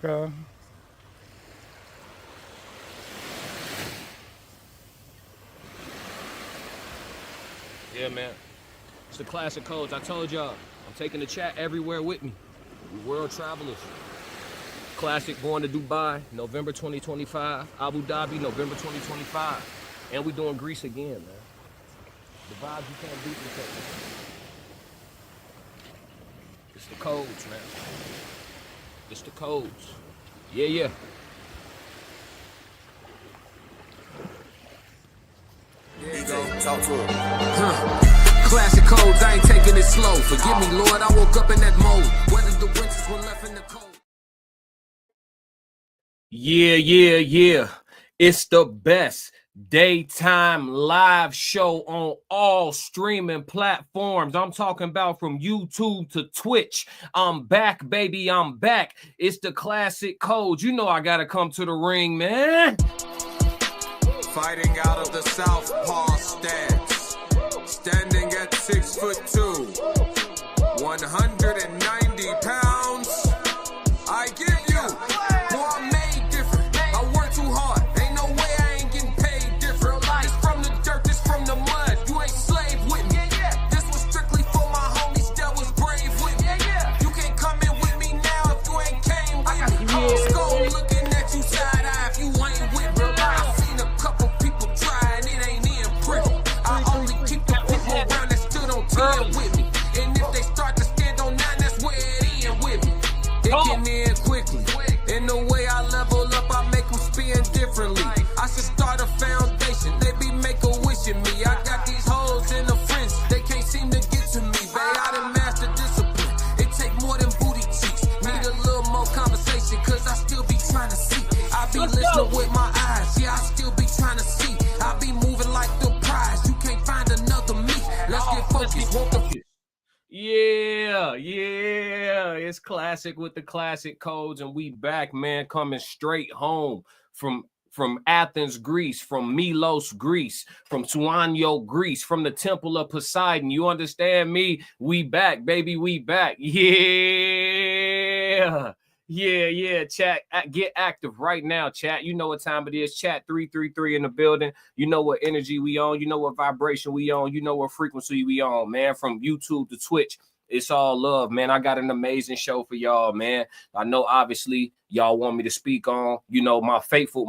Okay. Yeah, man. It's the classic codes. I told y'all, I'm taking the chat everywhere with me. We world travelers. Classic going to Dubai, November 2025. Abu Dhabi, November 2025. And we doing Greece again, man. The vibes you can't beat with that. It's the codes, man. It's the codes. Yeah, yeah. There you go. Talk to him. Classic codes, I ain't taking it slow. Forgive me, Lord, I woke up in that mode. Whether the winters were left in the cold. Yeah, yeah, yeah. It's the best daytime live show on all streaming platforms. I'm talking about from YouTube to Twitch. I'm back, baby. I'm back. It's the classic codes. You know I gotta come to the ring, man. Fighting out of the southpaw stance. Standing at 6'2", 190 pounds. I give you, boy, I'm made different. I work too hard. Ain't no way I ain't getting paid different. This from the dirt, this from the mud. You ain't slave with me. This was strictly for my homies that was brave with me. You can't come in with me now if you ain't came with me. Skull looking at you side eye if you ain't with me. I seen a couple people try and it ain't in pretty. I only keep the people around that stood on 10 with me. And if they start to stand on 9, that's where it end with me. It can end quickly. In the way I level up, I make them spin differently. I should start a foundation. They be make a wish in me. I got these hoes in the fringe. They can't seem to get to me. Babe, I done mastered discipline. It take more than booty cheeks. Need a little more conversation, cause I still be trying to see. I be listening with my eyes. Yeah, I still be trying to see. I be moving like the prize. You can't find another me. Let's get focused. Want the Yeah, yeah. It's classic with the classic codes, and we back, man, coming straight home from Athens, Greece, from Milos, Greece, from Tuanyo, Greece, from the Temple of Poseidon. You understand me? We back, baby. We back. Yeah. Yeah, yeah, chat. Get active right now, chat. You know what time it is. Chat 333 in the building. You know what energy we on. You know what vibration we on. You know what frequency we on, man. From YouTube to Twitch, it's all love, man. I got an amazing show for y'all, man. I know, obviously, y'all want me to speak on, you know, my faithful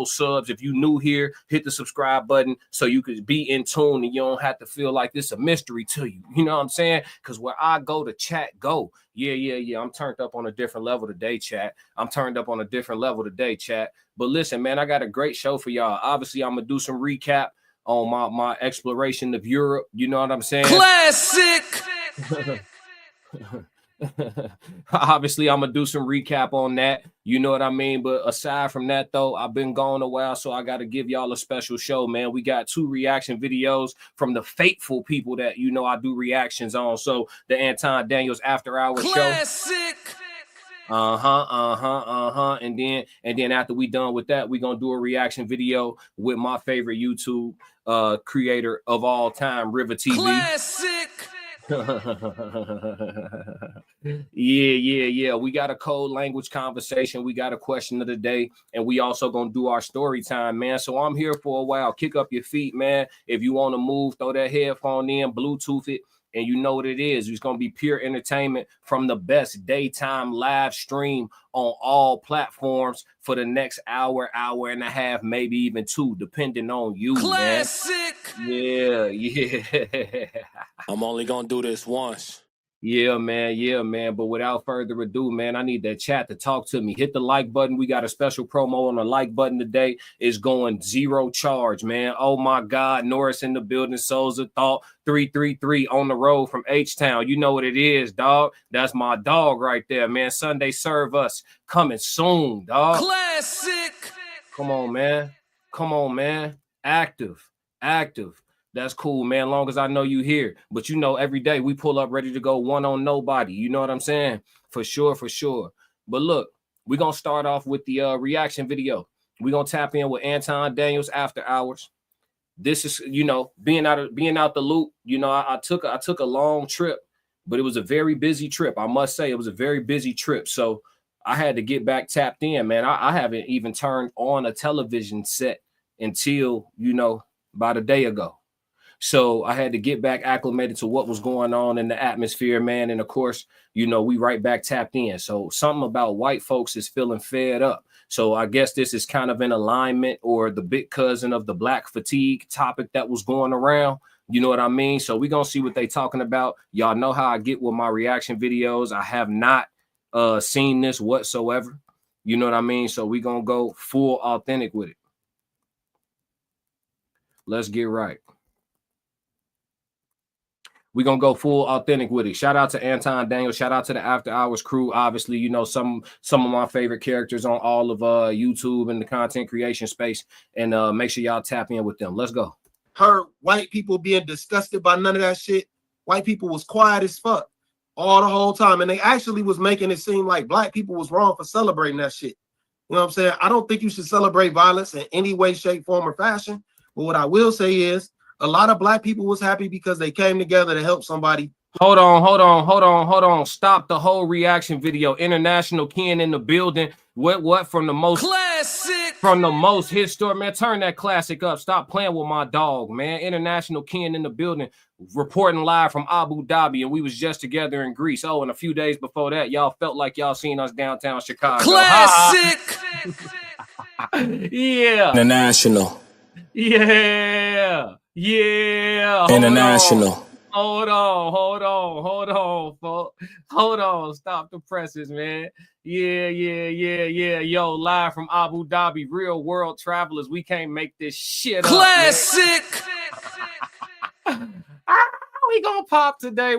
subs. If you new here, hit the subscribe button so you could be in tune and you don't have to feel like this a mystery to you. You know what I'm saying? Because where I go, the chat go. Yeah. I'm turned up on a different level today, chat. I'm turned up on a different level today, chat. But listen, man, I got a great show for y'all. Obviously, I'm going to do some recap on my exploration of Europe. You know what I'm saying? classic. Obviously, I'm gonna do some recap on that. You know what I mean? But aside from that, though, I've been gone a while, so I got to give y'all a special show, man. We got 2 reaction videos from the faithful people that, you know, I do reactions on. So the Anton Daniels After Hours Classic. show. And then after we done with that, we gonna do a reaction video with my favorite YouTube creator of all time, Rivah TV. Classic. Yeah. We got a code language conversation. We got a question of the day, and we also gonna do our story time, man. So I'm here for a while. Kick up your feet, man. If you want to move, throw that headphone in, Bluetooth it, and you know what it is. It's gonna be pure entertainment from the best daytime live stream on all platforms for the next hour and a half, maybe even 2, depending on you, Classic. man. Yeah. I'm only gonna do this once. Yeah, man. But without further ado, man, I need that chat to talk to me. Hit the like button. We got a special promo on the like button today. It's going 0 charge, man. Oh my God, Norris in the building. Souls of Thought 333 on the road from H-Town. You know what it is, dog. That's my dog right there, man. Sunday Serve Us coming soon, dog. Classic. Come on, man. Active. That's cool, man. Long as I know you here. But you know, every day we pull up ready to go one on nobody. You know what I'm saying? For sure. But look, we're gonna start off with the reaction video. We're gonna tap in with Anton Daniels After Hours. This is, you know, being out the loop. You know, I took a long trip, but it was a very busy trip. I must say it was a very busy trip. So I had to get back tapped in, man. I haven't even turned on a television set until, you know, about a day ago. So I had to get back acclimated to what was going on in the atmosphere, man. And of course, you know, we right back tapped in. So something about white folks is feeling fed up. So I guess this is kind of in alignment or the big cousin of the black fatigue topic that was going around. You know what I mean? So we're going to see what they talking about. Y'all know how I get with my reaction videos. I have not seen this whatsoever. You know what I mean? So we're going to go full authentic with it. Let's get right. We're going to go full authentic with it. Shout out to Anton Daniel. Shout out to the After Hours crew. Obviously, you know, some of my favorite characters on all of YouTube and the content creation space. And make sure y'all tap in with them. Let's go. Heard white people being disgusted by none of that shit. White people was quiet as fuck all the whole time. And they actually was making it seem like black people was wrong for celebrating that shit. You know what I'm saying? I don't think you should celebrate violence in any way, shape, form, or fashion. But what I will say is, a lot of black people was happy because they came together to help somebody. Hold on. Stop the whole reaction video. International Ken in the building. What from the most classic, from the most historic, man. Turn that classic up. Stop playing with my dog, man. International Ken in the building, reporting live from Abu Dhabi, and we was just together in Greece. Oh, and a few days before that, y'all felt like y'all seen us downtown Chicago. Classic. Yeah. International. Yeah. International. Hold on, folks. Hold on. Stop the presses, man. Yeah. Yo, live from Abu Dhabi, real world travelers. We can't make this shit up. Classic. We gonna pop today.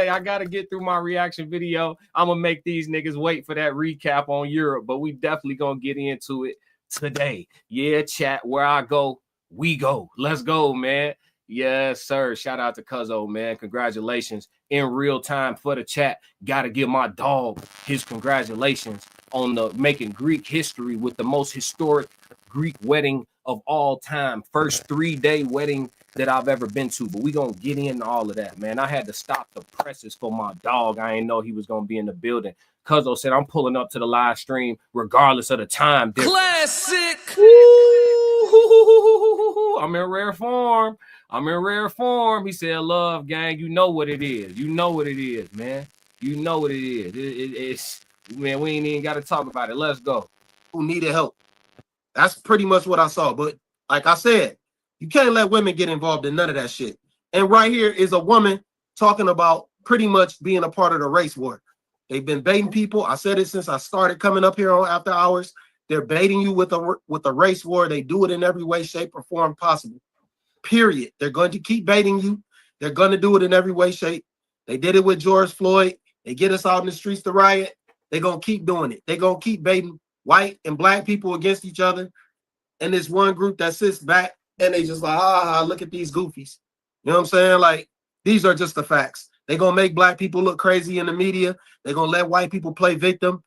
I gotta get through my reaction video. I'm gonna make these niggas wait for that recap on Europe, but we definitely gonna get into it today. Yeah, chat. Where I go, we go. Let's go, man. Yes, sir. Shout out to Cuzzo, man. Congratulations in real time for the chat. Gotta give my dog his congratulations on the making Greek history with the most historic Greek wedding of all time. First 3-day wedding that I've ever been to. But we gonna get into all of that, man. I had to stop the presses for my dog. I didn't know he was gonna be in the building. Cuzzo said I'm pulling up to the live stream regardless of the time difference. Classic. Ooh, I'm in rare form. He said, love, gang. You know what it is. Man. You know what it is. It's, man, we ain't even got to talk about it. Let's go. Who needed help. That's pretty much what I saw. But like I said, you can't let women get involved in none of that shit. And right here is a woman talking about pretty much being a part of the race war. They've been baiting people. I said it since I started coming up here on After Hours. They're baiting you with a race war. They do it in every way, shape, or form possible. Period. They're going to keep baiting you. They're going to do it in every way, shape. They did it with George Floyd. They get us out in the streets to riot. They're going to keep doing it. They're going to keep baiting white and black people against each other. And this one group that sits back and they just like, look at these goofies. You know what I'm saying? Like, these are just the facts. They're going to make black people look crazy in the media. They're going to let white people play victim.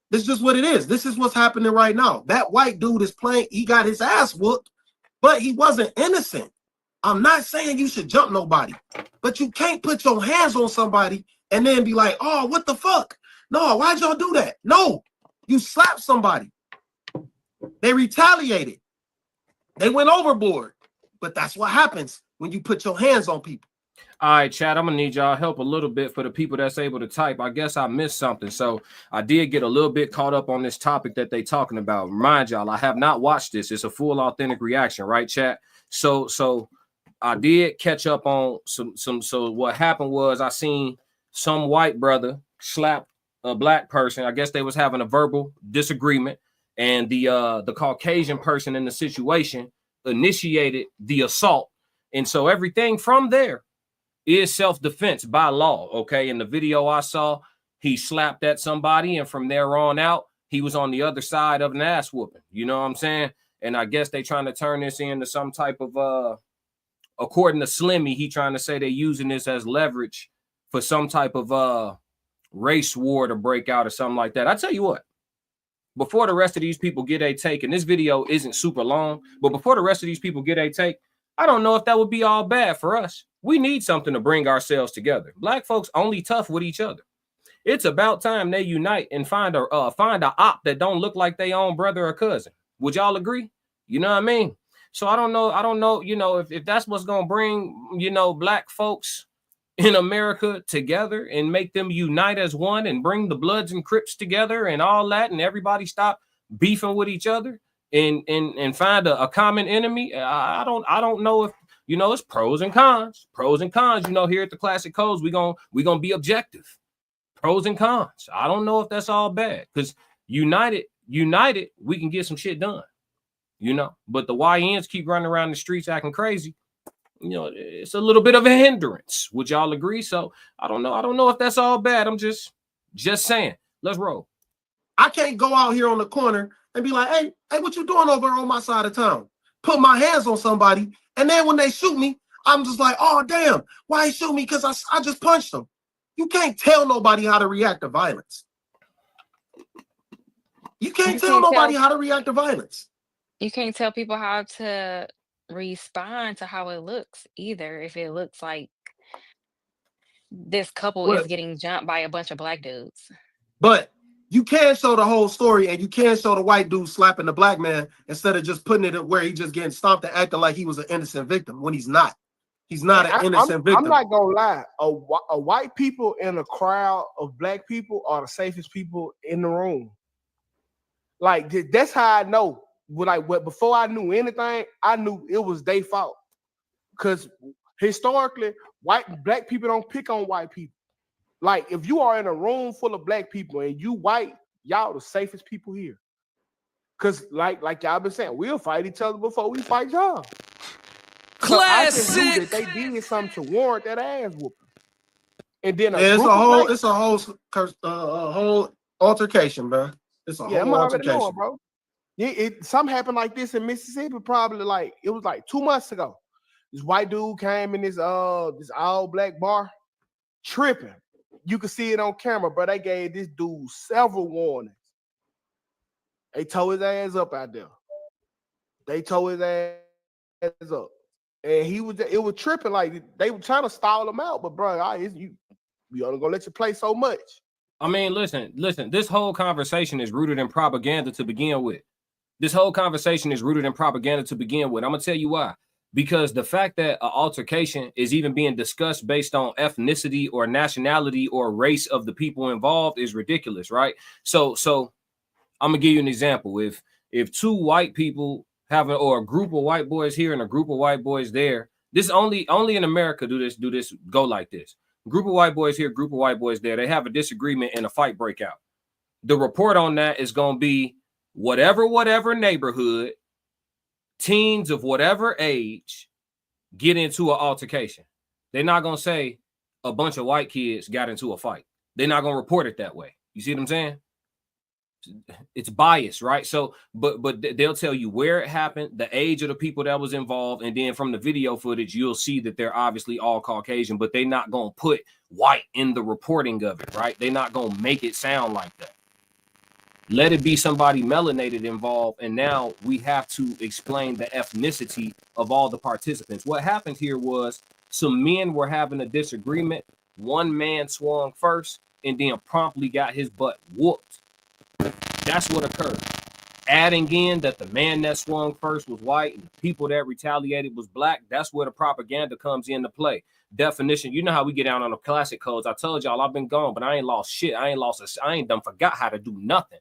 This is just what it is. This is what's happening right now. That white dude is playing. He got his ass whooped, but he wasn't innocent. I'm not saying you should jump nobody, but you can't put your hands on somebody and then be like, oh, what the fuck? No, why'd y'all do that? No, you slapped somebody. They retaliated. They went overboard. But that's what happens when you put your hands on people. All right, chat, I'm going to need y'all help a little bit for the people that's able to type. I guess I missed something. So I did get a little bit caught up on this topic that they talking about. Remind y'all, I have not watched this. It's a full authentic reaction, right, chat? So I did catch up on some. So what happened was I seen some white brother slap a black person. I guess they was having a verbal disagreement. And the Caucasian person in the situation initiated the assault. And so everything from there is self-defense by law, okay? In the video I saw, he slapped at somebody, and from there on out, he was on the other side of an ass whooping. You know what I'm saying? And I guess they trying to turn this into some type of, according to Slimmy, he trying to say they're using this as leverage for some type of race war to break out or something like that. I tell you what, before the rest of these people get a take, and this video isn't super long, but before the rest of these people get a take, I don't know if that would be all bad for us. We need something to bring ourselves together. Black folks only tough with each other. It's about time they unite and find a op that don't look like their own brother or cousin. Would y'all agree? You know what I mean? So I don't know, you know, if that's what's gonna bring, you know, black folks in America together and make them unite as one and bring the Bloods and Crips together and all that, and everybody stop beefing with each other and find a common enemy. I don't know if, you know, it's pros and cons. You know, here at the Classic Codes, we gonna be objective. Pros and cons. I don't know if that's all bad, because united, we can get some shit done. You know, but the YNs keep running around the streets acting crazy. You know, it's a little bit of a hindrance. Would y'all agree? So I don't know if that's all bad. I'm just saying. Let's roll. I can't go out here on the corner and be like, hey, what you doing over on my side of town? Put my hands on somebody, and then when they shoot me, I'm just like, oh damn, why he shoot me? Because I just punched them. You can't tell nobody how to react to violence. You can't tell nobody how to react to violence. You can't tell people how to respond to how it looks either. If it looks like this couple is getting jumped by a bunch of black dudes. But you can show the whole story, and you can show the white dude slapping the black man instead of just putting it where he just getting stomped and acting like he was an innocent victim when he's not. He's not an innocent victim. I'm not gonna lie. A white people in a crowd of black people are the safest people in the room. Like that's how I know. Like before I knew anything, I knew it was their fault. Because historically, black people don't pick on white people. Like if you are in a room full of black people and you white, y'all the safest people here. Because like y'all been saying, we'll fight each other before we fight y'all. Classic. So I just knew that they did something to warrant that ass whooping. And then it's a whole altercation, bro. It's a whole altercation, knowing, bro. Something happened like this in Mississippi. Probably like it was like 2 months ago. This white dude came in this all black bar, tripping. You could see it on camera, but they gave this dude several warnings. They tore his ass up out there. They tore his ass up. And it was tripping, like they were trying to stall him out, but bro, we only gonna let you play so much. I mean, listen, this whole conversation is rooted in propaganda to begin with. I'm gonna tell you why. Because the fact that an altercation is even being discussed based on ethnicity or nationality or race of the people involved is ridiculous, right? So I'm gonna give you an example. If two white people or a group of white boys here and a group of white boys there, this only in America do this go like this. Group of white boys here, group of white boys there, they have a disagreement and a fight break out. The report on that is gonna be whatever neighborhood, teens of whatever age get into an altercation. They're not gonna say a bunch of white kids got into a fight. They're not gonna report it that way. You see what I'm saying? It's biased, right? So, but they'll tell you where it happened, the age of the people that was involved, and then from the video footage, you'll see that they're obviously all Caucasian, but they're not gonna put white in the reporting of it, right? They're not gonna make it sound like that. Let it be somebody melanated involved, and now we have to explain the ethnicity of all the participants. What happened here was some men were having a disagreement. One man swung first and then promptly got his butt whooped. That's what occurred. Adding in that the man that swung first was white and the people that retaliated was black, that's where the propaganda comes into play. Definition, you know how we get down on the classic codes. I told y'all I've been gone, but I ain't lost shit. I ain't done forgot how to do nothing.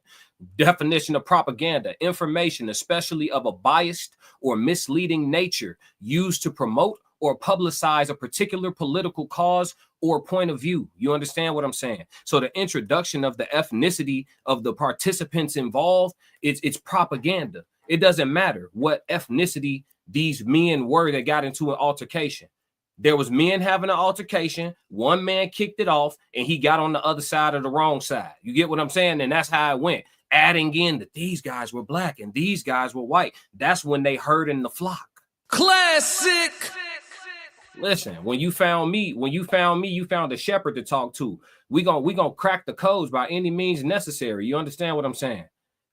Definition of propaganda, information, especially of a biased or misleading nature, used to promote or publicize a particular political cause or point of view. You understand what I'm saying? So the introduction of the ethnicity of the participants involved, it's propaganda. It doesn't matter what ethnicity these men were that got into an altercation. There was men having an altercation. One man kicked it off and he got on the other side of the wrong side. You get what I'm saying? And that's how it went. Adding in that these guys were black and these guys were white. That's when they herd in the flock. Classic. Listen, when you found me, you found a shepherd to talk to. We gonna crack the codes by any means necessary. You understand what I'm saying?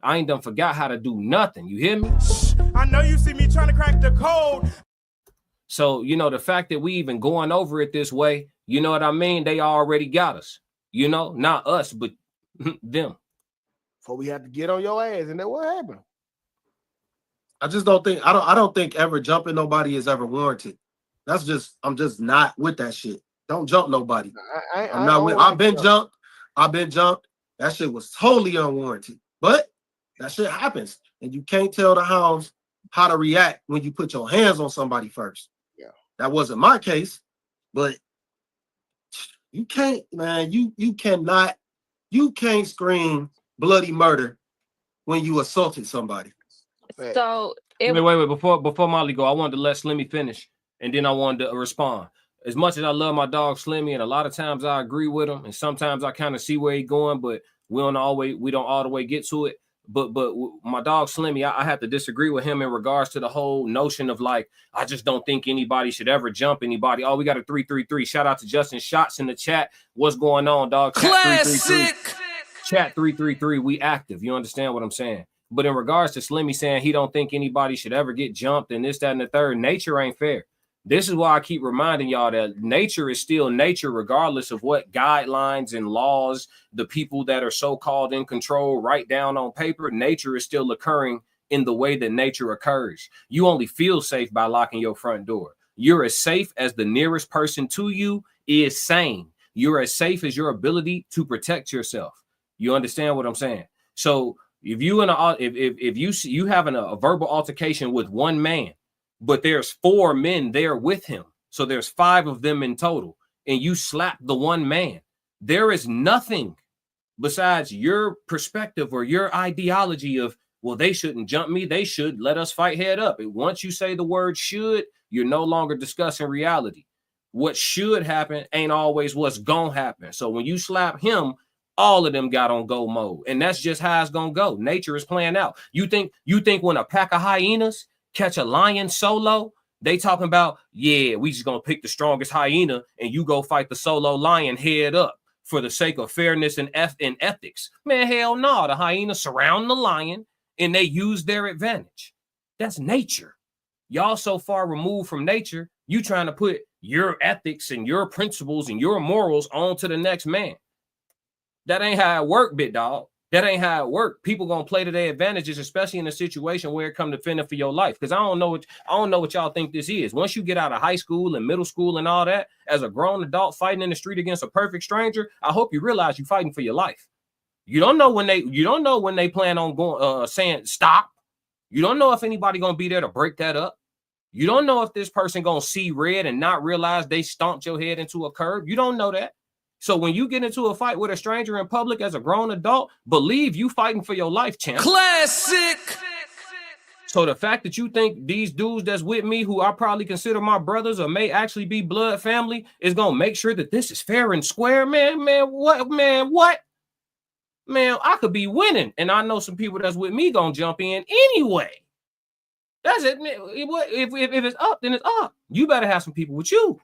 I ain't done forgot how to do nothing. You hear me? I know you see me trying to crack the code. So, you know, the fact that we even going over it this way, you know what I mean? They already got us. You know, not us, but them. Before we have to get on your ass, and then what happened? I just don't think I don't think ever jumping nobody is ever warranted. I'm just not with that shit. Don't jump nobody. I'm not with. I've been jumped. That shit was totally unwarranted. But that shit happens, and you can't tell the hounds how to react when you put your hands on somebody first. Yeah, that wasn't my case, but you can't, man. You can't scream bloody murder when you assaulted somebody. So wait. Before Molly go, I wanted to let Slimmy finish, and then I wanted to respond. As much as I love my dog Slimmy, and a lot of times I agree with him, and sometimes I kind of see where he's going, but we don't all the way get to it. But my dog Slimmy, I have to disagree with him in regards to the whole notion of like, I just don't think anybody should ever jump anybody. Oh, we got a 333. Shout out to Justin Shots in the chat. What's going on, dog? Classic. Chat 333. We active. You understand what I'm saying? But in regards to Slimmy saying he don't think anybody should ever get jumped and this, that, and the third, nature ain't fair. This is why I keep reminding y'all that nature is still nature, regardless of what guidelines and laws the people that are so-called in control write down on paper. Nature is still occurring in the way that nature occurs. You only feel safe by locking your front door. You're as safe as the nearest person to you is sane. You're as safe as your ability to protect yourself. You understand what I'm saying? So if you you having a verbal altercation with one man, but there's 4 men there with him, so there's 5 of them in total, and you slap the one man, there is nothing besides your perspective or your ideology of, well, they shouldn't jump me, they should let us fight head up. And once you say the word should, you're no longer discussing reality. What should happen ain't always what's gonna happen. So when you slap him, all of them got on go mode, and that's just how it's gonna go. Nature is playing out. You think when a pack of hyenas catch a lion solo, they talking about, yeah, we just gonna pick the strongest hyena and you go fight the solo lion head up for the sake of fairness and ethics. Man, hell no. The hyena surround the lion and they use their advantage. That's nature. Y'all so far removed from nature, you trying to put your ethics and your principles and your morals onto the next man. That ain't how it work, big dog. That ain't how it work. People gonna play to their advantages, especially in a situation where it come to fending for your life. Because I don't know what y'all think this is. Once you get out of high school and middle school and all that, as a grown adult fighting in the street against a perfect stranger, I hope you realize you're fighting for your life. You don't know when they plan on going saying stop. You don't know if anybody gonna be there to break that up. You don't know if this person gonna see red and not realize they stomped your head into a curb. You don't know that. So when you get into a fight with a stranger in public as a grown adult, believe you fighting for your life, champ. Classic. So the fact that you think these dudes that's with me, who I probably consider my brothers or may actually be blood family, is gonna make sure that this is fair and square, man, what? Man, I could be winning, and I know some people that's with me gonna jump in anyway. That's it, man. If it's up, then it's up. You better have some people with you.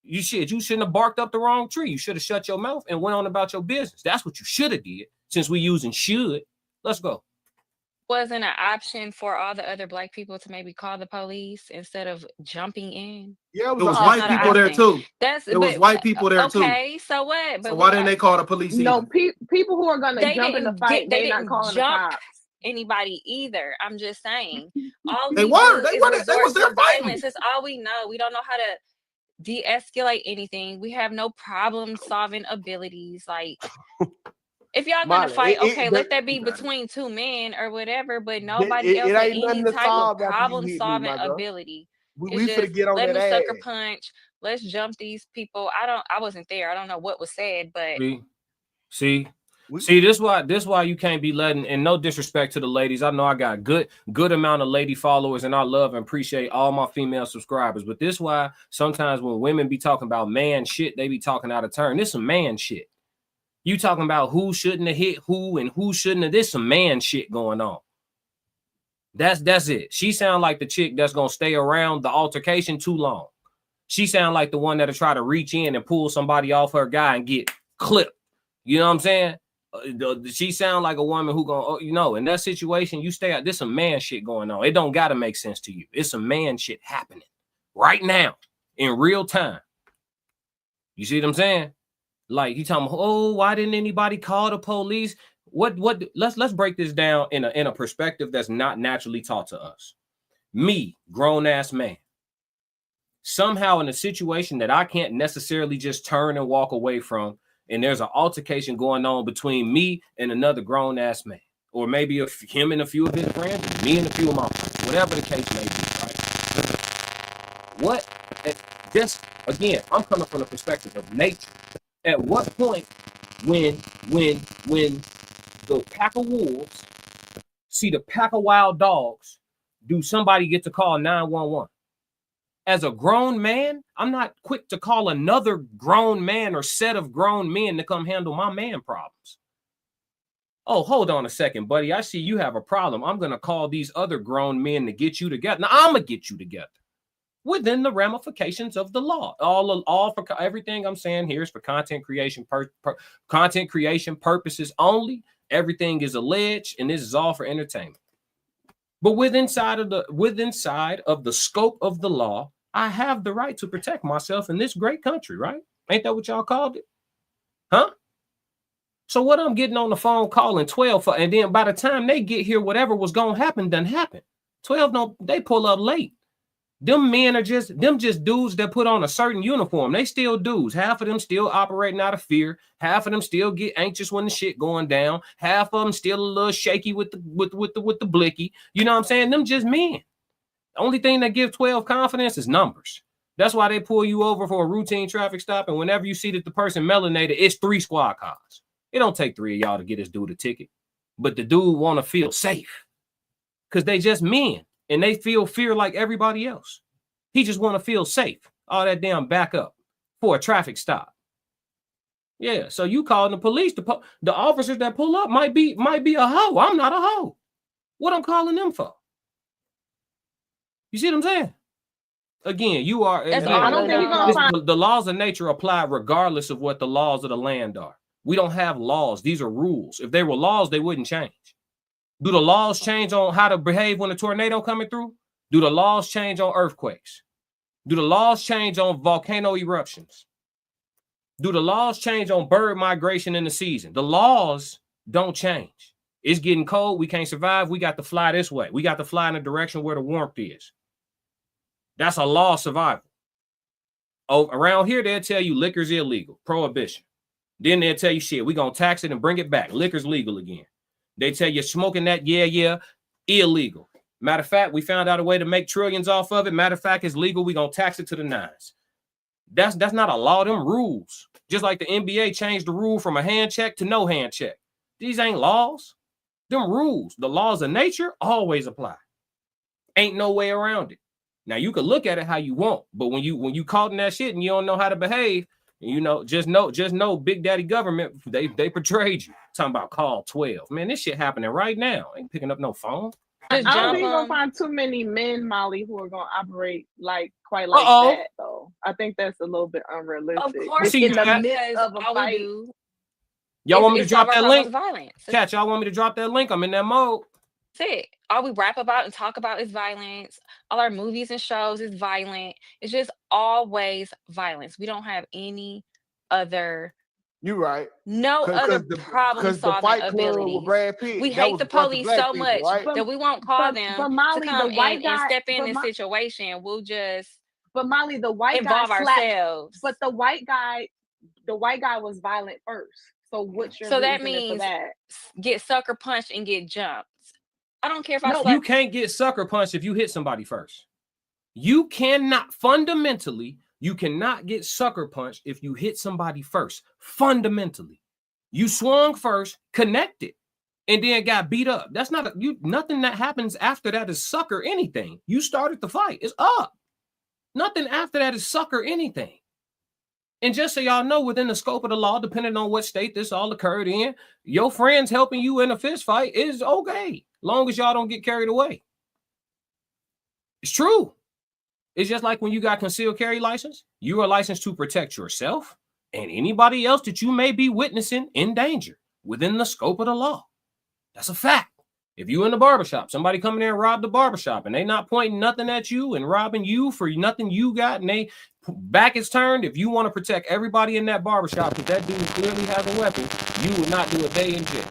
You shouldn't have barked up the wrong tree. You should have shut your mouth and went on about your business. That's what you should have did, since we using should. Let's go. Wasn't an option for all the other Black people to maybe call the police instead of jumping in? Yeah, it was white people there too. It was white people there too. Okay, so what? But so why didn't they call the police? No, people who are gonna jump in the fight, they're not calling the cops. Anybody either. I'm just saying. All they was there violence. That's all we know. We don't know how to de-escalate anything. We have no problem solving abilities. Like, if y'all gonna fight, okay, let that be between 2 men or whatever, but nobody else with any type of problem solving ability. We finna get on that ass. Sucker punch. Let's jump these people. I wasn't there. I don't know what was said, but see, this why you can't be letting, and no disrespect to the ladies. I know I got good amount of lady followers, and I love and appreciate all my female subscribers. But this why sometimes when women be talking about man shit, they be talking out of turn. This some man shit. You talking about who shouldn't have hit who and who shouldn't have. This some man shit going on. That's it. She sound like the chick that's gonna stay around the altercation too long. She sound like the one that'll try to reach in and pull somebody off her guy and get clipped. You know what I'm saying? She sound like a woman who gonna, in that situation, you stay out. There's some man shit going on. It don't gotta make sense to you. It's some man shit happening right now in real time. You see what I'm saying? Like you talking, oh, why didn't anybody call the police? What let's break this down in a perspective that's not naturally taught to us. Me, grown-ass man, somehow in a situation that I can't necessarily just turn and walk away from, and there's an altercation going on between me and another grown-ass man, or maybe him and a few of his friends, and me and a few of my friends, whatever the case may be, right? What, this, again, I'm coming from the perspective of nature. At what point when the pack of wolves see the pack of wild dogs, do somebody get to call 911? As a grown man, I'm not quick to call another grown man or set of grown men to come handle my man problems. Oh, hold on a second, buddy. I see you have a problem. I'm going to call these other grown men to get you together. Now, I'm going to get you together within the ramifications of the law. All for everything I'm saying here is for content creation, content creation purposes only. Everything is alleged, and this is all for entertainment. But within side of the scope of the law, I have the right to protect myself in this great country, right? Ain't that what y'all called it? Huh? So what I'm getting on the phone calling 12 for, and then by the time they get here, whatever was gonna happen done happen. 12 they pull up late. Them men are just dudes that put on a certain uniform. They still dudes. Half of them still operating out of fear. Half of them still get anxious when the shit going down. Half of them still a little shaky with the blicky. You know what I'm saying? Them just men. The only thing that gives 12 confidence is numbers. That's why they pull you over for a routine traffic stop. And whenever you see that the person melanated, it's 3 squad cars. It don't take 3 of y'all to get this dude a ticket. But the dude want to feel safe because they just men. And they feel fear like everybody else. He just want to feel safe. All that damn backup for a traffic stop. Yeah, so you calling the police. The officers that pull up might be a hoe. I'm not a hoe. What I'm calling them for? You see what I'm saying? Again, you are. I don't think you're gonna find the laws of nature apply regardless of what the laws of the land are. We don't have laws. These are rules. If they were laws, they wouldn't change. Do the laws change on how to behave when a tornado coming through? Do the laws change on earthquakes? Do the laws change on volcano eruptions? Do the laws change on bird migration in the season? The laws don't change. It's getting cold. We can't survive. We got to fly this way. We got to fly in the direction where the warmth is. That's a law of survival. Oh, around here, they'll tell you liquor's illegal, prohibition. Then they'll tell you, shit, we're going to tax it and bring it back. Liquor's legal again. They tell you smoking that, yeah, illegal. Matter of fact, we found out a way to make trillions off of it. Matter of fact, it's legal. We're going to tax it to the nines. That's not a law. Them rules. Just like the NBA changed the rule from a hand check to no hand check. These ain't laws. Them rules, the laws of nature always apply. Ain't no way around it. Now, you can look at it how you want, but when you caught in that shit and you don't know how to behave, you know, just know Big Daddy government, they betrayed you. Talking about call 12. Man, this shit happening right now. Ain't picking up no phone. I don't think you're gonna find too many men, Molly, who are gonna operate quite like that, though. I think that's a little bit unrealistic. Of course, in the midst of a fight. Y'all want me to drop that link? Cat, y'all want me to drop that link? I'm in that mode. That's it. All we rap about and talk about is violence. All our movies and shows is violent. It's just always violence. We don't have any other. You're right. No other problem-solving ability. We hate the police so much that we won't call them to come in and step in this situation. We'll just. But Molly, the white involve guy ourselves. But the white guy was violent first. So what's your that means get sucker punched and get jumped. I don't care if you can't get sucker punched if you hit somebody first. You cannot fundamentally. You cannot get sucker punched if you hit somebody first. Fundamentally, you swung first, connected, and then got beat up. That's not nothing that happens after that is sucker anything. You started the fight. It's up. Nothing after that is sucker anything. And just so y'all know, within the scope of the law, depending on what state this all occurred in, your friends helping you in a fist fight is okay, long as y'all don't get carried away. It's true. It's just like when you got concealed carry license, you are licensed to protect yourself and anybody else that you may be witnessing in danger within the scope of the law. That's a fact. If you in the barbershop, somebody come in there and rob the barbershop, and they not pointing nothing at you and robbing you for nothing you got, and they back is turned. If you want to protect everybody in that barbershop, because that dude clearly has a weapon, you would not do a day in jail.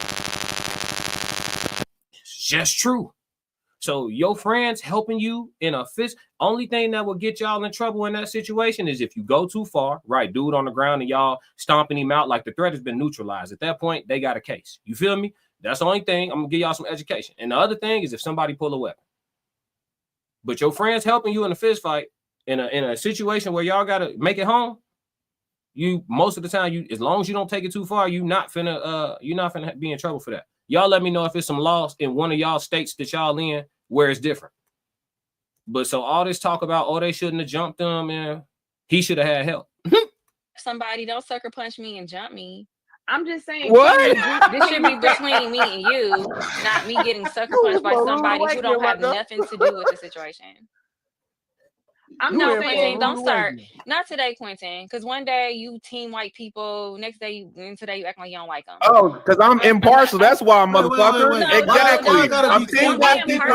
It's just true. So your friends helping you in a fist, only thing that will get y'all in trouble in that situation is if you go too far, right? Dude on the ground and y'all stomping him out like the threat has been neutralized. At that point, they got a case. You feel me? That's the only thing. I'm gonna give y'all some education. And the other thing is if somebody pull a weapon. But your friends helping you in a fist fight in a situation where y'all gotta make it home, you most of the time, you as long as you don't take it too far, you're not finna be in trouble for that. Y'all let me know if it's some laws in one of y'all states that y'all in where it's different. But so all this talk about, oh, they shouldn't have jumped him, and he should have had help. Somebody don't sucker punch me and jump me. I'm just saying. What? This should be between me and you, not me getting sucker punched by somebody who don't have nothing to do with the situation. I'm not Quentin. Don't start. Not today, Quentin. Because one day you team white people, next day and today you act like you don't like them. Oh, because I'm impartial. That's why, motherfucker. Wait. Exactly. I'm team white people.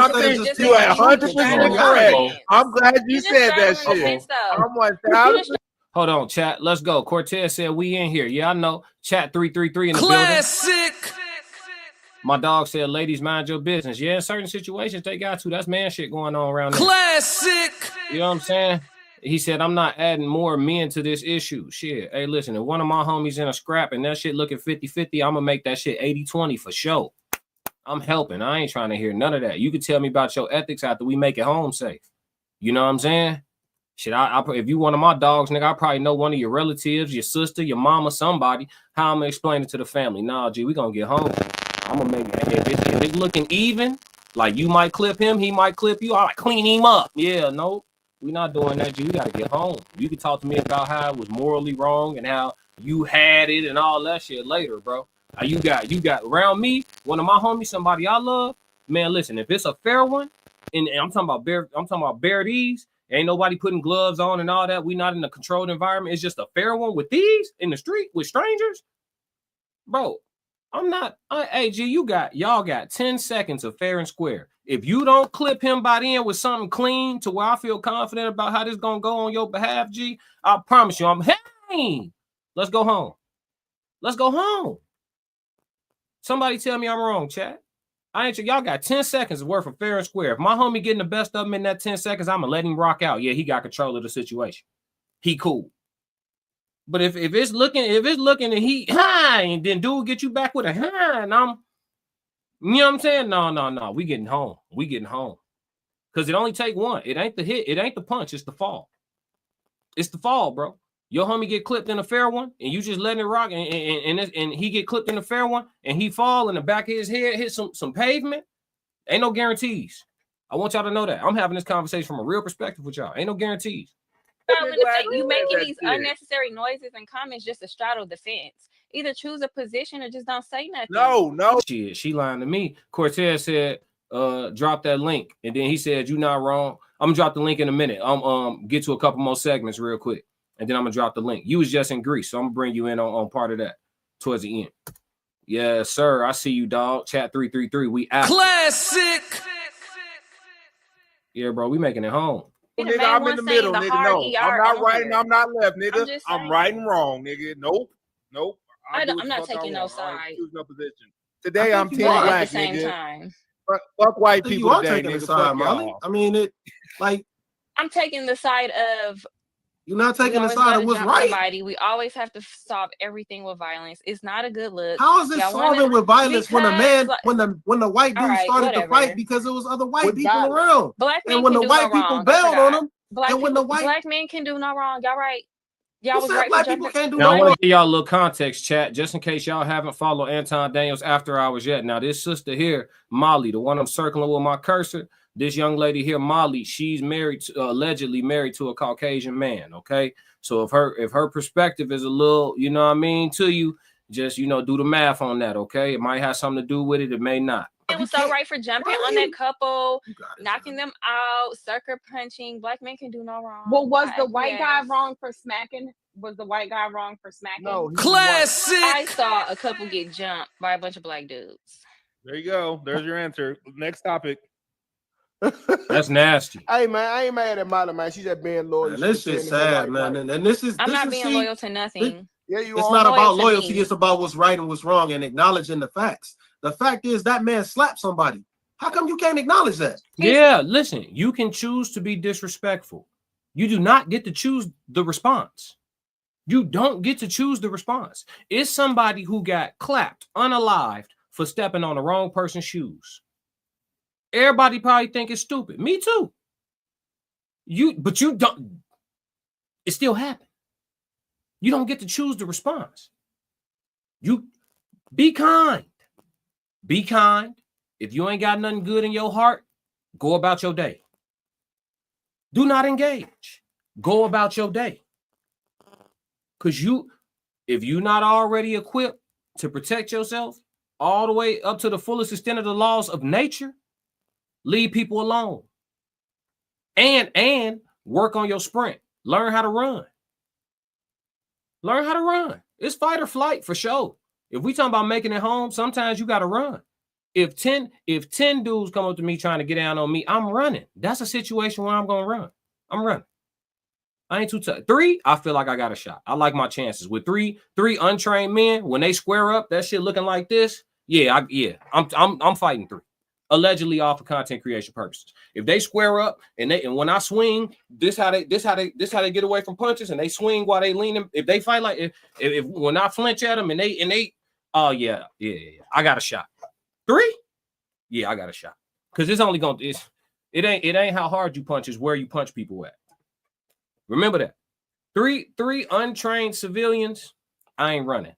You are 100% correct. I'm glad you said that shit. I'm 1,000%. Hold on, chat. Let's go. Cortez said we in here. Yeah, I know. Chat 333 in the Classic. building. My dog said, ladies, mind your business. Yeah, in certain situations, they got to. That's man shit going on around there. Classic. You know what I'm saying? He said, I'm not adding more men to this issue. Shit. Hey, listen, if one of my homies in a scrap and that shit looking 50-50, I'm going to make that shit 80-20 for sure. I'm helping. I ain't trying to hear none of that. You can tell me about your ethics after we make it home safe. You know what I'm saying? Shit, if you one of my dogs, nigga, I probably know one of your relatives, your sister, your mama, somebody. How I'm going to explain it to the family? Nah, G, we going to get home. I'm gonna make it. If it's looking even, like you might clip him, he might clip you. I like clean him up. Yeah, no, we're not doing that. You gotta get home. You can talk to me about how it was morally wrong and how you had it and all that shit later, bro. You got around me, one of my homies, somebody I love. Man, listen, if it's a fair one, and I'm talking about bare these, ain't nobody putting gloves on and all that. We not in a controlled environment. It's just a fair one with these in the street with strangers, bro. I'm not. Hey, G, y'all got 10 seconds of fair and square. If you don't clip him by the end with something clean to where I feel confident about how this gonna go on your behalf, G, I promise you, hey, let's go home. Let's go home. Somebody tell me I'm wrong, chat. Y'all got 10 seconds worth of fair and square. If my homie getting the best of him in that 10 seconds, I'm gonna let him rock out. Yeah, he got control of the situation. He cool. But if it's looking and he high and then dude get you back with a high and I'm, you know what I'm saying? No. We getting home. Because it only take one. It ain't the hit. It ain't the punch. It's the fall. It's the fall, bro. Your homie get clipped in a fair one and you just letting it rock and he get clipped in a fair one and he fall and the back of his head hit some pavement. Ain't no guarantees. I want y'all to know that. I'm having this conversation from a real perspective with y'all. Ain't no guarantees. You making these unnecessary noises and comments just to straddle the fence. Either choose a position or just don't say nothing. No. She lying to me. Cortez said, drop that link. And then he said, you're not wrong. I'm gonna drop the link in a minute. I'm get to a couple more segments real quick. And then I'm gonna drop the link. You was just in Greece, so I'm gonna bring you in on part of that towards the end. Yes, sir. I see you, dog. Chat 333. We out. Classic. Yeah, bro. We making it home. Nigga, I'm in the middle, nigga. No, I'm not right and I'm not left, nigga. I'm right and wrong, nigga. Nope. I'm not taking no side. No position. Today I'm team black, at the same nigga. time. Fuck white people you today, taking nigga. the side, Molly. I mean, I'm taking the side of. You're not taking the side of what's right. Somebody. We always have to solve everything with violence. It's not a good look. How is it solving with violence when a man, when the white dude started to fight because it was other white people around? Black men and when the white people bailed on them, black men can do no wrong. Y'all right. Y'all was right. Black people can't do now, no I wrong. want to give y'all a little context, chat, just in case y'all haven't followed Anton Daniels After Hours yet. Now, this sister here, Molly, the one I'm circling with my cursor, this young lady here, Molly, she's married, allegedly married to a Caucasian man. Okay, so if her perspective is a little, you know what I mean, to you, just do the math on that. Okay, it might have something to do with it. It may not. It was so right for jumping on that couple, knocking them out, sucker punching. Black men can do no wrong. Well, was the white guy wrong for smacking? Was the white guy wrong for smacking? No. Classic. I saw a couple get jumped by a bunch of black dudes. There you go. There's your answer. Next topic. That's nasty. Hey man, I ain't mad at Molly, man. She's just being loyal. Man, this shit's sad, man. And this is I'm this not is, being see, loyal to nothing. Yeah, you it's are. not Loyal about to loyalty. me. It's about what's right and what's wrong and acknowledging the facts. The fact is that man slapped somebody. How come you can't acknowledge that? Yeah, listen, you can choose to be disrespectful. You do not get to choose the response. You don't get to choose the response. It's somebody who got clapped unalived for stepping on the wrong person's shoes. Everybody probably think it's stupid. Me too. But you don't. It still happened. You don't get to choose the response. You be kind. Be kind. If you ain't got nothing good in your heart, go about your day. Do not engage. Go about your day. Because if you're not already equipped to protect yourself all the way up to the fullest extent of the laws of nature, leave people alone. And work on your sprint. Learn how to run. Learn how to run. It's fight or flight for sure. If we talking about making it home, sometimes you got to run. If 10 dudes come up to me trying to get down on me, I'm running. That's a situation where I'm going to run. I'm running. I ain't too tough. 3, I feel like I got a shot. I like my chances. With three untrained men, when they square up, that shit looking like this, I'm fighting 3. Allegedly off for content creation purposes. If they square up and when I swing, this how they get away from punches, and they swing while they leaning. If they fight like if when I flinch at them and they oh yeah, I got a shot. 3, yeah, I got a shot. Because it's only gonna it ain't how hard you punch, it's where you punch people at. Remember that. 3 untrained civilians, I ain't running.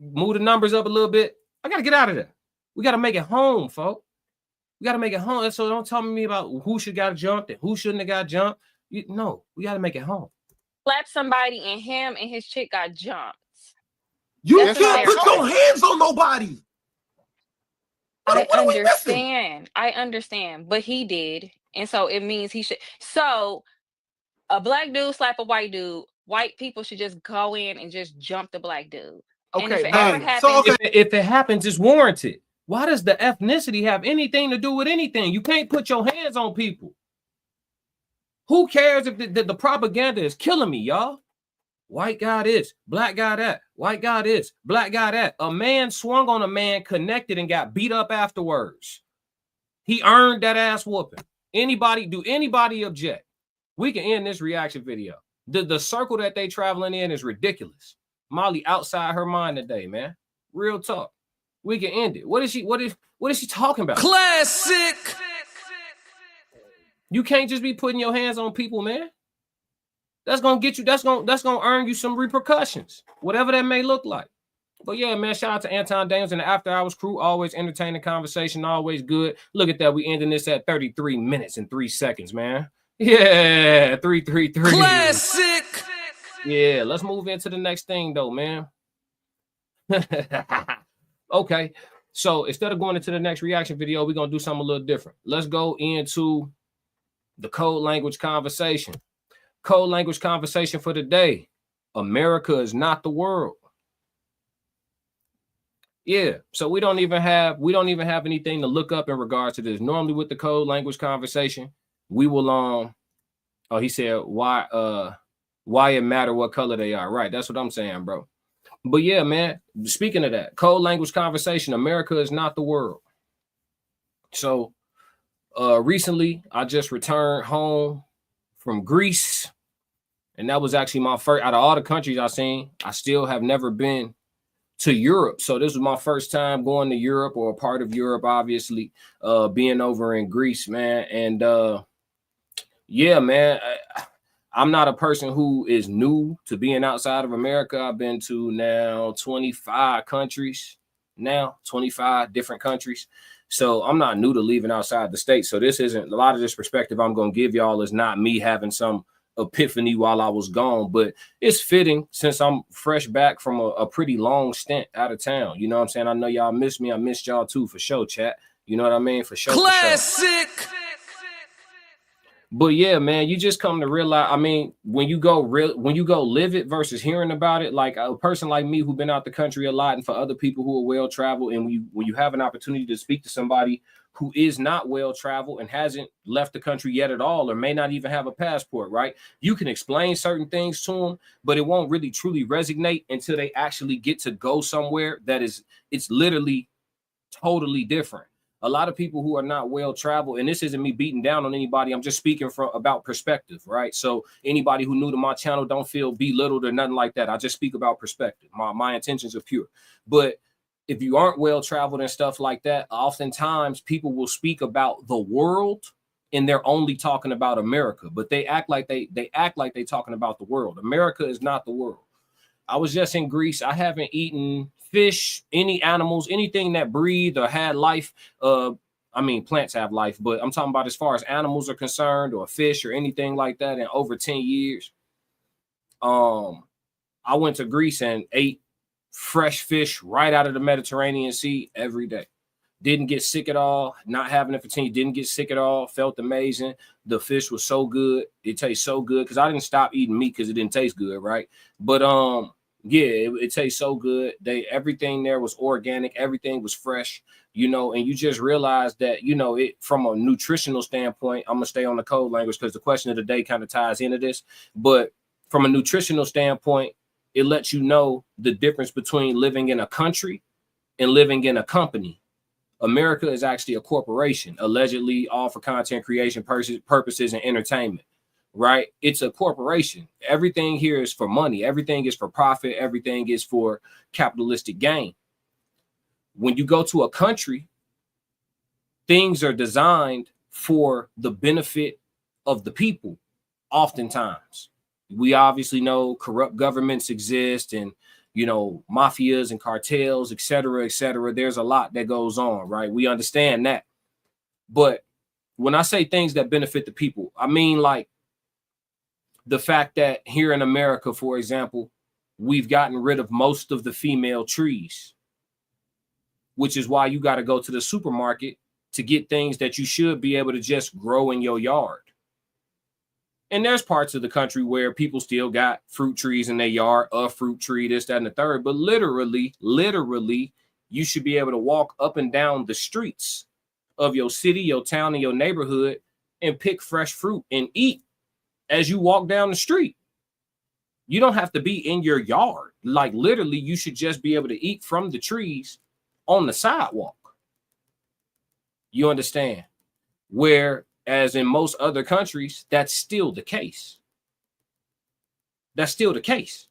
Move the numbers up a little bit. I gotta get out of there. We got to make it home, folks. We got to make it home. So don't tell me about who should got jumped and who shouldn't have got jumped. No, we got to make it home. Slap somebody and him and his chick got jumped. You can't put your hands on nobody. I understand, but he did. And so it means he should. So a black dude slap a white dude. White people should just go in and just jump the black dude. Okay, and if it ever happens, if it happens, it's warranted. Why does the ethnicity have anything to do with anything? You can't put your hands on people. Who cares if the propaganda is killing me, y'all? White guy this, black guy that, white guy this, black guy that. A man swung on a man, connected, and got beat up afterwards. He earned that ass whooping. Do anybody object? We can end this reaction video. The circle that they traveling in is ridiculous. Molly outside her mind today, man. Real talk. We can end it. What is she talking about? Classic. You can't just be putting your hands on people, man. That's gonna get you. That's gonna earn you some repercussions, whatever that may look like. But yeah, man, shout out to Anton Daniels and the After Hours crew. Always entertaining conversation, always good. Look at that. We ending this at 33 minutes and 3 seconds, man. Yeah, 333. Classic. Yeah, let's move into the next thing though, man. Okay, so instead of going into the next reaction video, we're gonna do something a little different. Let's go into the code language conversation. Code language conversation for today. America is not the world. Yeah, so we don't even have anything to look up in regards to this. Normally with the code language conversation, we will he said why it matter what color they are. Right, that's what I'm saying, bro. But yeah, man, speaking of that, code language conversation, America is not the world. So recently I just returned home from Greece, and that was actually my first out of all the countries I've seen. I still have never been to Europe. So this was my first time going to Europe, or a part of Europe, obviously, being over in Greece, man. And yeah, man, I'm not a person who is new to being outside of America. I've been to now 25 countries, 25 different countries. So I'm not new to leaving outside the state. So this isn't a lot of this perspective I'm going to give y'all is not me having some epiphany while I was gone, but it's fitting since I'm fresh back from a pretty long stint out of town. You know what I'm saying? I know y'all missed me. I missed y'all too, for sure, chat. You know what I mean? For sure. Classic. For sure. But yeah, man, you just come to realize. I mean, when you go live it versus hearing about it, like a person like me who's been out the country a lot, and for other people who are well traveled, and when you have an opportunity to speak to somebody who is not well traveled and hasn't left the country yet at all, or may not even have a passport, right? You can explain certain things to them, but it won't really truly resonate until they actually get to go somewhere that it's literally totally different. A lot of people who are not well traveled, and this isn't me beating down on anybody, I'm just speaking about perspective, right? So anybody who new to my channel, don't feel belittled or nothing like that. I just speak about perspective. My intentions are pure. But if you aren't well traveled and stuff like that, oftentimes people will speak about the world and they're only talking about America, but they act like they talking about the world. America is not the world. I was just in Greece. I haven't eaten fish, any animals, anything that breathed or had life. I mean, plants have life, but I'm talking about as far as animals are concerned, or fish or anything like that, in over 10 years. I went to Greece and ate fresh fish right out of the Mediterranean Sea every day. Didn't get sick at all. Not having it for 10 years, didn't get sick at all. Felt amazing. The fish was so good. It tastes so good because I didn't stop eating meat because it didn't taste good, right? But yeah, it tastes so good. Everything there was organic. Everything was fresh, you know, and you just realize that, you know, it from a nutritional standpoint. I'm gonna stay on the code language because the question of the day kind of ties into this. But from a nutritional standpoint, it lets you know the difference between living in a country and living in a company. America is actually a corporation, allegedly all for content creation purposes and entertainment, right? It's a corporation. Everything here is for money. Everything is for profit. Everything is for capitalistic gain. When you go to a country, things are designed for the benefit of the people, oftentimes. We obviously know corrupt governments exist, and you know, mafias and cartels, et cetera, et cetera. There's a lot that goes on, right? We understand that. But when I say things that benefit the people, I mean like the fact that here in America, for example, we've gotten rid of most of the female trees, which is why you got to go to the supermarket to get things that you should be able to just grow in your yard. And there's parts of the country where people still got fruit trees in their yard, a fruit tree, this, that, and the third. But literally, you should be able to walk up and down the streets of your city, your town, and your neighborhood and pick fresh fruit and eat as you walk down the street. You don't have to be in your yard. Like literally, you should just be able to eat from the trees on the sidewalk. You understand? Whereas in most other countries, that's still the case. That's still the case.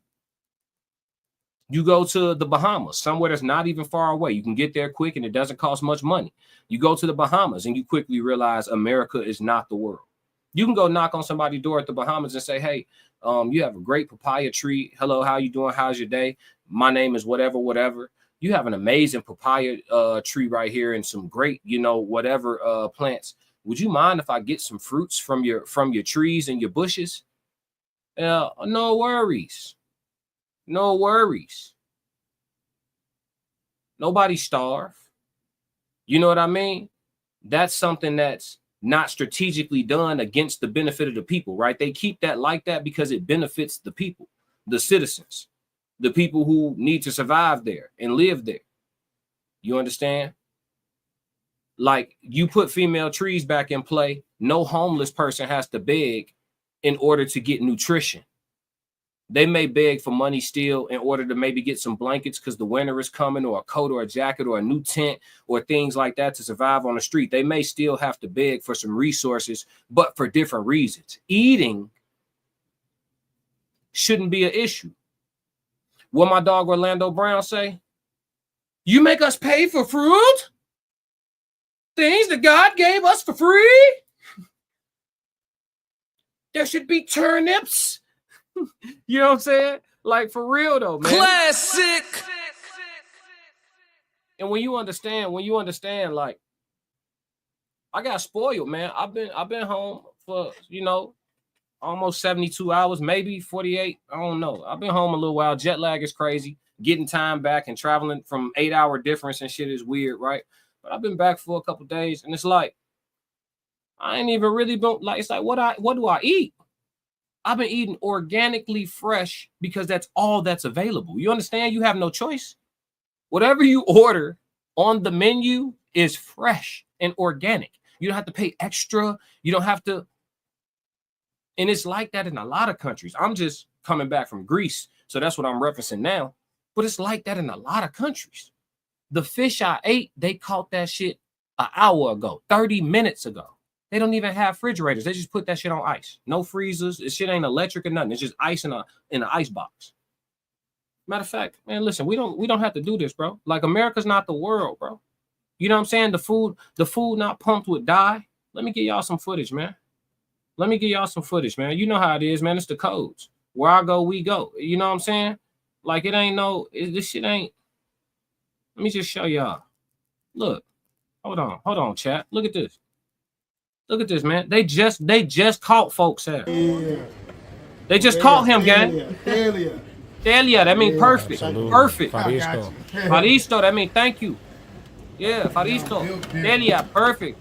You go to the Bahamas, somewhere that's not even far away. You can get there quick and it doesn't cost much money. You go to the Bahamas and you quickly realize America is not the world. You can go knock on somebody's door at the Bahamas and say, hey, you have a great papaya tree. Hello, how you doing? How's your day? My name is whatever, whatever. You have an amazing papaya tree right here and some great, you know, whatever plants. Would you mind if I get some fruits from your trees and your bushes? No worries. No worries. Nobody starve. You know what I mean? That's something that's not strategically done against the benefit of the people, right? They keep that like that because it benefits the people, the citizens, the people who need to survive there and live there. You understand? Like you put female trees back in play, no homeless person has to beg in order to get nutrition. They may beg for money still in order to maybe get some blankets because the winter is coming, or a coat or a jacket or a new tent or things like that to survive on the street. They may still have to beg for some resources, but for different reasons. Eating shouldn't be an issue. What my dog Orlando Brown say? You make us pay for fruit? Things that God gave us for free? There should be turnips. You know what I'm saying? Like for real though, man. Classic. And when you understand, like I got spoiled, man. I've been home for, you know, almost 72 hours, maybe 48. I don't know. I've been home a little while. Jet lag is crazy. Getting time back and traveling from 8-hour difference and shit is weird, right? But I've been back for a couple days, and it's like I ain't even really been like, it's like, what do I eat? I've been eating organically fresh because that's all that's available. You understand? You have no choice. Whatever you order on the menu is fresh and organic. You don't have to pay extra. You don't have to. And it's like that in a lot of countries. I'm just coming back from Greece, so that's what I'm referencing now. But it's like that in a lot of countries. The fish I ate, they caught that shit an hour ago, 30 minutes ago. They don't even have refrigerators. They just put that shit on ice. No freezers. This shit ain't electric or nothing. It's just ice in an ice box. Matter of fact, man, listen, we don't have to do this, bro. Like, America's not the world, bro. You know what I'm saying? The food not pumped with dye. Let me get y'all some footage, man. Let me give y'all some footage, man. You know how it is, man. It's the codes. Where I go, we go. You know what I'm saying? Like, it ain't this shit ain't. Let me just show y'all. Look. Hold on, chat. Look at this. Look at this, man. They just caught folks here. Yeah. They just caught him, gang. Delia, that means perfect. Perfect. Faristo, that means thank you. Yeah, Faristo. Delia, perfect.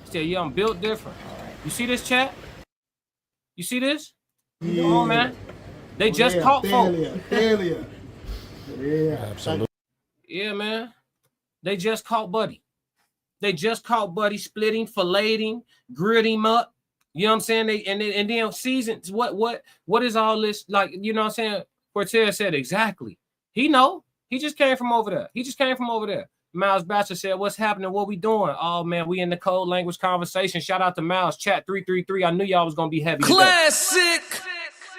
Said, yeah, I'm built different. You see this, chat? You see this? Yeah. Come on, man. They just caught folks. Yeah, absolutely. Yeah, man. They just caught Buddy. They just caught Buddy splitting, filleting, grilled him up. You know what I'm saying? And then seasons. What is all this like? You know what I'm saying? Cortez said exactly. He know. He just came from over there. Miles Batcher said, "What's happening? What we doing? Oh man, we in the code language conversation. Shout out to Miles. Chat 333. I knew y'all was gonna be heavy. Classic. Today.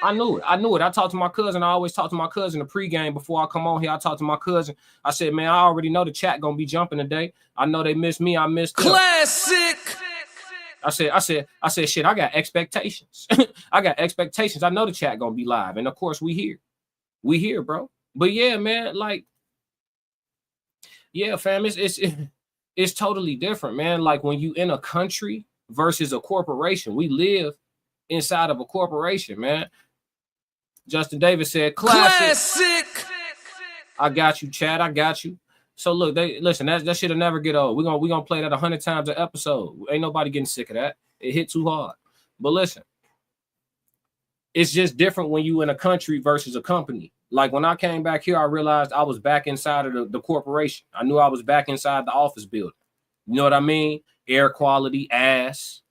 I knew it. I talked to my cousin. I always talk to my cousin the pregame before I come on here. I talked to my cousin. I said, man, I already know the chat gonna be jumping today. I know they miss me. I missed them. Classic. I said, shit, I got expectations. I got expectations. I know the chat gonna be live. And of course, we here. We here, bro. But yeah, man, like, yeah, fam, it's totally different, man. Like when you in a country versus a corporation. We live inside of a corporation, man. Justin Davis said, classic. I got you, Chad. I got you. So look, listen, that shit'll never get old. We're gonna play that 100 times an episode. Ain't nobody getting sick of that. It hit too hard. But listen, it's just different when you in a country versus a company. Like when I came back here, I realized I was back inside of the corporation. I knew I was back inside the office building. You know what I mean? Air quality ass.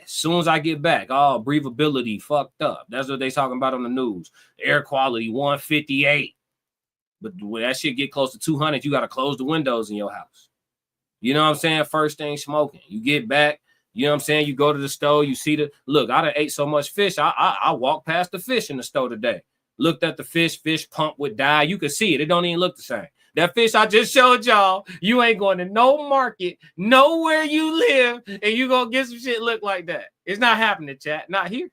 Soon as I get back, oh, breathability fucked up. That's what they talking about on the news. Air quality 158. But when that shit get close to 200, you got to close the windows in your house. You know what I'm saying? First thing smoking. You get back, you know what I'm saying? You go to the store, you see look, I done ate so much fish. I walked past the fish in the store today. Looked at the fish pump with dye. You could see it. It don't even look the same. That fish I just showed y'all, you ain't going to no market, nowhere you live, and you gonna get some shit look like that. It's not happening, chat. Not here.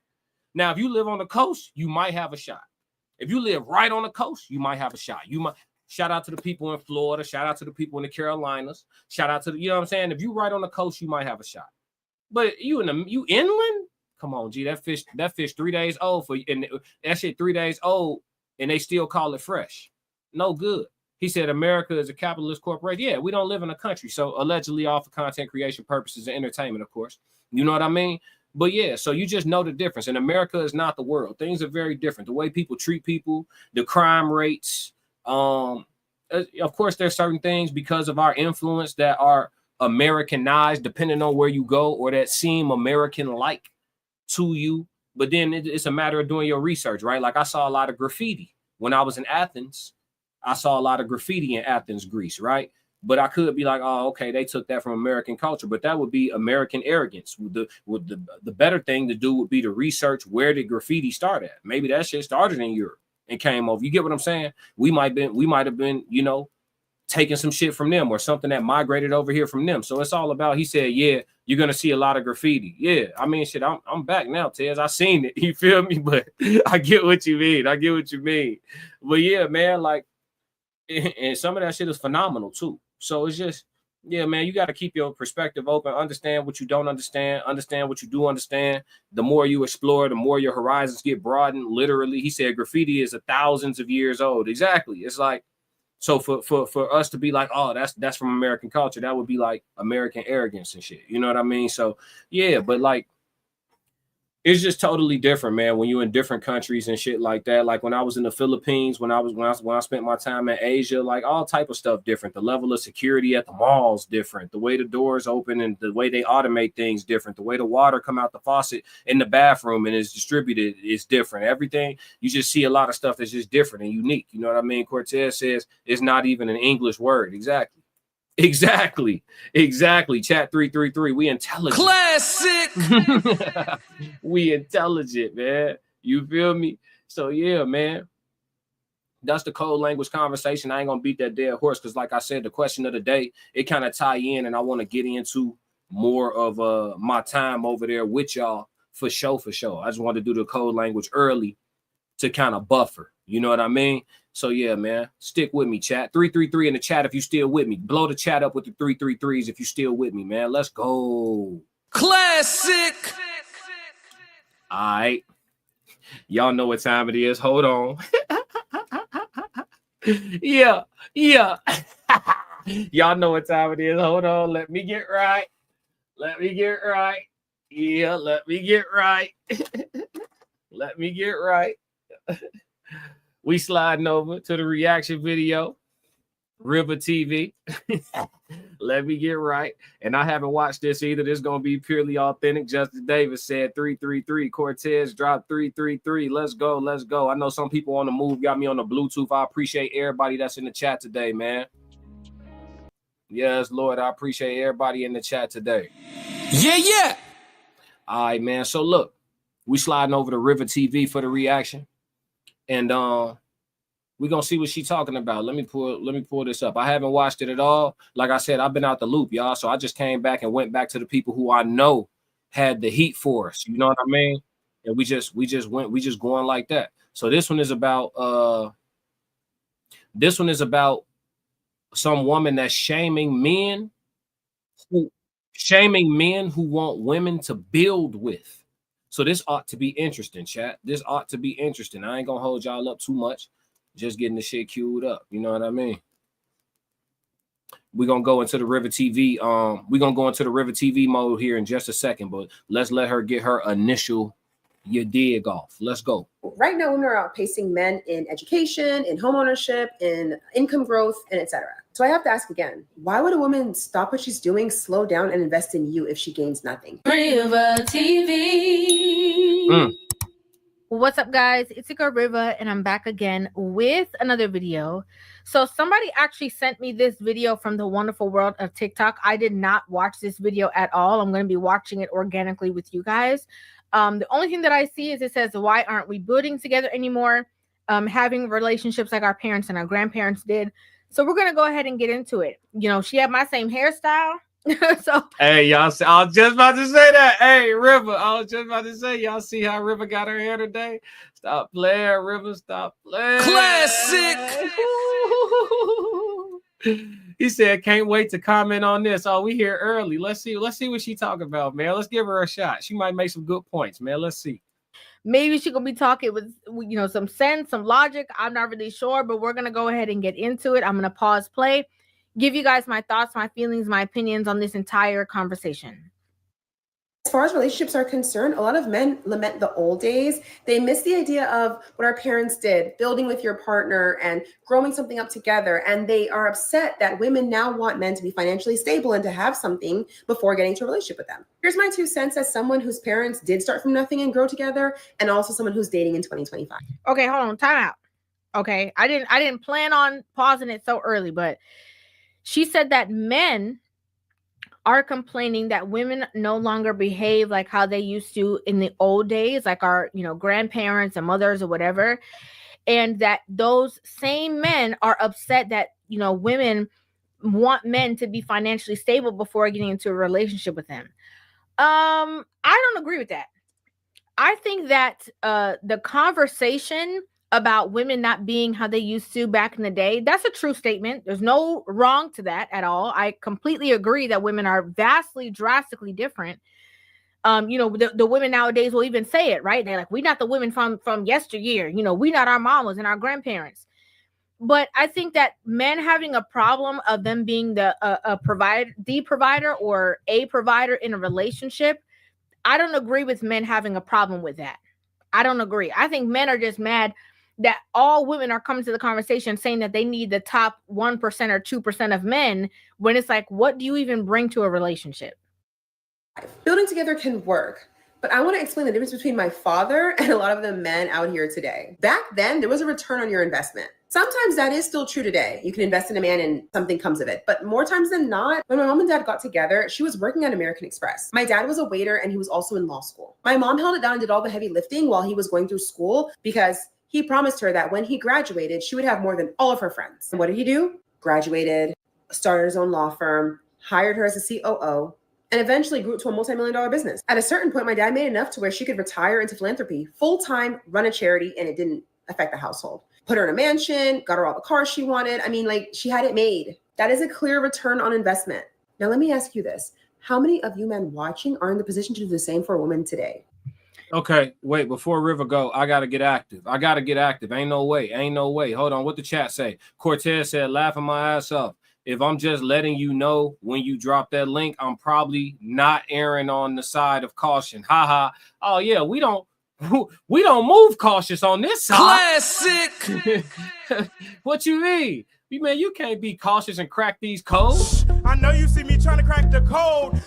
Now, if you live on the coast, you might have a shot. If you live right on the coast, you might have a shot. You might. Shout out to the people in Florida. Shout out to the people in the Carolinas. Shout out to the, you know what I'm saying? If you right on the coast, you might have a shot. But you inland? Come on, G. That fish 3 days old and that shit 3 days old, and they still call it fresh. No good. He said America is a capitalist corporation. Yeah, we don't live in a country. So allegedly all for content creation purposes and entertainment, of course. You know what I mean? But yeah, so you just know the difference. And America is not the world. Things are very different. The way people treat people, the crime rates. Of course, there's certain things because of our influence that are Americanized, depending on where you go, or that seem American-like to you. But then it's a matter of doing your research, right? Like I saw a lot of graffiti when I was in Athens. I saw a lot of graffiti in Athens, Greece, right? But I could be like, oh, okay, they took that from American culture, but that would be American arrogance. The better thing to do would be to research where did graffiti start at. Maybe that shit started in Europe and came over. You get what I'm saying? We might have been, you know, taking some shit from them or something that migrated over here from them. So it's all about, he said, yeah, you're going to see a lot of graffiti. Yeah. I mean, shit, I'm back now, Tez. I seen it. You feel me? But I get what you mean. But yeah, man, like, and some of that shit is phenomenal too. So it's just, yeah, man, you got to keep your perspective open, understand what you don't understand what you do understand. The more you explore, the more your horizons get broadened. Literally, he said graffiti is thousands of years old. Exactly. It's like, So for us to be like, oh, that's from American culture, that would be like American arrogance and shit. You know what I mean? So yeah, but like it's just totally different, man, when you're in different countries and shit like that. Like when I was in the Philippines, when I spent my time in Asia, like all type of stuff different. The level of security at the malls different. The way the doors open and the way they automate things different. The way the water come out the faucet in the bathroom and is distributed is different. Everything, you just see a lot of stuff that's just different and unique. You know what I mean? Cortez says it's not even an English word. Exactly. Chat 333. We intelligent. Classic. We intelligent, man. You feel me? So yeah, man. That's the code language conversation. I ain't gonna beat that dead horse because, like I said, the question of the day, it kind of tie in, and I want to get into more of my time over there with y'all for sure. I just want to do the code language early to kind of buffer. You know what I mean? So yeah, man, stick with me, chat. 333 in the chat if you still with me. Blow the chat up with the 333s if you still with me, man. Let's go. Classic. All right. Y'all know what time it is. Hold on. Yeah. Y'all know what time it is. Hold on. Let me get right. Yeah, let me get right. Let me get right. We sliding over to the reaction video, Rivah TV. Let me get right. And I haven't watched this either. This is going to be purely authentic. Justice Davis said 333. Cortez dropped 333. Let's go. I know some people on the move got me on the Bluetooth. I appreciate everybody that's in the chat today, man. Yes, Lord, I appreciate everybody in the chat today. Yeah. All right, man. So look, we sliding over to Rivah TV for the reaction. And we're gonna see what she's talking about. Let me pull this up. I haven't watched it at all. Like I said, I've been out the loop, y'all. So I just came back and went back to the people who I know had the heat for us. You know what I mean? And we just going like that. So this one is about some woman that's shaming men who want women to build with. So this ought to be interesting, chat. This ought to be interesting. I ain't gonna hold y'all up too much. Just getting the shit queued up. You know what I mean? We're gonna go into the Rivah TV. We're gonna go into the Rivah TV mode here in just a second, but let's let her get her initial dig off. Let's go. Right now, women are outpacing men in education, in home ownership, in income growth, and etc. So I have to ask again, why would a woman stop what she's doing, slow down, and invest in you if she gains nothing? Rivah TV. What's up, guys? It's your girl Rivah, and I'm back again with another video. So somebody actually sent me this video from the wonderful world of TikTok. I did not watch this video at all. I'm going to be watching it organically with you guys. The only thing that I see is it says, why aren't we building together anymore? Having relationships like our parents and our grandparents did. So we're going to go ahead and get into it. You know, she had my same hairstyle. So hey, y'all, I was just about to say that. Hey, Rivah, I was just about to say, y'all see how Rivah got her hair today? Stop playing, Rivah, stop playing. Classic. He said, can't wait to comment on this. Oh, we here early. Let's see what she talking about, man. Let's give her a shot. She might make some good points, man. Let's see. Maybe she gonna be talking with, you know, some sense, some logic. I'm not really sure, but we're gonna go ahead and get into it. I'm gonna pause play, give you guys my thoughts, my feelings, my opinions on this entire conversation. As far as relationships are concerned, a lot of men lament the old days. They miss the idea of what our parents did, building with your partner and growing something up together. And they are upset that women now want men to be financially stable and to have something before getting to a relationship with them. Here's my 2 cents as someone whose parents did start from nothing and grow together, and also someone who's dating in 2025. Okay, hold on, time out. Okay, I didn't plan on pausing it so early, but she said that men are complaining that women no longer behave like how they used to in the old days, like our, you know, grandparents and mothers or whatever. And that those same men are upset that, you know, women want men to be financially stable before getting into a relationship with them. I don't agree with that. I think that the conversation about women not being how they used to back in the day, that's a true statement. There's no wrong to that at all. I completely agree that women are vastly, drastically different. You know, the women nowadays will even say it, right? They're like, we're not the women from yesteryear. You know, we're not our mamas and our grandparents. But I think that men having a problem of them being the provider or a provider in a relationship, I don't agree with men having a problem with that. I don't agree. I think men are just mad that all women are coming to the conversation saying that they need the top 1% or 2% of men, when it's like, what do you even bring to a relationship? Building together can work. But I want to explain the difference between my father and a lot of the men out here today. Back then, there was a return on your investment. Sometimes that is still true today. You can invest in a man and something comes of it. But more times than not, when my mom and dad got together, she was working at American Express. My dad was a waiter and he was also in law school. My mom held it down and did all the heavy lifting while he was going through school because he promised her that when he graduated, she would have more than all of her friends. And what did he do? Graduated, started his own law firm, hired her as a COO, and eventually grew to a multi-million-dollar business. At a certain point, my dad made enough to where she could retire into philanthropy, full-time, run a charity, and it didn't affect the household. Put her in a mansion, got her all the cars she wanted. I mean, like, she had it made. That is a clear return on investment. Now, let me ask you this. How many of you men watching are in the position to do the same for a woman today? Okay, wait, before Rivah go, I got to get active. Ain't no way. Hold on, what the chat say? Cortez said, laughing my ass off. If I'm just letting you know when you drop that link, I'm probably not erring on the side of caution. Haha. Oh yeah, we don't move cautious on this side. Classic. What you mean? Man, you can't be cautious and crack these codes. I know you see me trying to crack the code.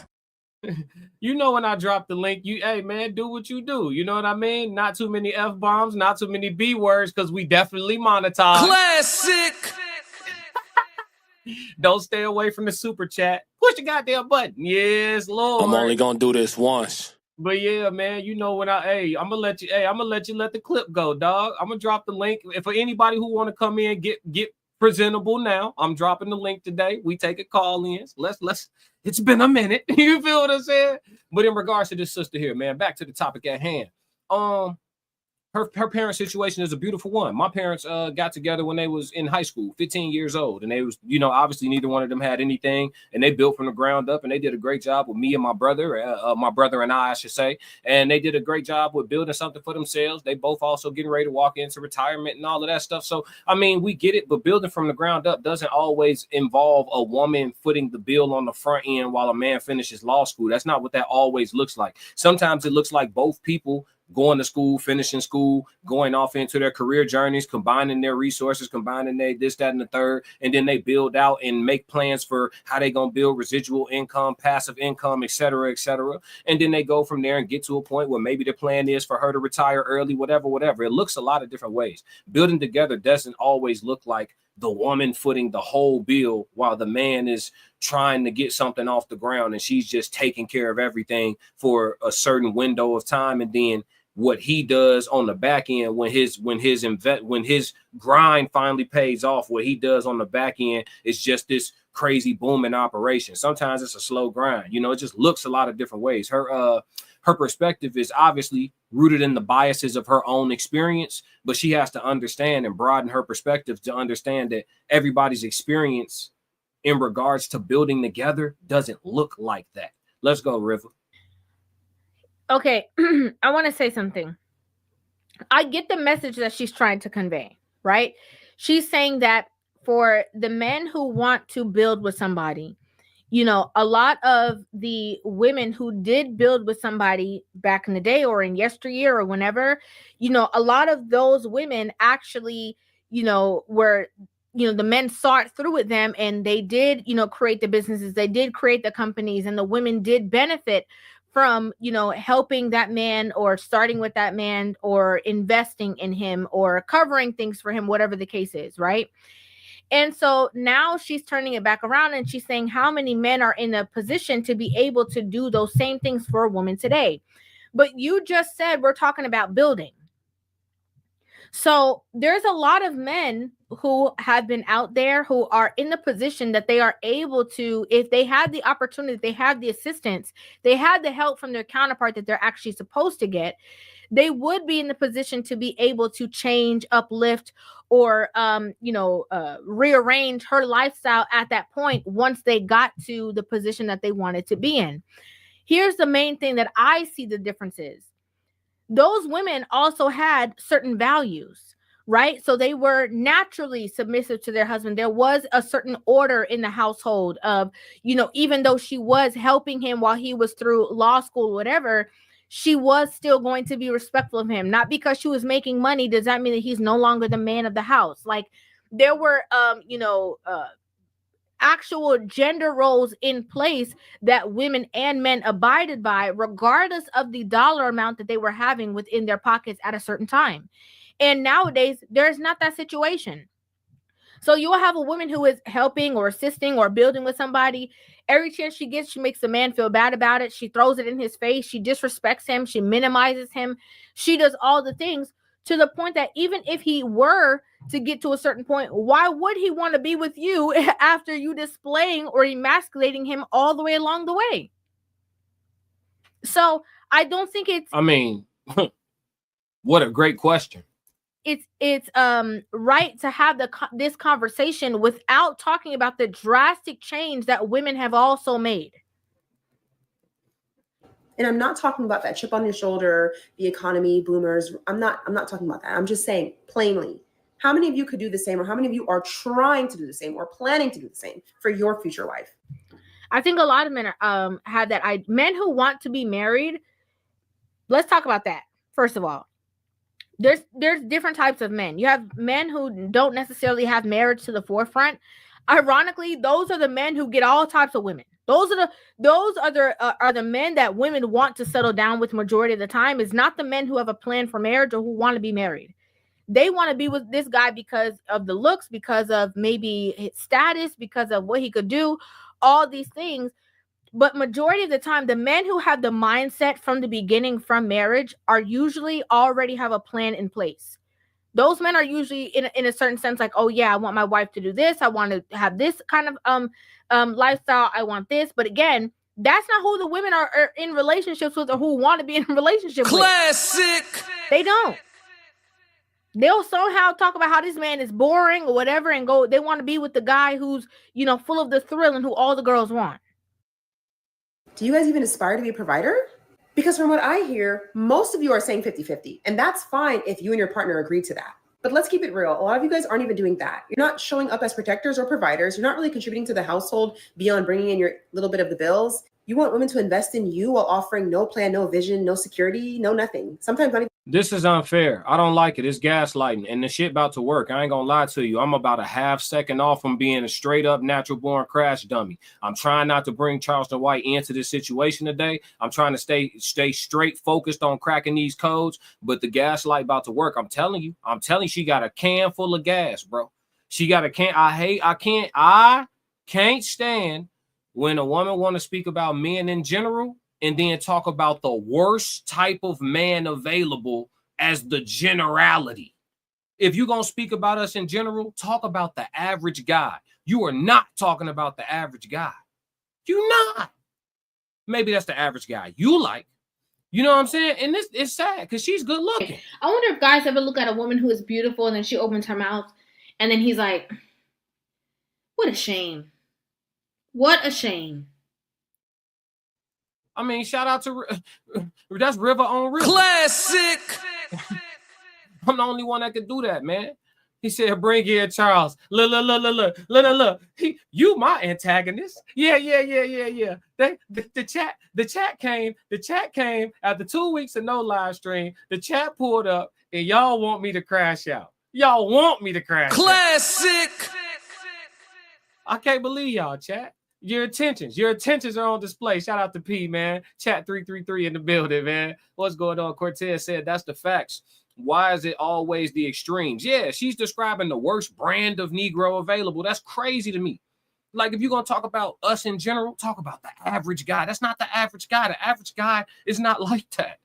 You know, when I drop the link, hey man, do what you do. You know what I mean? Not too many F-bombs, not too many B words, because we definitely monetize. Classic. Don't stay away from the super chat. Push the goddamn button. Yes, Lord. I'm only gonna do this once. But yeah, man, you know when I'm gonna let you let the clip go, dog. I'm gonna drop the link. If for anybody who want to come in, get presentable now. I'm dropping the link today. We take a call in. Let's it's been a minute. You feel what I'm saying? But in regards to this sister here, man, back to the topic at hand. Her parent situation is a beautiful one. My parents got together when they was in high school, 15 years old. And they was, obviously neither one of them had anything. And they built from the ground up. And they did a great job with me and my brother and I should say. And they did a great job with building something for themselves. They both also getting ready to walk into retirement and all of that stuff. So, I mean, we get it. But building from the ground up doesn't always involve a woman footing the bill on the front end while a man finishes law school. That's not what that always looks like. Sometimes it looks like both people going to school, finishing school, going off into their career journeys, combining their resources, combining their this, that, and the third, and then they build out and make plans for how they gonna build residual income, passive income, et cetera, and then they go from there and get to a point where maybe the plan is for her to retire early, whatever. It looks a lot of different ways. Building together doesn't always look like the woman footing the whole bill while the man is trying to get something off the ground and she's just taking care of everything for a certain window of time, and then what he does on the back end when his grind finally pays off, what he does on the back end is just this crazy booming operation. Sometimes it's a slow grind. It just looks a lot of different ways. Her perspective is obviously rooted in the biases of her own experience, but she has to understand and broaden her perspective to understand that everybody's experience in regards to building together doesn't look like that. Let's go, Rivah. Okay, I want to say something. I get the message that she's trying to convey, right? She's saying that for the men who want to build with somebody, a lot of the women who did build with somebody back in the day or in yesteryear or whenever, a lot of those women actually, were, the men saw it through with them and they did, create the businesses, they did create the companies, and the women did benefit from, helping that man or starting with that man or investing in him or covering things for him, whatever the case is, right? And so now she's turning it back around and she's saying how many men are in a position to be able to do those same things for a woman today. But you just said we're talking about building. So there's a lot of men who have been out there who are in the position that they are able to, if they had the opportunity, they have the assistance, they had the help from their counterpart that they're actually supposed to get, they would be in the position to be able to change, uplift, or, rearrange her lifestyle at that point once they got to the position that they wanted to be in. Here's the main thing that I see the difference is. Those women also had certain values, right? So they were naturally submissive to their husband. There was a certain order in the household of, you know, even though she was helping him while he was through law school, whatever, she was still going to be respectful of him. Not because she was making money does that mean that he's no longer the man of the house. Like there were, actual gender roles in place that women and men abided by, regardless of the dollar amount that they were having within their pockets at a certain time. And nowadays, there's not that situation. So you'll have a woman who is helping or assisting or building with somebody. Every chance she gets, she makes the man feel bad about it. She throws it in his face. She disrespects him. She minimizes him. She does all the things to the point that even if he were to get to a certain point, why would he want to be with you after you displaying or emasculating him all the way along the way? So I don't think it's... I mean, what a great question. It's right to have this conversation without talking about the drastic change that women have also made. And I'm not talking about that chip on your shoulder, the economy, boomers. I'm not talking about that. I'm just saying plainly, how many of you could do the same, or how many of you are trying to do the same or planning to do the same for your future wife? I think a lot of men have that. Men who want to be married. Let's talk about that. First of all, there's different types of men. You have men who don't necessarily have marriage to the forefront. Ironically, those are the men who get all types of women. Those are the men that women want to settle down with majority of the time. Is not the men who have a plan for marriage or who want to be married. They want to be with this guy because of the looks, because of maybe his status, because of what he could do, all these things. But majority of the time, the men who have the mindset from the beginning from marriage are usually already have a plan in place. Those men are usually in a certain sense like, oh yeah, I want my wife to do this. I want to have this kind of lifestyle. I want this. But again, that's not who the women are in relationships with or who want to be in a relationship with. Classic. They don't. They'll somehow talk about how this man is boring or whatever and go, they want to be with the guy who's, you know, full of the thrill and who all the girls want. Do you guys even aspire to be a provider? Because from what I hear, most of you are saying 50-50. And that's fine if you and your partner agree to that. But let's keep it real. A lot of you guys aren't even doing that. You're not showing up as protectors or providers. You're not really contributing to the household beyond bringing in your little bit of the bills. You want women to invest in you while offering no plan, no vision, no security, no nothing. Sometimes not even. This is unfair. I don't like it. It's gaslighting, and the shit about to work. I ain't gonna lie to you. I'm about a half second off from being a straight up natural born crash dummy. I'm trying not to bring Charleston White into this situation today. I'm trying to stay straight focused on cracking these codes, but the gaslight about to work. I'm telling you, she got a can full of gas, bro. She got a can. I can't stand when a woman want to speak about men in general and then talk about the worst type of man available as the generality. If you're going to speak about us in general, talk about the average guy. You are not talking about the average guy. You're not. Maybe that's the average guy you like. You know what I'm saying? And this is sad because she's good looking. I wonder if guys ever look at a woman who is beautiful and then she opens her mouth and then he's like, what a shame. What a shame. I mean, shout out to that's Rivah on Rivah. Classic. I'm the only one that can do that, man. He said, "Bring here Charles." Look. You my antagonist. Yeah. The chat came after 2 weeks of no live stream. The chat pulled up, and y'all want me to crash out. Classic. I can't believe y'all, chat. Your intentions are on display. Shout out to P, man. Chat 333 in the building, man. What's going on? Cortez said that's the facts. Why is it always the extremes? Yeah, she's describing the worst brand of Negro available. That's crazy to me. Like, if you're going to talk about us in general, talk about the average guy. That's not the average guy. The average guy is not like that.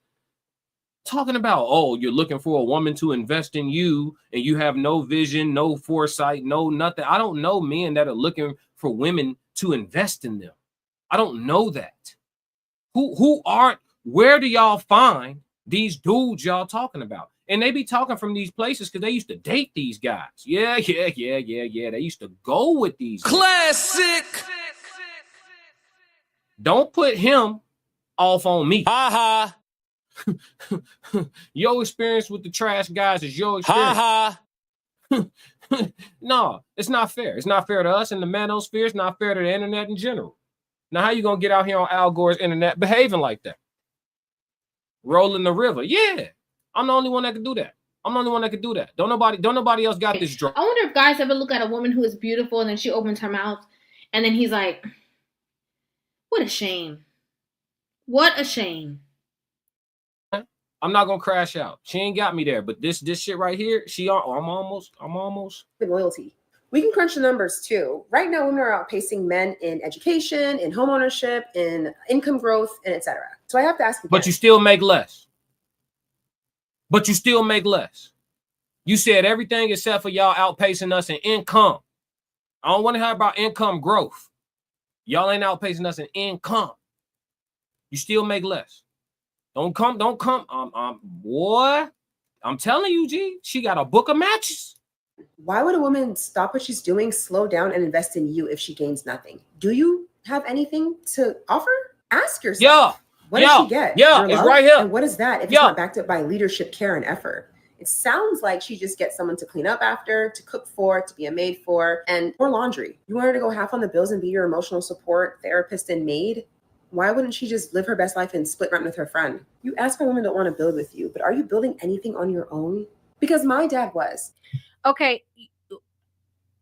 Talking about, oh, you're looking for a woman to invest in you and you have no vision, no foresight, no nothing. I don't know men that are looking for women to invest in them. I don't know that. Where do y'all find these dudes y'all talking about? And they be talking from these places because they used to date these guys. Yeah. They used to go with these guys. Classic. Don't put him off on me. Ha Your experience with the trash guys is your experience. ha. No, it's not fair. It's not fair to us in the manosphere. It's not fair to the internet in general. Now, how you gonna get out here on Al Gore's internet behaving like that? Rolling the river. Yeah, I'm the only one that can do that. I'm the only one that can do that. Don't nobody else got this drug. I wonder if guys ever look at a woman who is beautiful and then she opens her mouth and then he's like, what a shame. What a shame. I'm not gonna crash out. She ain't got me there, but this shit right here, I'm almost. With loyalty. We can crunch the numbers too. Right now, women are outpacing men in education, in home ownership, in income growth, and etc. So I have to ask again. But you still make less. You said everything except for y'all outpacing us in income. I don't want to hear about income growth. Y'all ain't outpacing us in income. You still make less. Don't come. Boy, I'm telling you, G, she got a book of matches. Why would a woman stop what she's doing, slow down, and invest in you if she gains nothing? Do you have anything to offer? Ask yourself. Yeah. What does she get? Yeah, it's right here. And what is that if it's not backed up by leadership, care, and effort? It sounds like she just gets someone to clean up after, to cook for, to be a maid for, and pour laundry. You want her to go half on the bills and be your emotional support, therapist, and maid? Why wouldn't she just live her best life and split rent with her friend? You ask why women don't want to build with you, but are you building anything on your own? Because my dad was. Okay,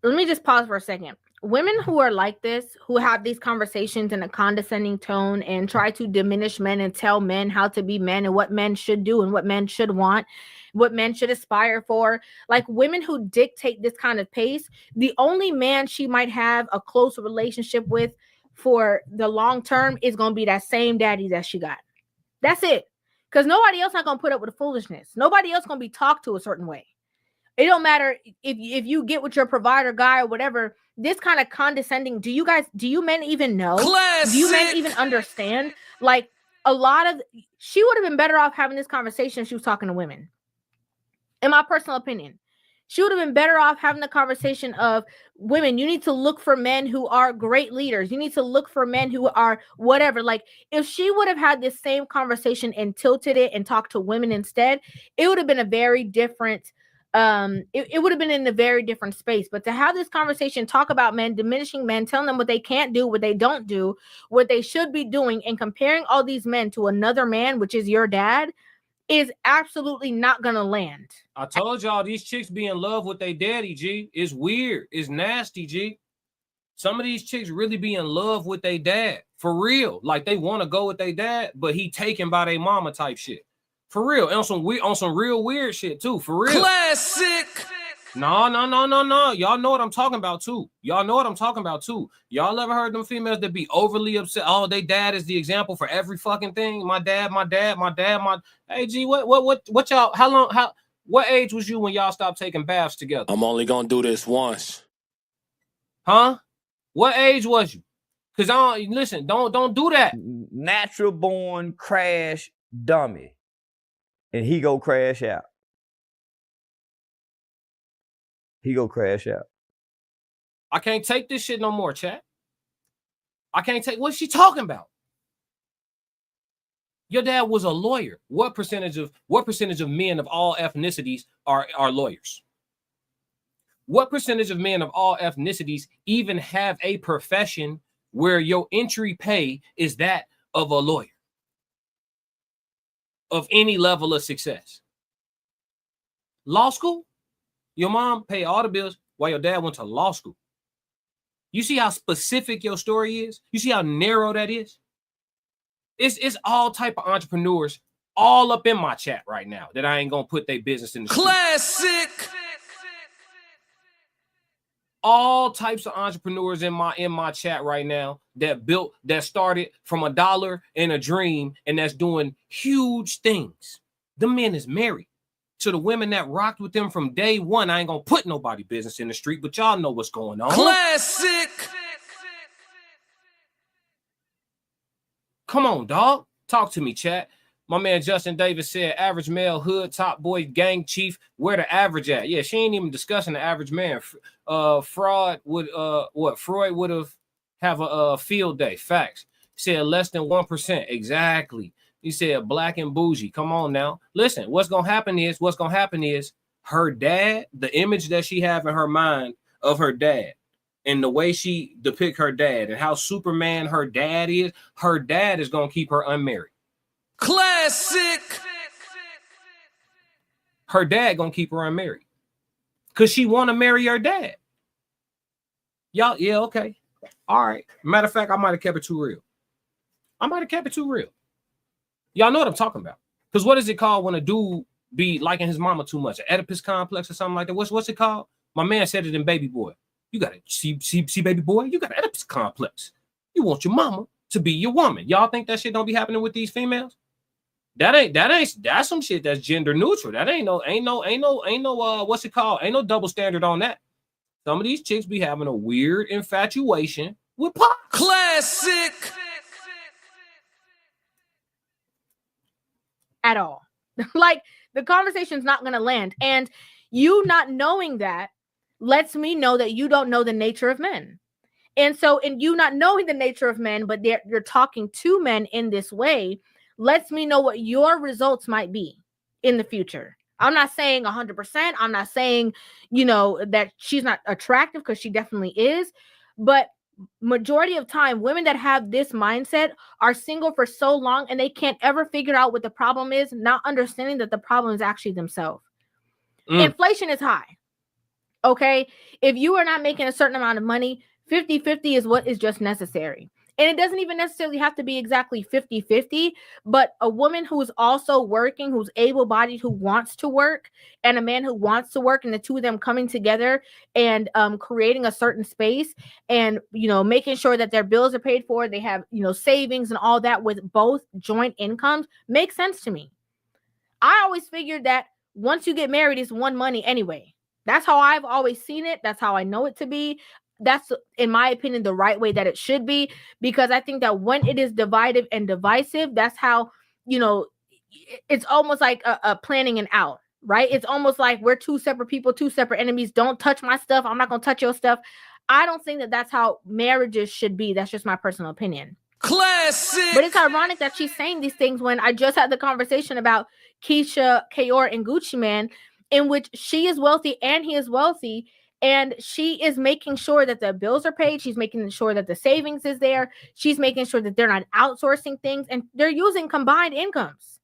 let me just pause for a second. Women who are like this, who have these conversations in a condescending tone and try to diminish men and tell men how to be men and what men should do and what men should want, what men should aspire for, like women who dictate this kind of pace, the only man she might have a close relationship with for the long term is going to be that same daddy that she got. That's it. Because nobody else not going to put up with the foolishness. Nobody else going to be talked to a certain way. It don't matter if you get with your provider guy or whatever, this kind of condescending, do you men even know? Classic. Do you men even understand? Like she would have been better off having this conversation if she was talking to women. In my personal opinion, she would have been better off having the conversation of women. You need to look for men who are great leaders. You need to look for men who are whatever. Like if she would have had this same conversation and tilted it and talked to women instead, it would have been a very different it would have been in a very different space. But to have this conversation, talk about men, diminishing men, telling them what they can't do, what they don't do, what they should be doing, and comparing all these men to another man, which is your dad, is absolutely not gonna land. I told y'all these chicks be in love with their daddy, G. It's weird. It's nasty, G. Some of these chicks really be in love with their dad. For real. Like they want to go with their dad, but he taken by their mama type shit. For real. And on some real weird shit too. For real. Classic. No. Y'all know what I'm talking about too. Y'all ever heard them females that be overly upset? Oh, they dad is the example for every fucking thing. My dad. Hey, G, what y'all, what age was you when y'all stopped taking baths together? I'm only gonna do this once. Huh? What age was you? Cause don't do that. Natural born crash dummy. And he go crash out. I can't take this shit no more, chat. I can't take what's she talking about? Your dad was a lawyer. What percentage of men of all ethnicities are lawyers? What percentage of men of all ethnicities even have a profession where your entry pay is that of a lawyer of any level of success? Law school? Your mom paid all the bills while your dad went to law school. You see how specific your story is? You see how narrow that is? It's all type of entrepreneurs all up in my chat right now that I ain't gonna put their business in the classic. All types of entrepreneurs in my chat right now that started from $1 and a dream and that's doing huge things. The men is married. To the women that rocked with them from day one, I ain't gonna put nobody business in the street, but y'all know what's going on. Classic. Come on, dog. Talk to me, chat. My man Justin Davis said, average male, hood, top boy, gang chief, where the average at? Yeah, she ain't even discussing the average man. Freud would have a field day. Facts. Said less than 1%. Exactly. He said black and bougie. Come on now. Listen, what's gonna happen is her dad, the image that she have in her mind of her dad, and the way she depict her dad and how Superman her dad is gonna keep her unmarried. Classic. Her dad gonna keep her unmarried because she want to marry her dad. Y'all, yeah, okay, all right. Matter of fact, I might have kept it too real. Y'all know what I'm talking about. Because what is it called when a dude be liking his mama too much? An Oedipus complex or something like that? What's it called? My man said it in Baby Boy. You got it. See, Baby Boy, you got an Oedipus complex. You want your mama to be your woman. Y'all think that shit don't be happening with these females? That's some shit that's gender neutral. That ain't no what's it called? Ain't no double standard on that. Some of these chicks be having a weird infatuation with pop. Classic. At all. Like, the conversation's not going to land. And you not knowing that lets me know that you don't know the nature of men. And so, in you not knowing the nature of men, but you're talking to men in this way, lets me know what your results might be in the future. I'm not saying 100%. I'm not saying, that she's not attractive, because she definitely is. But majority of time, women that have this mindset are single for so long, and they can't ever figure out what the problem is, not understanding that the problem is actually themselves. Inflation is high. Okay. If you are not making a certain amount of money, 50-50 is what is just necessary. And it doesn't even necessarily have to be exactly 50-50, but a woman who is also working, who's able-bodied, who wants to work, and a man who wants to work, and the two of them coming together and creating a certain space and, making sure that their bills are paid for, they have, savings and all that with both joint incomes, makes sense to me. I always figured that once you get married, it's one money anyway. That's how I've always seen it. That's how I know it to be. That's, in my opinion, the right way that it should be, because I think that when it is divided and divisive, that's how, it's almost like a planning and out, right? It's almost like we're two separate people, two separate enemies. Don't touch my stuff. I'm not going to touch your stuff. I don't think that that's how marriages should be. That's just my personal opinion. Classic. But it's ironic that she's saying these things when I just had the conversation about Keisha, Kayor, and Gucci Mane, in which she is wealthy and he is wealthy. And she is making sure that the bills are paid. She's making sure that the savings is there. She's making sure that they're not outsourcing things, and they're using combined incomes.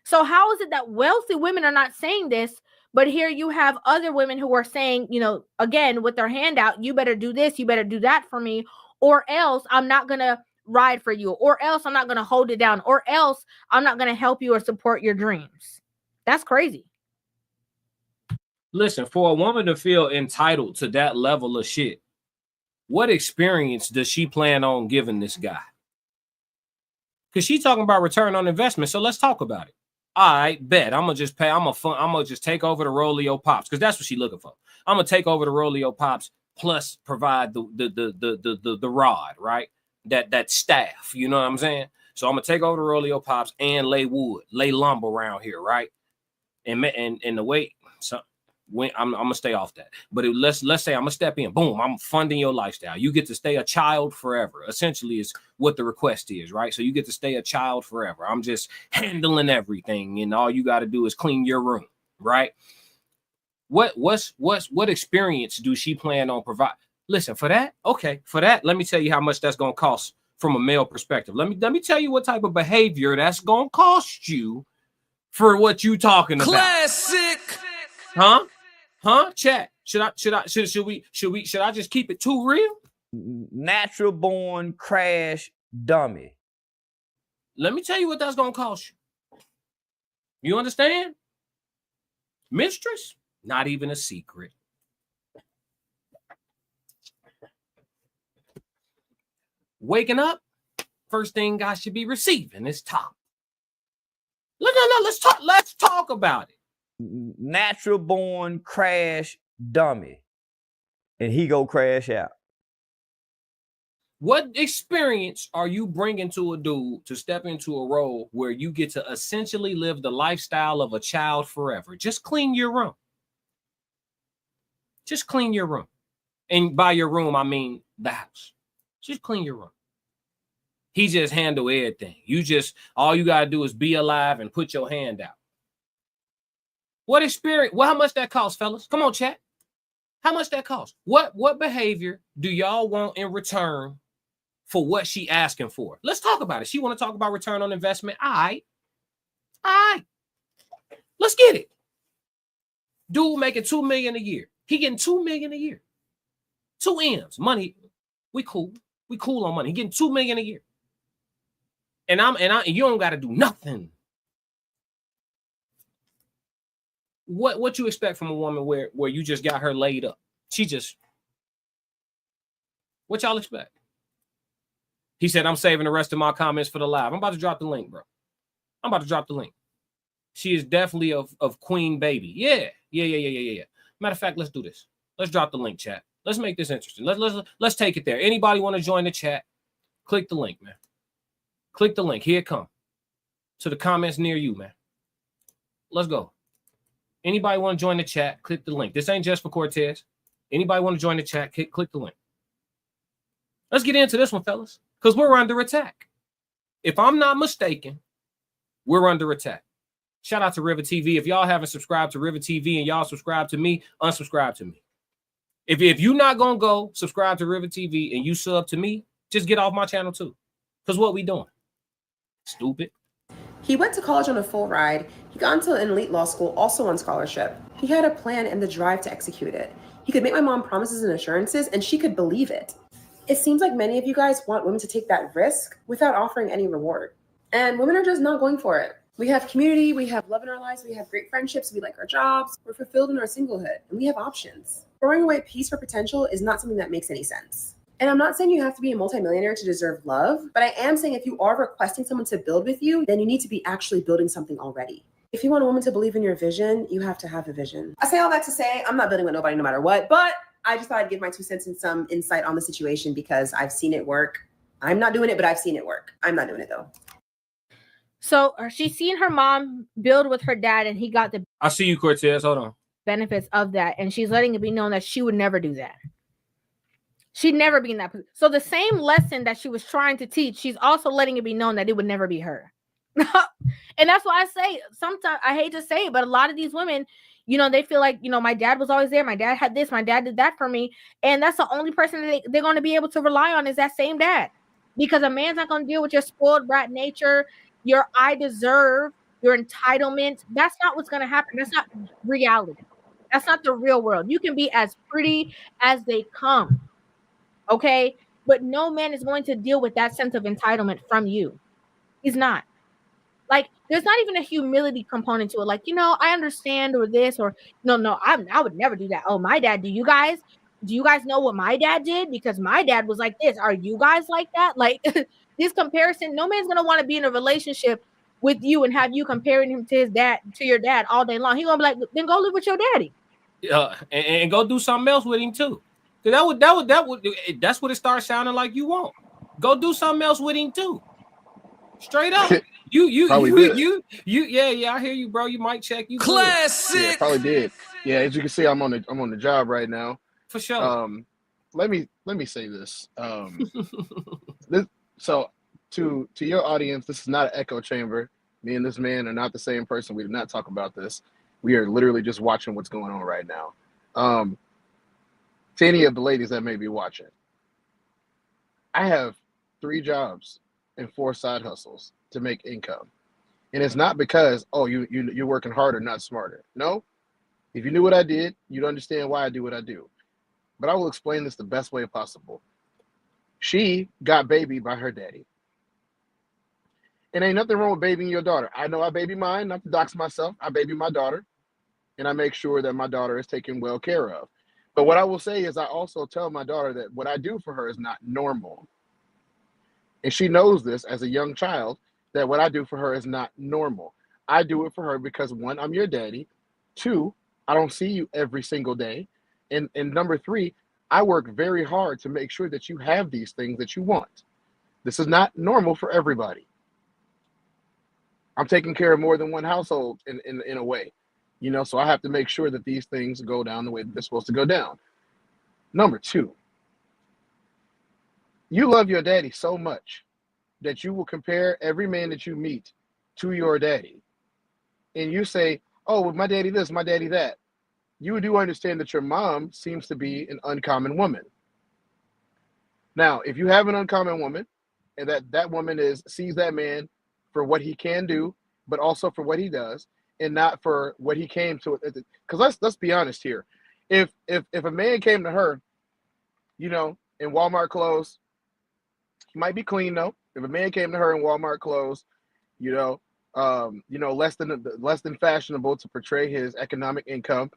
So how is it that wealthy women are not saying this, but here you have other women who are saying, again, with their hand out, you better do this, you better do that for me, or else I'm not going to ride for you, or else I'm not going to hold it down, or else I'm not going to help you or support your dreams. That's crazy. Listen, for a woman to feel entitled to that level of shit, what experience does she plan on giving this guy? Because she's talking about return on investment. So let's talk about it. All right, bet. I'm gonna just pay. I'm gonna just take over the role of your pops, because that's what she's looking for. I'm gonna take over the role of your pops, plus provide the rod, right? That staff. You know what I'm saying? So I'm gonna take over the role of your pops and lay wood, lay lumber around here, right? And the way. So when I'm gonna stay off that, but let's say I'm gonna step in, boom, I'm funding your lifestyle. You get to stay a child forever. Essentially, is what the request is, right? So you get to stay a child forever. I'm just handling everything, and all you got to do is clean your room, right? What experience do she plan on provide? Listen, for that, let me tell you how much that's gonna cost from a male perspective. Let me tell you what type of behavior that's gonna cost you for what you talking about. Classic. Chat. Should I just keep it too real? Natural born crash dummy. Let me tell you what that's gonna cost you. You understand? Mistress, not even a secret. Waking up, first thing I should be receiving is top. Let's talk about it. Natural born crash dummy, and he go crash out. What experience are you bringing to a dude to step into a role where you get to essentially live the lifestyle of a child forever? Just clean your room. Just clean your room. And by your room, I mean the house. Just clean your room. He just handle everything. All you got to do is be alive and put your hand out. What experience? Well, how much that cost, fellas? Come on, chat. How much that cost? What behavior do y'all want in return for what she asking for? Let's talk about it. She want to talk about return on investment. All right. Let's get it. Dude making $2 million a year. He getting $2 million a year. 2 M's. Money. We cool. We cool on money. He getting $2 million a year. And you don't got to do nothing. What you expect from a woman where you just got her laid up? What y'all expect? He said, I'm saving the rest of my comments for the live. I'm about to drop the link, bro. I'm about to drop the link. She is definitely of Queen Baby. Yeah. Matter of fact, let's do this. Let's drop the link, chat. Let's make this interesting. Let's take it there. Anybody want to join the chat? Click the link, man. Click the link. Here it come. To the comments near you, man. Let's go. Anybody want to join the chat? Click the link. This ain't just for Cortez. Anybody want to join the chat? Click the link. Let's get into this one, fellas, because we're under attack. If I'm not mistaken, we're under attack. Shout out to Rivah TV. If y'all haven't subscribed to Rivah TV and y'all subscribe to me, unsubscribe to me. If you're not going to go subscribe to Rivah TV and you sub to me, just get off my channel too. Because what we doing? Stupid. He went to college on a full ride. He got into an elite law school, also on scholarship. He had a plan and the drive to execute it. He could make my mom promises and assurances, and she could believe it. It seems like many of you guys want women to take that risk without offering any reward. And women are just not going for it. We have community, we have love in our lives, we have great friendships, we like our jobs, we're fulfilled in our singlehood, and we have options. Throwing away peace for potential is not something that makes any sense. And I'm not saying you have to be a multimillionaire to deserve love, but I am saying if you are requesting someone to build with you, then you need to be actually building something already. If you want a woman to believe in your vision, you have to have a vision. I say all that to say I'm not building with nobody no matter what, but I just thought I'd give my 2 cents and some insight on the situation because I've seen it work. I'm not doing it, but I've seen it work. I'm not doing it though. So she's seen her mom build with her dad and he got the I see you, Cortez. Hold on. benefits of that. And she's letting it be known that she would never do that. She'd never be in that position. So the same lesson that she was trying to teach, she's also letting it be known that it would never be her. And that's why I say, sometimes I hate to say it, but a lot of these women, they feel like, my dad was always there. My dad had this, my dad did that for me. And that's the only person that they're going to be able to rely on is that same dad. Because a man's not going to deal with your spoiled brat nature, your I deserve, your entitlement. That's not what's going to happen. That's not reality. That's not the real world. You can be as pretty as they come. Okay? But no man is going to deal with that sense of entitlement from you. He's not. Like, there's not even a humility component to it. Like, I understand or this or no, I would never do that. Oh, my dad, do you guys know what my dad did? Because my dad was like this. Are you guys like that? Like this comparison, no man's going to want to be in a relationship with you and have you comparing him to your dad all day long. He's going to be like, then go live with your daddy. And go do something else with him too. That's what it starts sounding like you want. Go do something else with him too. Straight up. You, I hear you, bro. You might check you. Classic. Yeah, probably did. Yeah, as you can see, I'm on the job right now. For sure. Let me say this. So to your audience, this is not an echo chamber. Me and this man are not the same person. We did not talk about this. We are literally just watching what's going on right now. To any of the ladies that may be watching, I have 3 jobs and 4 side hustles to make income. And it's not because, you're working harder, not smarter. No. If you knew what I did, you'd understand why I do what I do. But I will explain this the best way possible. She got babied by her daddy. And ain't nothing wrong with babying your daughter. I know I baby mine, not to dox myself. I baby my daughter. And I make sure that my daughter is taken well care of. But what I will say is I also tell my daughter that what I do for her is not normal. And she knows this as a young child, that what I do for her is not normal. I do it for her because 1, I'm your daddy. 2, I don't see you every single day. And number 3, I work very hard to make sure that you have these things that you want. This is not normal for everybody. I'm taking care of more than one household in a way, so I have to make sure that these things go down the way that they're supposed to go down. Number 2, you love your daddy so much that you will compare every man that you meet to your daddy. And you say, oh, well, my daddy this, my daddy that. You do understand that your mom seems to be an uncommon woman. Now, if you have an uncommon woman, and that woman sees that man for what he can do, but also for what he does, and not for what he came to. Because let's be honest here, if a man came to her, you know, in Walmart clothes, he might be clean though. If a man came to her in Walmart clothes, you know, less than fashionable to portray his economic income,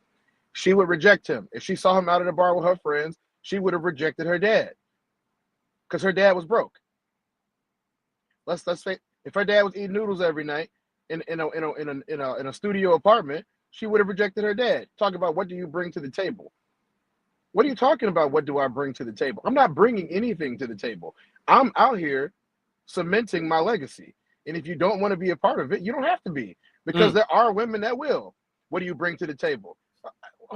she would reject him. If she saw him out at a bar with her friends, she would have rejected her dad, because her dad was broke. Let's say if her dad was eating noodles every night in a studio apartment, she would have rejected her dad. Talk about, what do you bring to the table? What are you talking about? What do I bring to the table? I'm not bringing anything to the table. I'm out here cementing my legacy. And if you don't want to be a part of it, you don't have to be, because there are women that will. What do you bring to the table?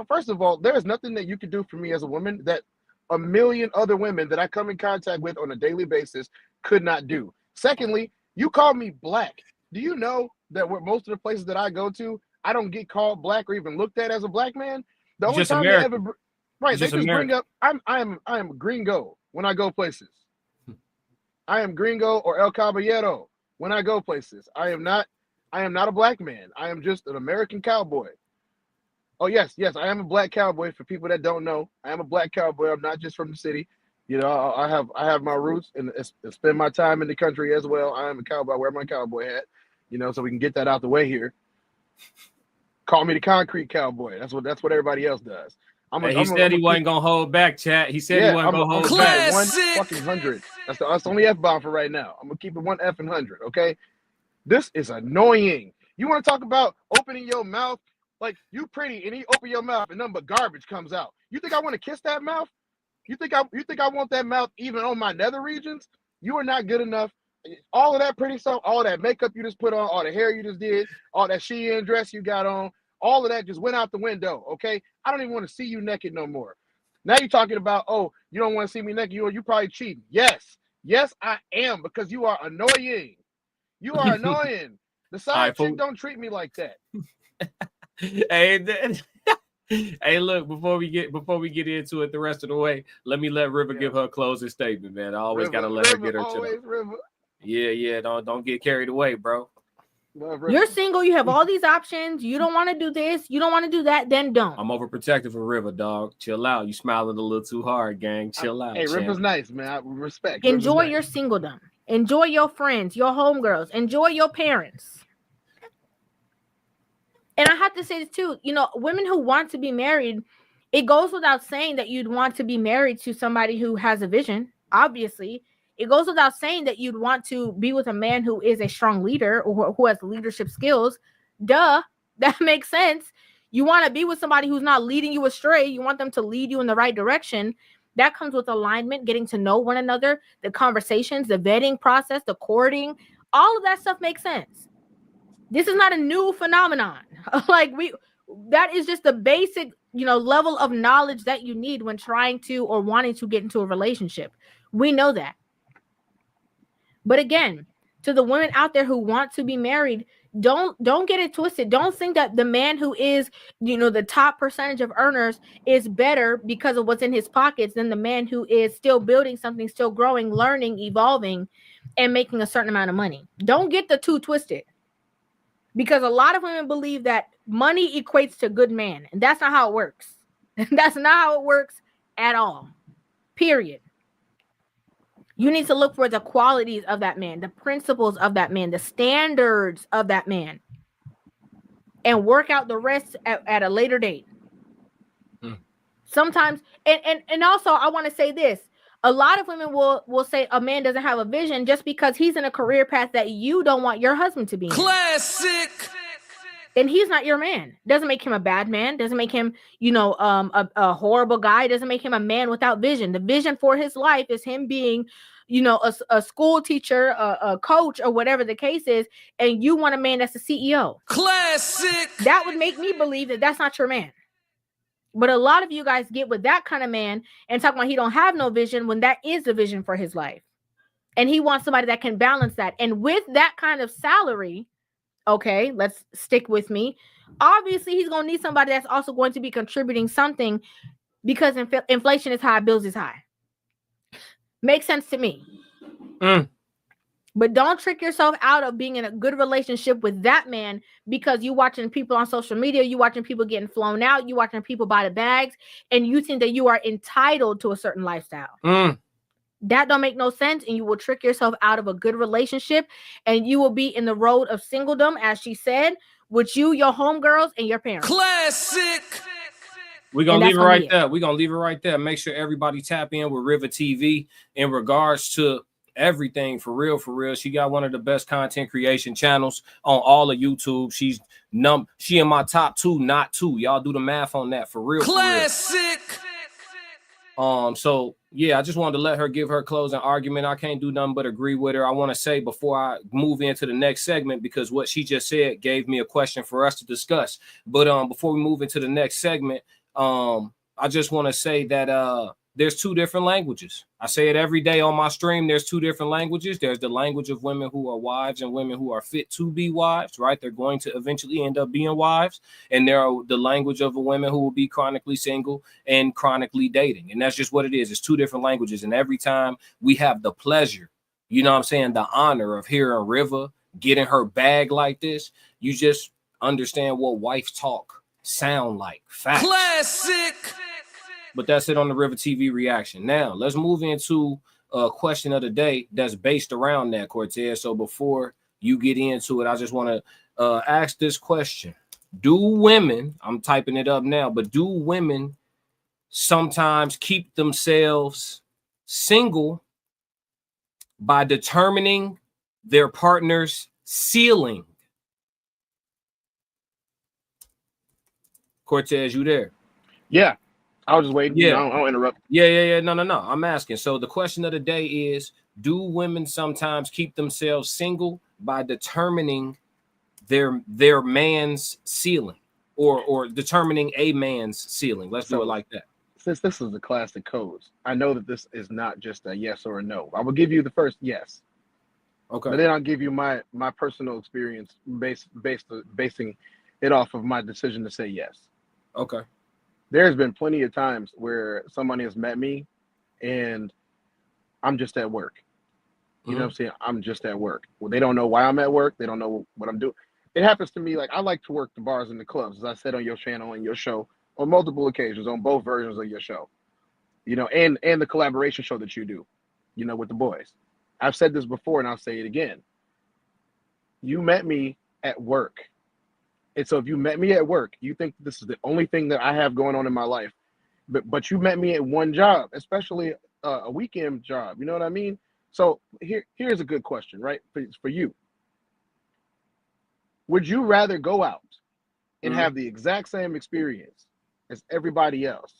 First of all, there is nothing that you can do for me as a woman that a million other women that I come in contact with on a daily basis could not do. Secondly, you call me black. Do you know that most of the places that I go to, I don't get called black or even looked at as a black man? The only time they ever, right? They just bring up, I am gringo when I go places. I am gringo or el caballero when I go places. I am not a black man. I am just an American cowboy. Oh yes, I am a black cowboy. For people that don't know, I am a black cowboy. I'm not just from the city. You know, I have my roots and spend my time in the country as well. I am a cowboy. I wear my cowboy hat, you know, so we can get that out the way here. Call me the concrete cowboy. That's what everybody else does. He said he wasn't gonna hold back, chat. He said he wasn't gonna hold back. 100. That's the only F-bomb for right now. I'm gonna keep it 100. Okay, this is annoying. You want to talk about opening your mouth? Like, you pretty, and you open your mouth and nothing but garbage comes out. You think I want to kiss that mouth? You think I want that mouth even on my nether regions? You are not good enough. All of that pretty stuff, all that makeup you just put on, all the hair you just did, all that Shein dress you got on, all of that just went out the window, okay? I don't even want to see you naked no more. Now you're talking about, oh, you don't want to see me naked, you probably cheating. Yes, I am, because you are annoying. You are annoying. The side chick don't treat me like that. Hey, look, before we get into it the rest of the way, let Rivah give her closing statement, man. I always gotta let her get her to. Yeah, don't get carried away, bro. You're single, you have all these options, you don't want to do this, you don't want to do that, then don't. I'm overprotective of Rivah, dog. Chill out. You smiling a little too hard, gang. Chill out. Hey, Rivah's nice, man. I respect. Enjoy your singledom. Enjoy your friends, your homegirls, enjoy your parents. And I have to say this too, you know, women who want to be married, it goes without saying that you'd want to be married to somebody who has a vision. Obviously, it goes without saying that you'd want to be with a man who is a strong leader or who has leadership skills. Duh, that makes sense. You want to be with somebody who's not leading you astray. You want them to lead you in the right direction. That comes with alignment, getting to know one another, the conversations, the vetting process, the courting. All of that stuff makes sense. This is not a new phenomenon. That is just the basic, you know, level of knowledge that you need when trying to or wanting to get into a relationship. We know that. But again, to the women out there who want to be married, don't get it twisted. Don't think that the man who is, you know, the top percentage of earners is better because of what's in his pockets than the man who is still building something, still growing, learning, evolving, and making a certain amount of money. Don't get the two twisted. Because a lot of women believe that money equates to good man. And that's not how it works. That's not how it works at all. Period. You need to look for the qualities of that man, the principles of that man, the standards of that man, and work out the rest at a later date. Sometimes, and also I want to say this. A lot of women will say a man doesn't have a vision just because he's in a career path that you don't want your husband to be in. Classic. Then he's not your man. Doesn't make him a bad man. Doesn't make him, you know, a horrible guy. Doesn't make him a man without vision. The vision for his life is him being, you know, a school teacher, a coach, or whatever the case is. And you want a man that's a CEO. Classic. That would make me believe that that's not your man. But a lot of you guys get with that kind of man and talk about he don't have no vision when that is the vision for his life. And he wants somebody that can balance that. And with that kind of salary, okay, let's stick with me. obviously he's going to need somebody that's also going to be contributing something, because inflation is high, bills is high. Makes sense to me. But don't trick yourself out of being in a good relationship with that man because you watching people on social media, you watching people getting flown out, you watching people buy the bags, and you think that you are entitled to a certain lifestyle. That don't make no sense, and you will trick yourself out of a good relationship, and you will be in the road of singledom, as she said, with you, your homegirls, and your parents. Classic. We're gonna leave it right there. We're gonna leave it right there. Make sure everybody tap in with Rivah TV in regards to everything. For real. She got one of the best content creation channels on all of YouTube. She in my top 2, not 2. Y'all do the math on that. For real. Classic. So yeah, I just wanted to let her give her closing argument. I can't do nothing but agree with her. I want to say before I move into the next segment, because what she just said gave me a question for us to discuss. But before we move into the next segment, I just want to say that there's 2 different languages. I say it every day on my stream. There's 2 different languages. There's the language of women who are wives and women who are fit to be wives, right? They're going to eventually end up being wives. And there are the language of a women who will be chronically single and chronically dating. And that's just what it is. It's 2 different languages. And every time we have the pleasure, you know what I'm saying, the honor of hearing Rivah getting her bag like this, you just understand what wife talk sound like. Facts. Classic. But that's it on the Rivah TV reaction. Now, let's move into a question of the day that's based around that, Cortez. So before you get into it, I just want to ask this question. Do women, I'm typing it up now, but do women sometimes keep themselves single by determining their partner's ceiling? Cortez, you there? Yeah. I was just waiting. Yeah, I don't interrupt. Yeah. No. I'm asking. So the question of the day is: do women sometimes keep themselves single by determining their man's ceiling, or determining a man's ceiling? Let's do it like that. Since this is the classic codes, I know that this is not just a yes or a no. I will give you the first yes. Okay. But then I'll give you my personal experience basing it off of my decision to say yes. Okay. There's been plenty of times where somebody has met me and I'm just at work. You know what I'm saying? I'm just at work. Well, they don't know why I'm at work. They don't know what I'm doing. It happens to me. Like, I like to work the bars and the clubs, as I said on your channel and your show on multiple occasions, on both versions of your show, you know, and the collaboration show that you do, you know, with the boys. I've said this before and I'll say it again. You met me at work. And so if you met me at work, you think this is the only thing that I have going on in my life, but you met me at one job, especially a weekend job. You know what I mean? So here's a good question, right? For you. Would you rather go out and have the exact same experience as everybody else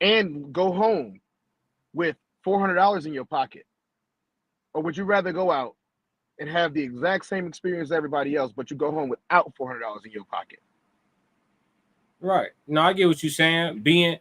and go home with $400 in your pocket? Or would you rather go out and have the exact same experience as everybody else, but you go home without $400 in your pocket? Right. No, I get what you're saying. Being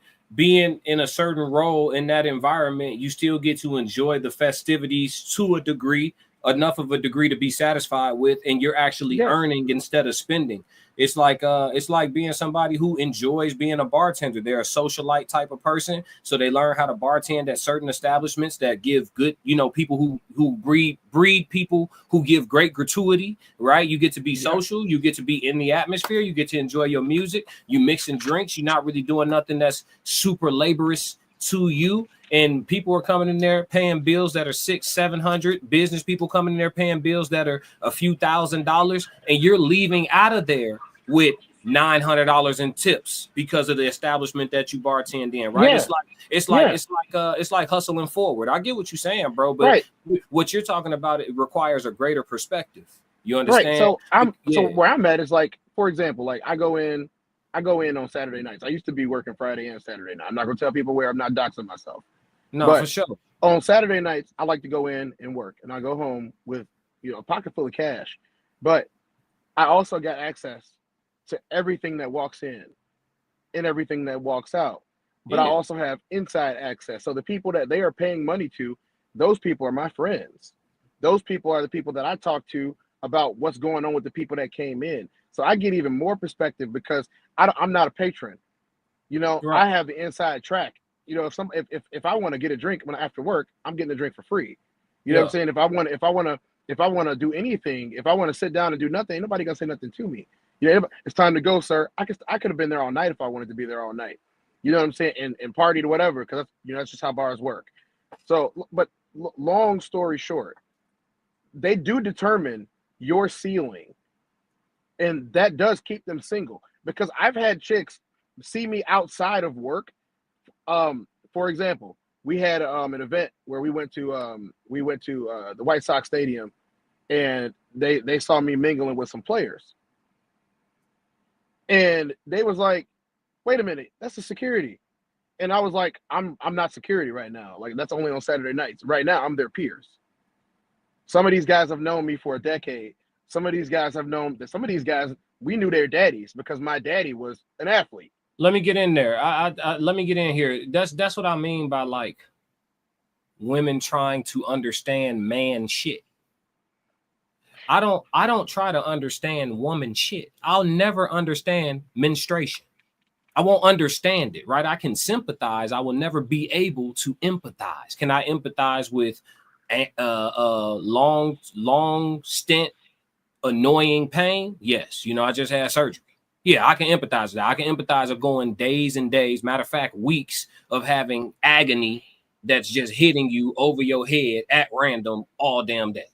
in a certain role in that environment, you still get to enjoy the festivities to a degree, enough of a degree to be satisfied with, and you're actually earning instead of spending. It's like being somebody who enjoys being a bartender. They're a socialite type of person, so they learn how to bartend at certain establishments that give good, you know, people who breed people who give great gratuity, right? You get to be social, you get to be in the atmosphere, you get to enjoy your music, you mixing drinks, you're not really doing nothing that's super laborious to you. And people are coming in there paying bills that are $600-700. Business people coming in there paying bills that are a few $1,000s, and you're leaving out of there with $900 in tips because of the establishment that you bartend in, right? Yeah. It's like hustling forward. I get what you're saying, bro, but what you're talking about, it requires a greater perspective. You understand? Right. So where I'm at is, like, for example, like I go in on Saturday nights. I used to be working Friday and Saturday night. I'm not gonna tell people where. I'm not doxing myself. No, but for sure. On Saturday nights, I like to go in and work, and I go home with, you know, a pocket full of cash. But I also got access to everything that walks in and everything that walks out. But I also have inside access. So the people that they are paying money to, those people are my friends. Those people are the people that I talk to about what's going on with the people that came in. So I get even more perspective because I'm not a patron. You know, Right. I have the inside track. You know, if I want to get a drink when after work, I'm getting a drink for free. You know what I'm saying? If I want to do anything, if I want to sit down and do nothing, ain't nobody gonna say nothing to me. You know, it's time to go, sir. I could have been there all night if I wanted to be there all night. You know what I'm saying? And partied or whatever, because that's just how bars work. So, but long story short, they do determine your ceiling, and that does keep them single. Because I've had chicks see me outside of work. For example, we had an event where we went to the White Sox Stadium, and they saw me mingling with some players, and they was like, "Wait a minute, that's the security," and I was like, "I'm not security right now. Like that's only on Saturday nights. Right now, I'm their peers. Some of these guys have known me for a decade. Some of these guys have known that some of these guys we knew their daddies because my daddy was an athlete." Let me get in there. Let me get in here. That's what I mean by like women trying to understand man shit. I don't try to understand woman shit. I'll never understand menstruation. I won't understand it, right? I can sympathize. I will never be able to empathize. Can I empathize with long stint annoying pain? Yes. You know, I just had surgery. Yeah, I can empathize with that. I can empathize of going days and days, matter of fact, weeks of having agony that's just hitting you over your head at random all damn day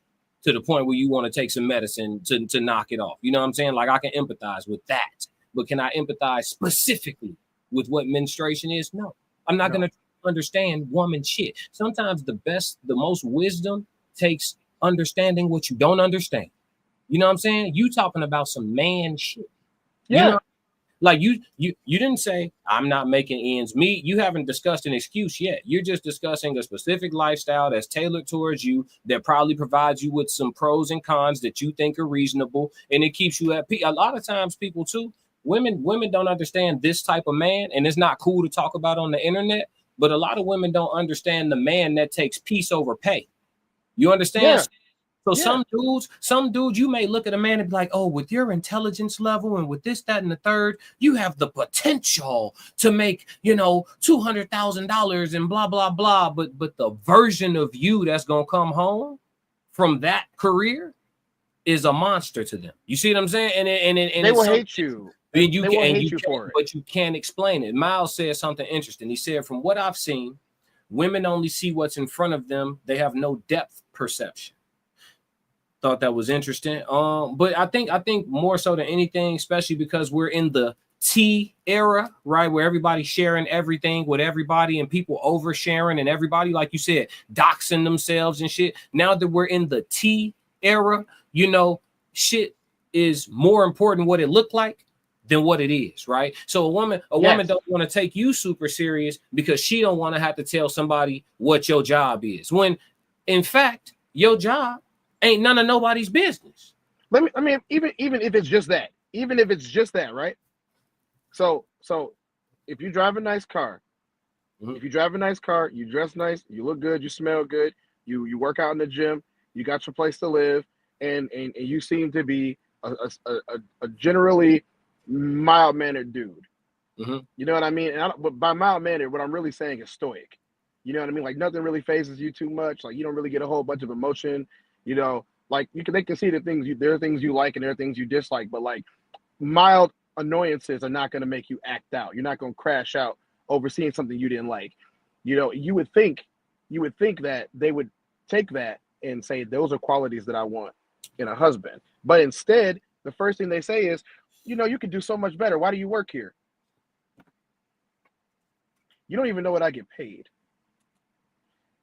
to the point where you want to take some medicine to knock it off. You know what I'm saying? Like I can empathize with that, but can I empathize specifically with what menstruation is? No, I'm not going to understand woman shit. Sometimes the most wisdom takes understanding what you don't understand. You know what I'm saying? You talking about some man shit. Yeah. You know, like you didn't say I'm not making ends meet. You haven't discussed an excuse yet. You're just discussing a specific lifestyle that's tailored towards you that probably provides you with some pros and cons that you think are reasonable, and it keeps you at peace. A lot of times, people too, women don't understand this type of man, and it's not cool to talk about on the internet. But a lot of women don't understand the man that takes peace over pay. You understand? Yeah. So some dudes, you may look at a man and be like, oh, with your intelligence level and with this, that, and the third, you have the potential to make, $200,000 and blah, blah, blah. But the version of you that's going to come home from that career is a monster to them. You see what I'm saying? And they will hate you. They will hate you for it. But you can't explain it. Miles said something interesting. He said, from what I've seen, women only see what's in front of them. They have no depth perception. Thought that was interesting. But I think more so than anything, especially because we're in the T era, right, where everybody's sharing everything with everybody and people oversharing and everybody, like you said, doxing themselves and shit. Now that we're in the T era, shit is more important what it looked like than what it is, right? So a woman don't want to take you super serious because she don't want to have to tell somebody what your job is. When in fact, your job ain't none of nobody's business. Even if it's just that, right? So if you drive a nice car, you dress nice, you look good, you smell good, you work out in the gym, you got your place to live, and you seem to be a generally mild-mannered dude. Mm-hmm. You know what I mean? But by mild-mannered, what I'm really saying is stoic. You know what I mean? Like nothing really phases you too much. Like you don't really get a whole bunch of emotion. Like they can see there are things you like and there are things you dislike, but like mild annoyances are not going to make you act out. You're not going to crash out over seeing something you didn't like. You would think that they would take that and say, those are qualities that I want in a husband. But instead, the first thing they say is, you could do so much better. Why do you work here? You don't even know what I get paid.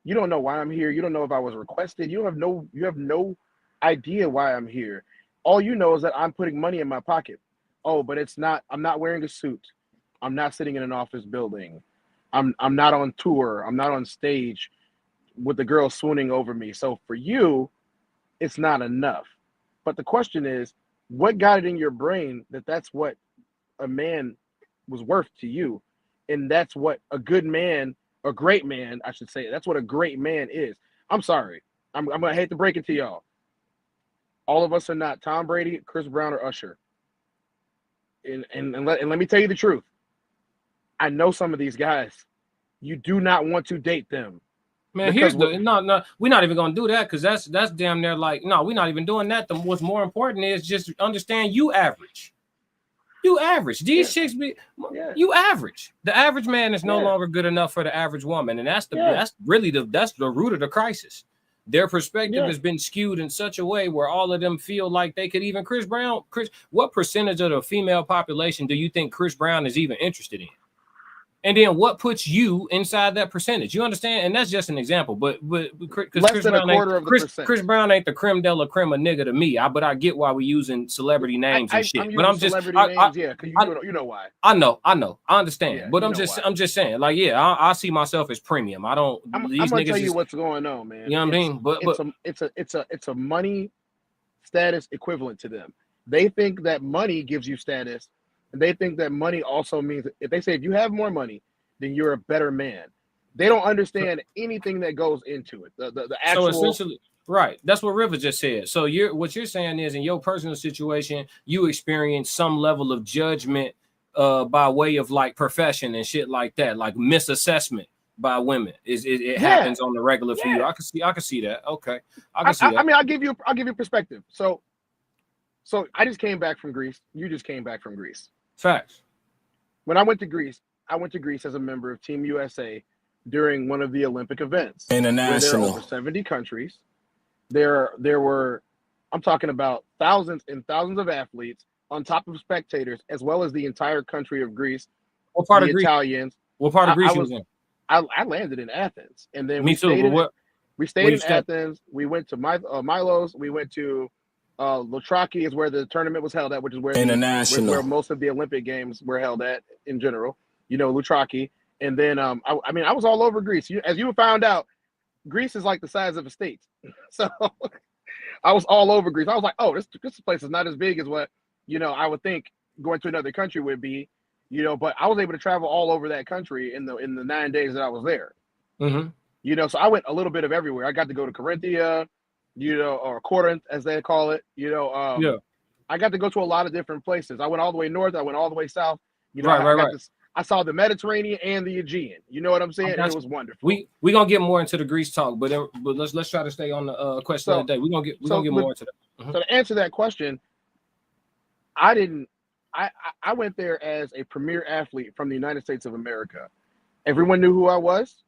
You don't know why I'm here. You don't know if I was requested. You have no idea why I'm here. All you know is that I'm putting money in my pocket. Oh, but I'm not wearing a suit. I'm not sitting in an office building. I'm not on tour. I'm not on stage with the girl swooning over me. So for you, it's not enough. But the question is, what got it in your brain that that's what a man was worth to you? And that's what a good man, a great man, I should say, that's what a great man is. I'm sorry. I'm going to hate to break it to y'all. All of us are not Tom Brady, Chris Brown, or Usher. And let me tell you the truth. I know some of these guys. You do not want to date them. Man, here's the no, we're not even gonna do that because that's damn near like no, we're not even doing that. What's more important is just understand you average. You average. These chicks be you average. The average man is no longer good enough for the average woman, and that's really the root of the crisis. Their perspective has been skewed in such a way where all of them feel like they could even Chris, what percentage of the female population do you think Chris Brown is even interested in? And then what puts you inside that percentage? You understand? And that's just an example. But because Chris Brown ain't the creme de la creme of nigga to me. But I get why we using celebrity names and shit. But I'm just you know why. I know. I understand. Yeah, but I'm just saying, like, I see myself as premium. I don't. I'm gonna tell you what's going on, man. You know what I mean? But it's a money status equivalent to them. They think that money gives you status. And they think that money also means that if they say if you have more money, then you're a better man. They don't understand anything that goes into it. The actual. So essentially, right. That's what Rivah just said. So what you're saying is in your personal situation, you experience some level of judgment by way of like profession and shit like that, like misassessment by women. It happens on the regular for you. I can see that. Okay. I can see that. I mean, I'll give you perspective. So I just came back from Greece. You just came back from Greece. Facts. When I went to Greece as a member of Team USA during one of the Olympic events. International. There were over 70 countries. There were, I'm talking about thousands and thousands of athletes on top of spectators, as well as the entire country of Greece. What part of Greece? Italians. What part of Greece was in? I landed in Athens, and then we stayed in Athens. We went to Milos. We went to Loutraki is where the tournament was held at, which is where where most of the Olympic games were held at in general. You know, Loutraki, and then I was all over Greece. As you found out, Greece is like the size of a state, so I was all over Greece. I was like, oh, this place is not as big as what I would think going to another country would be. But I was able to travel all over that country in the 9 days that I was there. Mm-hmm. So I went a little bit of everywhere. I got to go to Corinthia. Or Corinth, as they call it, I got to go to a lot of different places. I went all the way north. I went all the way south. I saw the Mediterranean and the Aegean. You know what I'm saying? It was wonderful. We gonna get more into the Greece talk, but let's try to stay on the question of the day. We're gonna get more into that. Mm-hmm. So to answer that question, I went there as a premier athlete from the United States of America. Everyone knew who I was,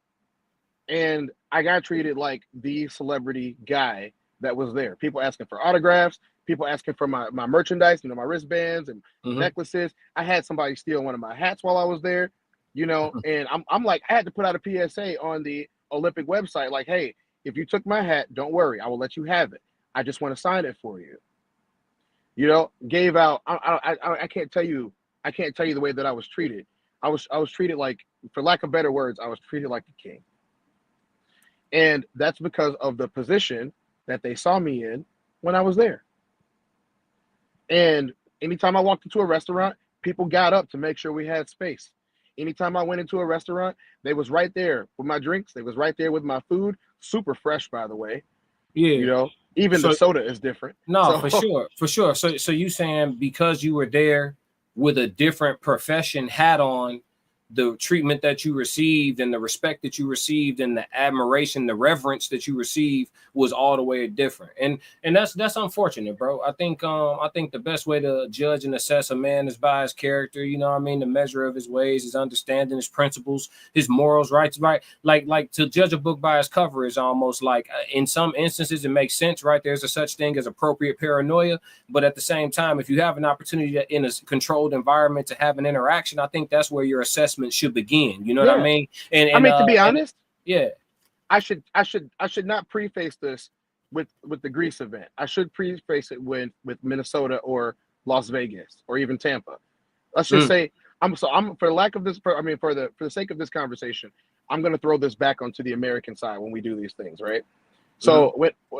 and I got treated like the celebrity guy that was there. People asking for autographs, people asking for my merchandise, my wristbands and necklaces. I had somebody steal one of my hats while I was there, and I'm like, I had to put out a PSA on the Olympic website, like, hey, if you took my hat, don't worry, I will let you have it. I just want to sign it for you. Gave out. I can't tell you the way that I was treated. I was treated like, for lack of better words, I was treated like a king. And that's because of the position that they saw me in when I was there. And anytime I walked into a restaurant, people got up to make sure we had space. Anytime I went into a restaurant, they was right there with my drinks. They was right there with my food. Super fresh, by the way. Yeah. Even the soda is different. No, for sure. So you saying because you were there with a different profession hat on, the treatment that you received and the respect that you received and the admiration, the reverence that you received was all the way different. And that's unfortunate, bro. I think the best way to judge and assess a man is by his character, the measure of his ways, his understanding, his principles, his morals, right? Like to judge a book by its cover is almost like, in some instances it makes sense, right? There's a such thing as appropriate paranoia, but at the same time, if you have an opportunity in a controlled environment to have an interaction, I think that's where your assessment should begin. You know what I mean? And to be honest, I should not preface this with the Greece event. I should preface it with Minnesota or Las Vegas or even Tampa. Let's just say I'm for the sake of this conversation, I'm going to throw this back onto the American side when we do these things, right? So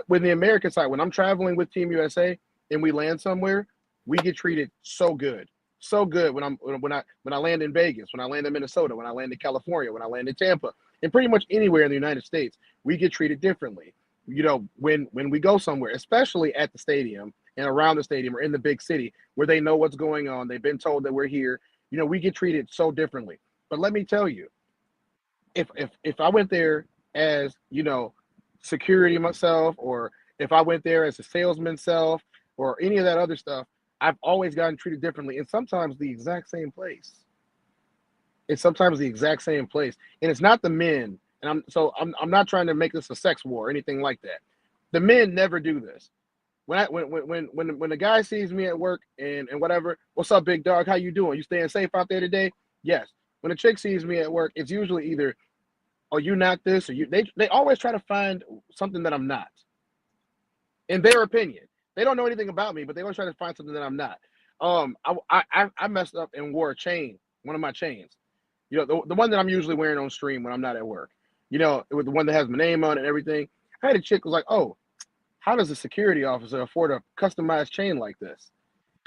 when the American side, when I'm traveling with Team USA and we land somewhere, we get treated so good. So good when I land in Vegas, when I land in Minnesota, when I land in California, when I land in Tampa, and pretty much anywhere in the United States, we get treated differently. you know, when we go somewhere, especially at the stadium and around the stadium or in the big city where they know what's going on, they've been told that we're here, you know, we get treated so differently. But let me tell you, if I went there as, you know, security myself, or if I went there as a salesman self, or any of that other stuff, I've always gotten treated differently, and sometimes the exact same place. It's sometimes the exact same place, and it's not the men. And I'm not trying to make this a sex war or anything like that. The men never do this. When the guy sees me at work and whatever, what's up, big dog? How you doing? You staying safe out there today? Yes. When a chick sees me at work, it's usually either, oh, you not this, or you. They always try to find something that I'm not. In their opinion, they don't know anything about me, but they always try to find something that I'm not. I messed up and wore a chain, one of my chains. You know, the one that I'm usually wearing on stream when I'm not at work. You know, it was the one that has my name on it and everything. I had a chick who was like, oh, how does a security officer afford a customized chain like this?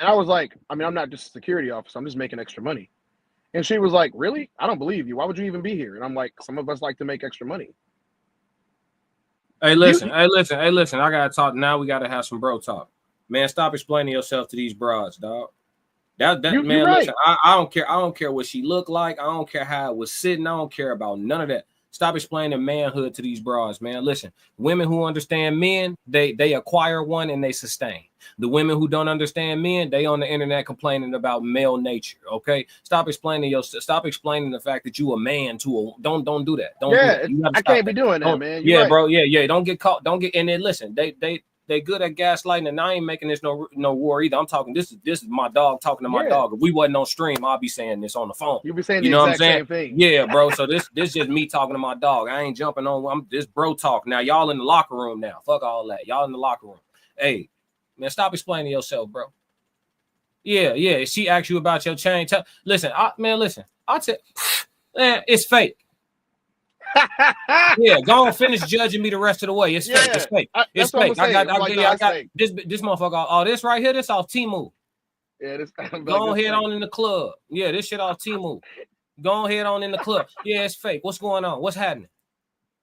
And I was like, I mean, I'm not just a security officer. I'm just making extra money. And she was like, really? I don't believe you. Why would you even be here? And I'm like, some of us like to make extra money. Hey, listen. I got to talk. Now we got to have some bro talk. Man, stop explaining yourself to these broads, dog. Man, right. Listen, I don't care. I don't care what she looked like. I don't care how it was sitting. I don't care about none of that. Stop explaining manhood to these broads, man. Listen, women who understand men, they acquire one and they sustain. The women who don't understand men, they on the internet complaining about male nature. Okay, stop explaining the fact that you a man to a. Don't do that. Don't. Yeah, do that. I can't be doing that, man. You're yeah, right. bro. Yeah. Don't get caught. Don't get. And then listen, they good at gaslighting, and I ain't making this no war either. I'm talking. This is my dog talking to my dog. If we wasn't on stream, I'll be saying this on the phone. You'll be saying you the know exact what I'm saying? same thing. Yeah, bro. So this just me talking to my dog. I ain't jumping on. I'm this bro talk. Now y'all in the locker room now. Fuck all that. Y'all in the locker room. Hey, man, stop explaining yourself, bro. Yeah. She asked you about your chain. Listen. I'll tell. Man, it's fake. Yeah, go on, finish judging me the rest of the way. It's fake. It's fake. It's fake. I got this motherfucker. Oh, this right here. This off Temu. Yeah, this. Go ahead on in the club. Yeah, this shit off Temu. Go ahead on in the club. Yeah, it's fake. What's going on? What's happening?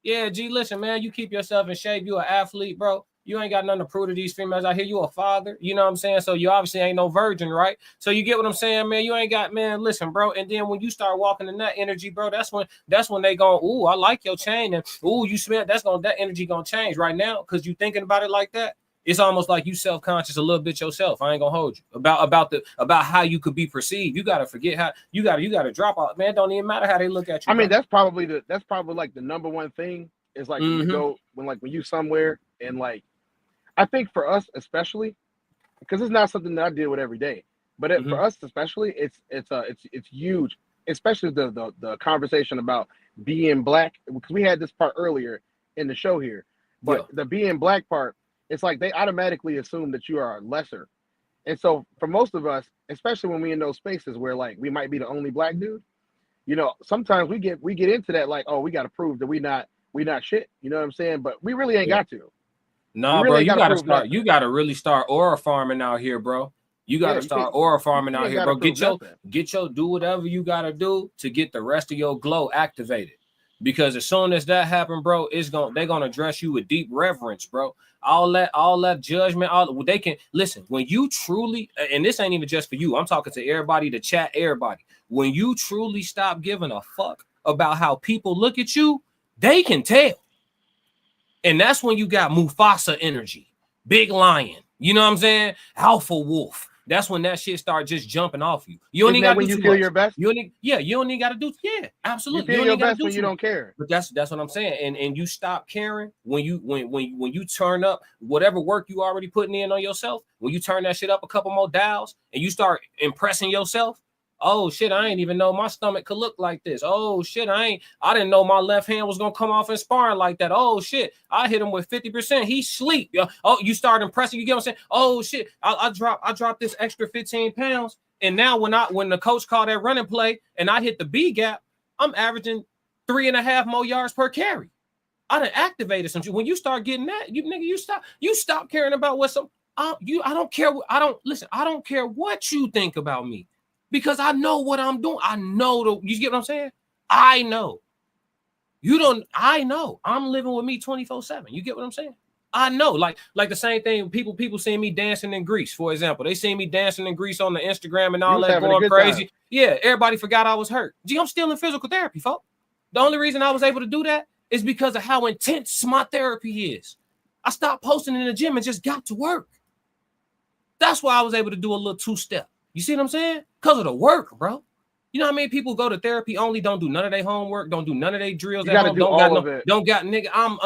Yeah, G, listen, man. You keep yourself in shape. You an athlete, bro. You ain't got nothing to prove to these females out here. You a father. You know what I'm saying? So you obviously ain't no virgin, right? So you get what I'm saying, man? You ain't got, man, listen, bro. And then when you start walking in that energy, bro, that's when they go, ooh, I like your chain. And ooh, you smell that energy gonna change right now. Cause you thinking about it like that. It's almost like you self-conscious a little bit yourself. I ain't gonna hold you about how you could be perceived. You gotta forget how you gotta drop out, man. Don't even matter how they look at you. I mean, that's probably like the number one thing is like when you go when you somewhere and like I think for us especially, because it's not something that I deal with every day, but for us especially, it's huge, especially the conversation about being black, because we had this part earlier in the show here, but the being black part, it's like they automatically assume that you are lesser, and so for most of us, especially when we in those spaces where like we might be the only black dude, you know, sometimes we get into that like, oh, we got to prove that we not shit, you know what I'm saying? But we really ain't got to. No, really, bro, you gotta really start aura farming out here, bro. You gotta start aura farming out here, bro. Get your do whatever you gotta do to get the rest of your glow activated. Because as soon as that happen, bro, they're gonna address you with deep reverence, bro. All that judgment, they can listen when you truly, and this ain't even just for you. I'm talking to everybody, the chat, everybody. When you truly stop giving a fuck about how people look at you, they can tell. And that's when you got Mufasa energy, big lion. You know what I'm saying? Alpha wolf. That's when that shit start just jumping off you. You only got to do feel your best. You only got to do. Yeah, absolutely. You feel your best when you don't care. But that's what I'm saying. And you stop caring when you turn up whatever work you already putting in on yourself. When you turn that shit up a couple more dials and you start impressing yourself. Oh shit, I ain't even know my stomach could look like this. Oh shit, I didn't know my left hand was gonna come off in sparring like that. Oh shit, I hit him with 50%. He sleep. Oh, you start impressing, you get what I'm saying? Oh shit, I dropped this extra 15 pounds. And now when the coach called that running play and I hit the B gap, I'm averaging 3.5 more yards per carry. I done activated some shit. When you start getting that, you stop caring about what I don't care. I don't care what you think about me. Because I know what I'm doing. I know you get what I'm saying? I know. You don't, I know. I'm living with me 24/7. You get what I'm saying? I know, like the same thing. People seeing me dancing in Greece, for example. They seen me dancing in Greece on the Instagram and all that, going crazy. Time. Yeah, everybody forgot I was hurt. Gee, I'm still in physical therapy, folks. The only reason I was able to do that is because of how intense my therapy is. I stopped posting in the gym and just got to work. That's why I was able to do a little 2-step. You see what I'm saying? Because of the work, bro. You know how many people go to therapy only, don't do none of their homework, don't do none of their drills at home, don't got nigga. I'm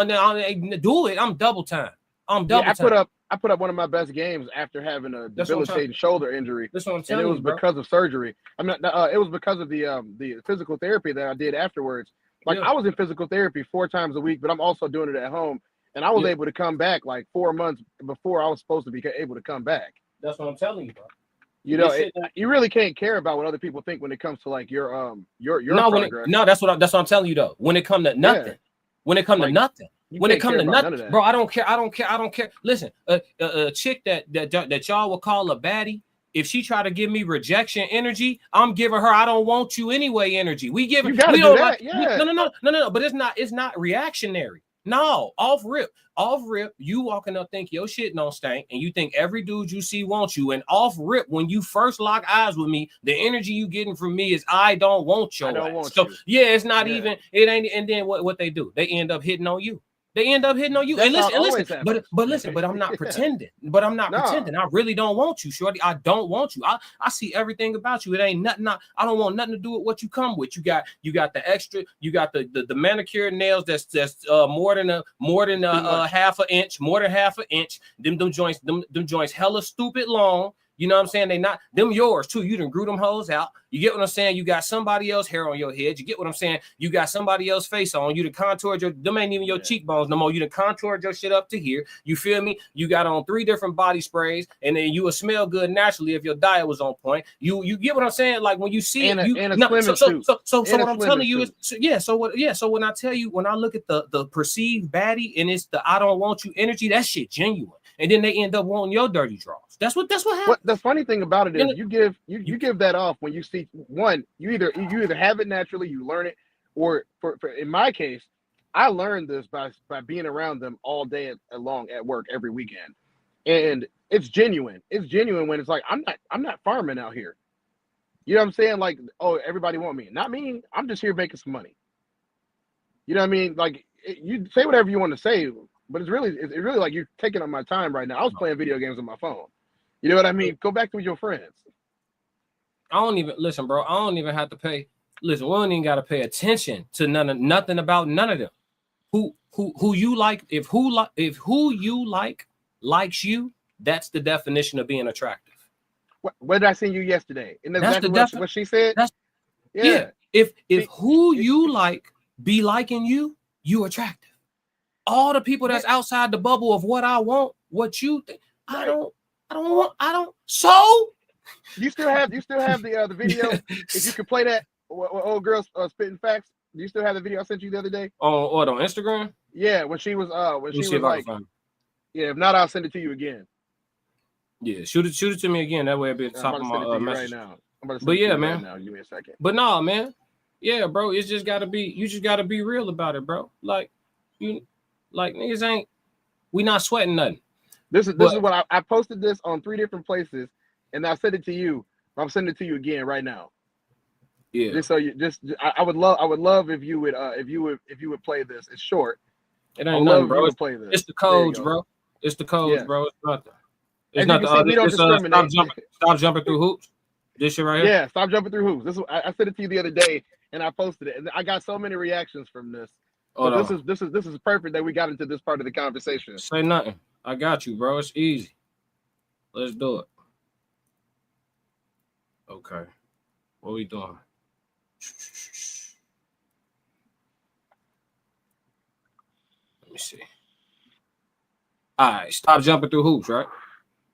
do it. I'm double time. I'm double time. I put up one of my best games after having a debilitating shoulder injury. That's what I'm telling you, and it was because of surgery. I mean, it was because of the physical therapy that I did afterwards. Like I was in physical therapy 4 times a week, but I'm also doing it at home, and I was able to come back like 4 months before I was supposed to be able to come back. That's what I'm telling you, bro. You know, you really can't care about what other people think when it comes to like your progress. That's what I'm telling you though. When it comes to nothing, when it comes to nothing, bro, I don't care. Listen, a chick that y'all would call a baddie, if she try to give me rejection energy, I'm giving her I don't want you anyway energy. We give it. No. But it's not reactionary. No, off rip, you walking up think your shit don't stink, and you think every dude you see wants you, and off rip, when you first lock eyes with me, the energy you getting from me is I don't want your ass. So yeah, it's not even, it ain't, and then what they do? They end up hitting on you. And listen, but I'm not pretending. Pretending. I really don't want you, shorty. I don't want you. I see everything about you. It ain't nothing. I don't want nothing to do with what you come with. You got the extra. You got the manicured nails that's more than half an inch. More than half an inch. Them joints hella stupid long. You know what I'm saying? They not them yours too. You done grew them hoes out. You get what I'm saying? You got somebody else hair on your head. You get what I'm saying? You got somebody else face on. You done contoured them ain't even your cheekbones no more. You done contoured your shit up to here. You feel me? You got on 3 different body sprays, and then you would smell good naturally if your diet was on point. You get what I'm saying? Like when you see so what I'm telling you is so when I tell you, when I look at the perceived baddie and it's the I don't want you energy, that shit genuine. And then they end up wanting your dirty draws. That's what happened. The funny thing about it is you give that off when you see one. You either have it naturally, you learn it, or for in my case, I learned this by being around them all day long at work every weekend, and it's genuine. It's genuine when it's like I'm not farming out here. You know what I'm saying? Like, oh, everybody want me, not me. I'm just here making some money. You know what I mean? Like you say whatever you want to say. But it's really like you're taking up my time right now. I was playing video games on my phone. You know what I mean? Go back to your friends. I don't even listen, bro. I don't even have to pay. Listen, we don't even got to pay attention to nothing about none of them. Who you like? If who you like likes you, that's the definition of being attractive. What did I send you yesterday? And that's exactly what she said. Yeah. If who you like be liking you, you attractive. All the people that's outside the bubble of what I want, what you think, I don't want. So you still have the video. If you could play that old girl spitting facts, do you still have the video I sent you the other day? On Instagram? Yeah, when she was like, yeah. If not, I'll send it to you again. Yeah, shoot it to me again. That way it'll be at the top of my message. Right now. But yeah, man. Right now. Give me a second. But nah, man. Yeah, bro. It's just gotta be. You just gotta be real about it, bro. Like niggas ain't. We not sweating nothing. This is what I posted this on 3 different places, and I sent it to you. I'm sending it to you again right now. Yeah. I would love if you would play this. It's short. It ain't nothing, bro. It's the codes, bro. It's the codes, bro. It's nothing. It's nothing. Stop jumping through hoops. This shit right here. Yeah, stop jumping through hoops. I sent it to you the other day, and I posted it, and I got so many reactions from this. This is perfect that we got into this part of the conversation. Say nothing. I got you, bro. It's easy. Let's do it. Okay. What we doing? Let me see. All right. Stop jumping through hoops, right?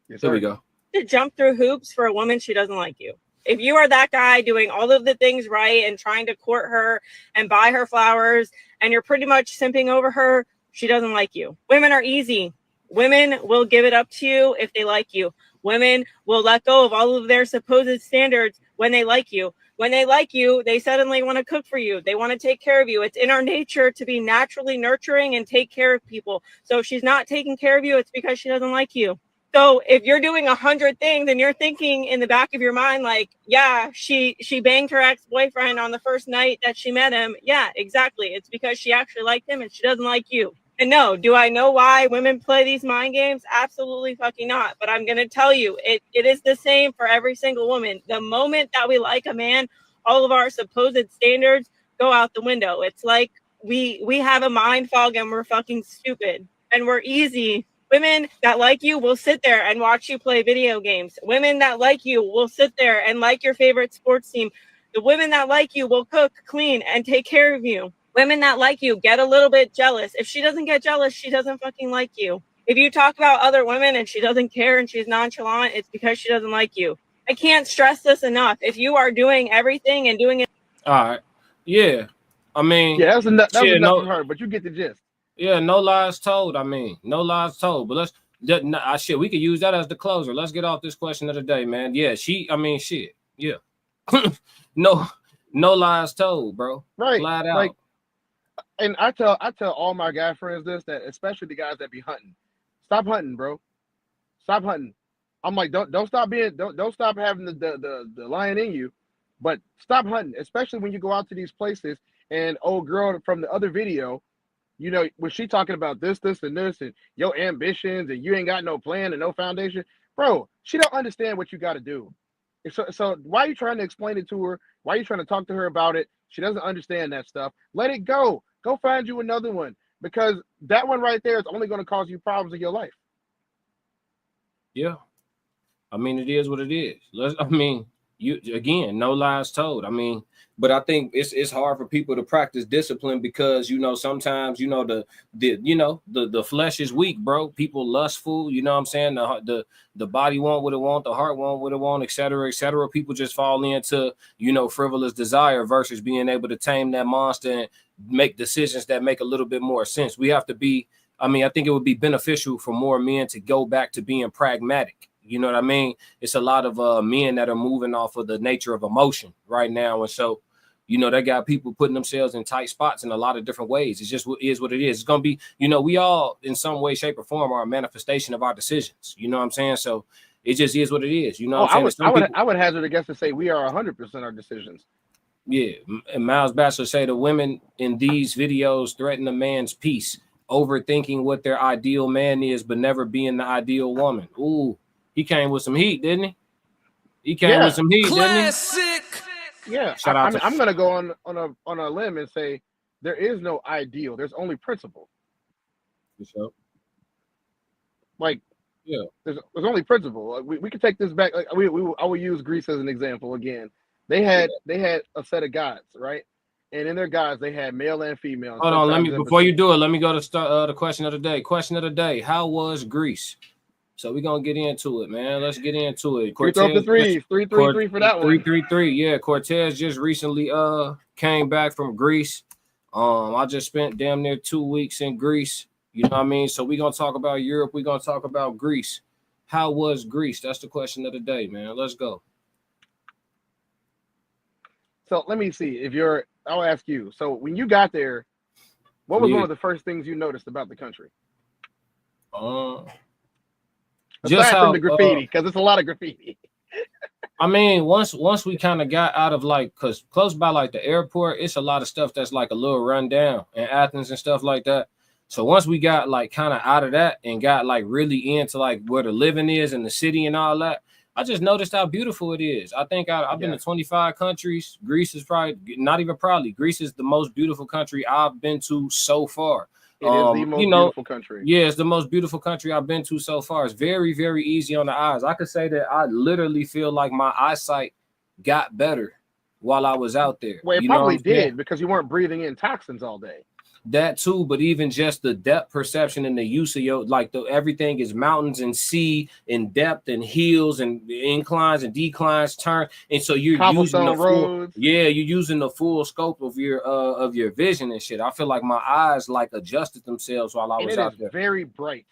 Yes, there we go. To jump through hoops for a woman, she doesn't like you. If you are that guy doing all of the things right and trying to court her and buy her flowers and you're pretty much simping over her, she doesn't like you. Women are easy. Women will give it up to you if they like you. Women will let go of all of their supposed standards when they like you. When they like you, they suddenly want to cook for you. They want to take care of you. It's in our nature to be naturally nurturing and take care of people. So if she's not taking care of you, it's because she doesn't like you. So if you're doing 100 things and you're thinking in the back of your mind, like, yeah, she banged her ex-boyfriend on the first night that she met him. Yeah, exactly. It's because she actually liked him and she doesn't like you. And no, do I know why women play these mind games? Absolutely fucking not. But I'm going to tell you, it is the same for every single woman. The moment that we like a man, all of our supposed standards go out the window. It's like we have a mind fog and we're fucking stupid and we're easy. Women that like you will sit there and watch you play video games. Women that like you will sit there and like your favorite sports team. The women that like you will cook, clean, and take care of you. Women that like you get a little bit jealous. If she doesn't get jealous, she doesn't fucking like you. If you talk about other women and she doesn't care and she's nonchalant, it's because she doesn't like you. I can't stress this enough. If you are doing everything and doing it. All right. Yeah. I mean, yeah, that was enough from her, but you get the gist. Yeah, no lies told. I mean, no lies told. But shit, we could use that as the closer. Let's get off this question of the day, man. Yeah, shit. Yeah. no lies told, bro. Right. Flat out. Like, and I tell all my guy friends this, that especially the guys that be hunting. Stop hunting, bro. Stop hunting. I'm like, don't stop having the lion in you, but stop hunting, especially when you go out to these places and old girl from the other video, you know, when she talking about this and this and your ambitions and you ain't got no plan and no foundation, bro, she don't understand what you got to do. So why are you trying to explain it to her? Why are you trying to talk to her about it? She doesn't understand that stuff. Let it go. Go find you another one, because that one right there is only going to cause you problems in your life. Yeah. I mean, it is what it is. No lies told. I mean, but I think it's hard for people to practice discipline because, you know, sometimes, you know, the flesh is weak, bro. People lustful, you know what I'm saying? The body want what it want, the heart want what it want, et cetera, et cetera. People just fall into, you know, frivolous desire versus being able to tame that monster and make decisions that make a little bit more sense. We have to be, I think it would be beneficial for more men to go back to being pragmatic. You know what I mean? It's a lot of men that are moving off of the nature of emotion right now. And so, you know, they got people putting themselves in tight spots in a lot of different ways. It's just is what it is. It's going to be, you know, we all in some way, shape or form are a manifestation of our decisions. You know what I'm saying? So it just is what it is. You know what I'm saying? I would hazard a guess to say we are 100% our decisions. Yeah. And Miles Batchelor say the women in these videos threaten a man's peace, overthinking what their ideal man is, but never being the ideal woman. Ooh. He came with some heat, didn't he? He came with some heat, Classic. didn't he? Yeah. I'm going to go on a limb and say there is no ideal. There's only principle. For sure. Like, yeah, there's only principle. We could take this back. Like, I will use Greece as an example again. They had a set of gods, right? And in their gods, they had male and female. Hold on, before you do it, let me go to start the question of the day. Question of the day: how was Greece? So we're gonna get into it, man. Let's get into it. Cortez, 3 for that one. 3-3-3. Yeah, Cortez just recently came back from Greece. I just spent damn near 2 weeks in Greece. You know what I mean? So we're gonna talk about Europe. We're gonna talk about Greece. How was Greece? That's the question of the day, man. Let's go. So let me see I'll ask you. So when you got there, what was one of the first things you noticed about the country? Aside from the graffiti, because it's a lot of graffiti. I mean, once we kind of got out of because close by the airport, it's a lot of stuff that's like a little rundown in Athens and stuff like that. So once we got kind of out of that and got really into where the living is in the city and all that, I just noticed how beautiful it is. I think I've been to 25 countries. Greece is Greece is the most beautiful country I've been to so far. It is the most beautiful country. Yeah, it's the most beautiful country I've been to so far. It's very, very easy on the eyes. I could say that I literally feel like my eyesight got better while I was out there. Well, it probably did because you weren't breathing in toxins all day. That too, but even just the depth perception and the use of your everything is mountains and sea and depth and hills and inclines and declines, turn, and so you're using the roads. You're using the full scope of your vision and shit. I feel like my eyes adjusted themselves while I was out there. Very bright.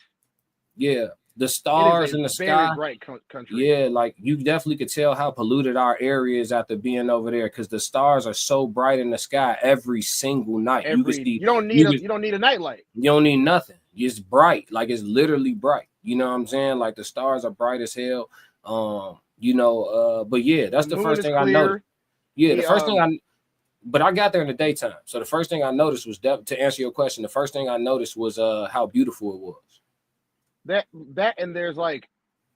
Yeah, the stars in the very sky. bright country. Yeah, like you definitely could tell how polluted our area is after being over there because the stars are so bright in the sky every single night. You don't need a nightlight. You don't need nothing. It's bright, like it's literally bright. You know what I'm saying? Like the stars are bright as hell. But yeah, that's the first thing I noticed. Yeah, the first thing but I got there in the daytime. So the first thing I noticed was to answer your question, the first thing I noticed was how beautiful it was. That and there's like,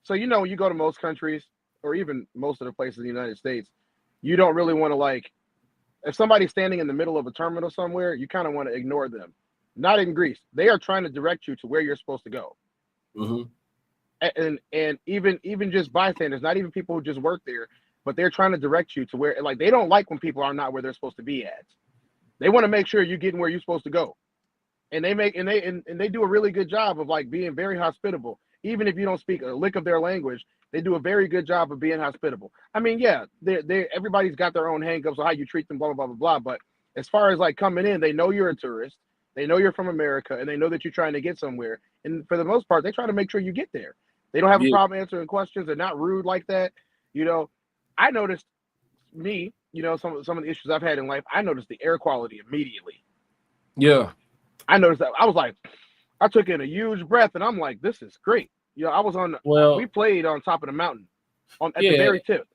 so you know, when you go to most countries or even most of the places in the United States, you don't really want to, like, if somebody's standing in the middle of a terminal somewhere, you kind of want to ignore them. Not in Greece. They are trying to direct you to where you're supposed to go. And even just bystanders, not even people who just work there, but they're trying to direct you to where, like, they don't like when people are not where they're supposed to be at. They want to make sure you're getting where you're supposed to go. And they do a really good job of, like, being very hospitable. Even if you don't speak a lick of their language, they do a very good job of being hospitable. I mean, yeah, everybody's got their own hangups on how you treat them, blah, blah, blah, blah, blah. But as far as, like, coming in, they know you're a tourist. They know you're from America, and they know that you're trying to get somewhere. And for the most part, they try to make sure you get there. They don't have a problem answering questions. They're not rude like that. You know, I noticed some of the issues I've had in life, I noticed the air quality immediately. Yeah. I noticed that. I was like, I took in a huge breath, and I'm like, this is great. You know, I was we played on top of the mountain at the very tip.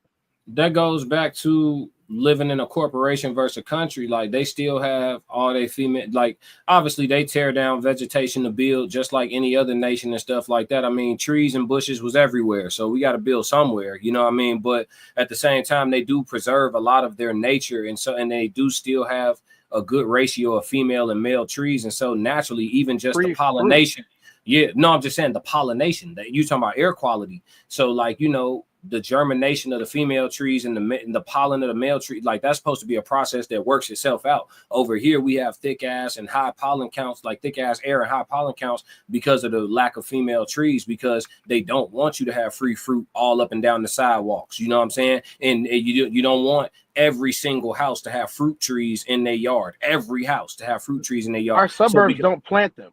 That goes back to living in a corporation versus a country. Like, they still have all their female, like, obviously they tear down vegetation to build just like any other nation and stuff like that. I mean, trees and bushes was everywhere, so we got to build somewhere, you know what I mean? But at the same time, they do preserve a lot of their nature, and they do still have a good ratio of female and male trees, and so naturally, even just the pollination. Yeah, no, I'm just saying the pollination that you talking about air quality. So, like, you know, the germination of the female trees and the pollen of the male tree, like, that's supposed to be a process that works itself out. Over here, we have thick ass and high pollen counts, like thick ass air and high pollen counts because of the lack of female trees, because they don't want you to have free fruit all up and down the sidewalks. You know what I'm saying? And you don't want every single house to have fruit trees in their yard. Every house to have fruit trees in their yard. Our suburbs don't plant them.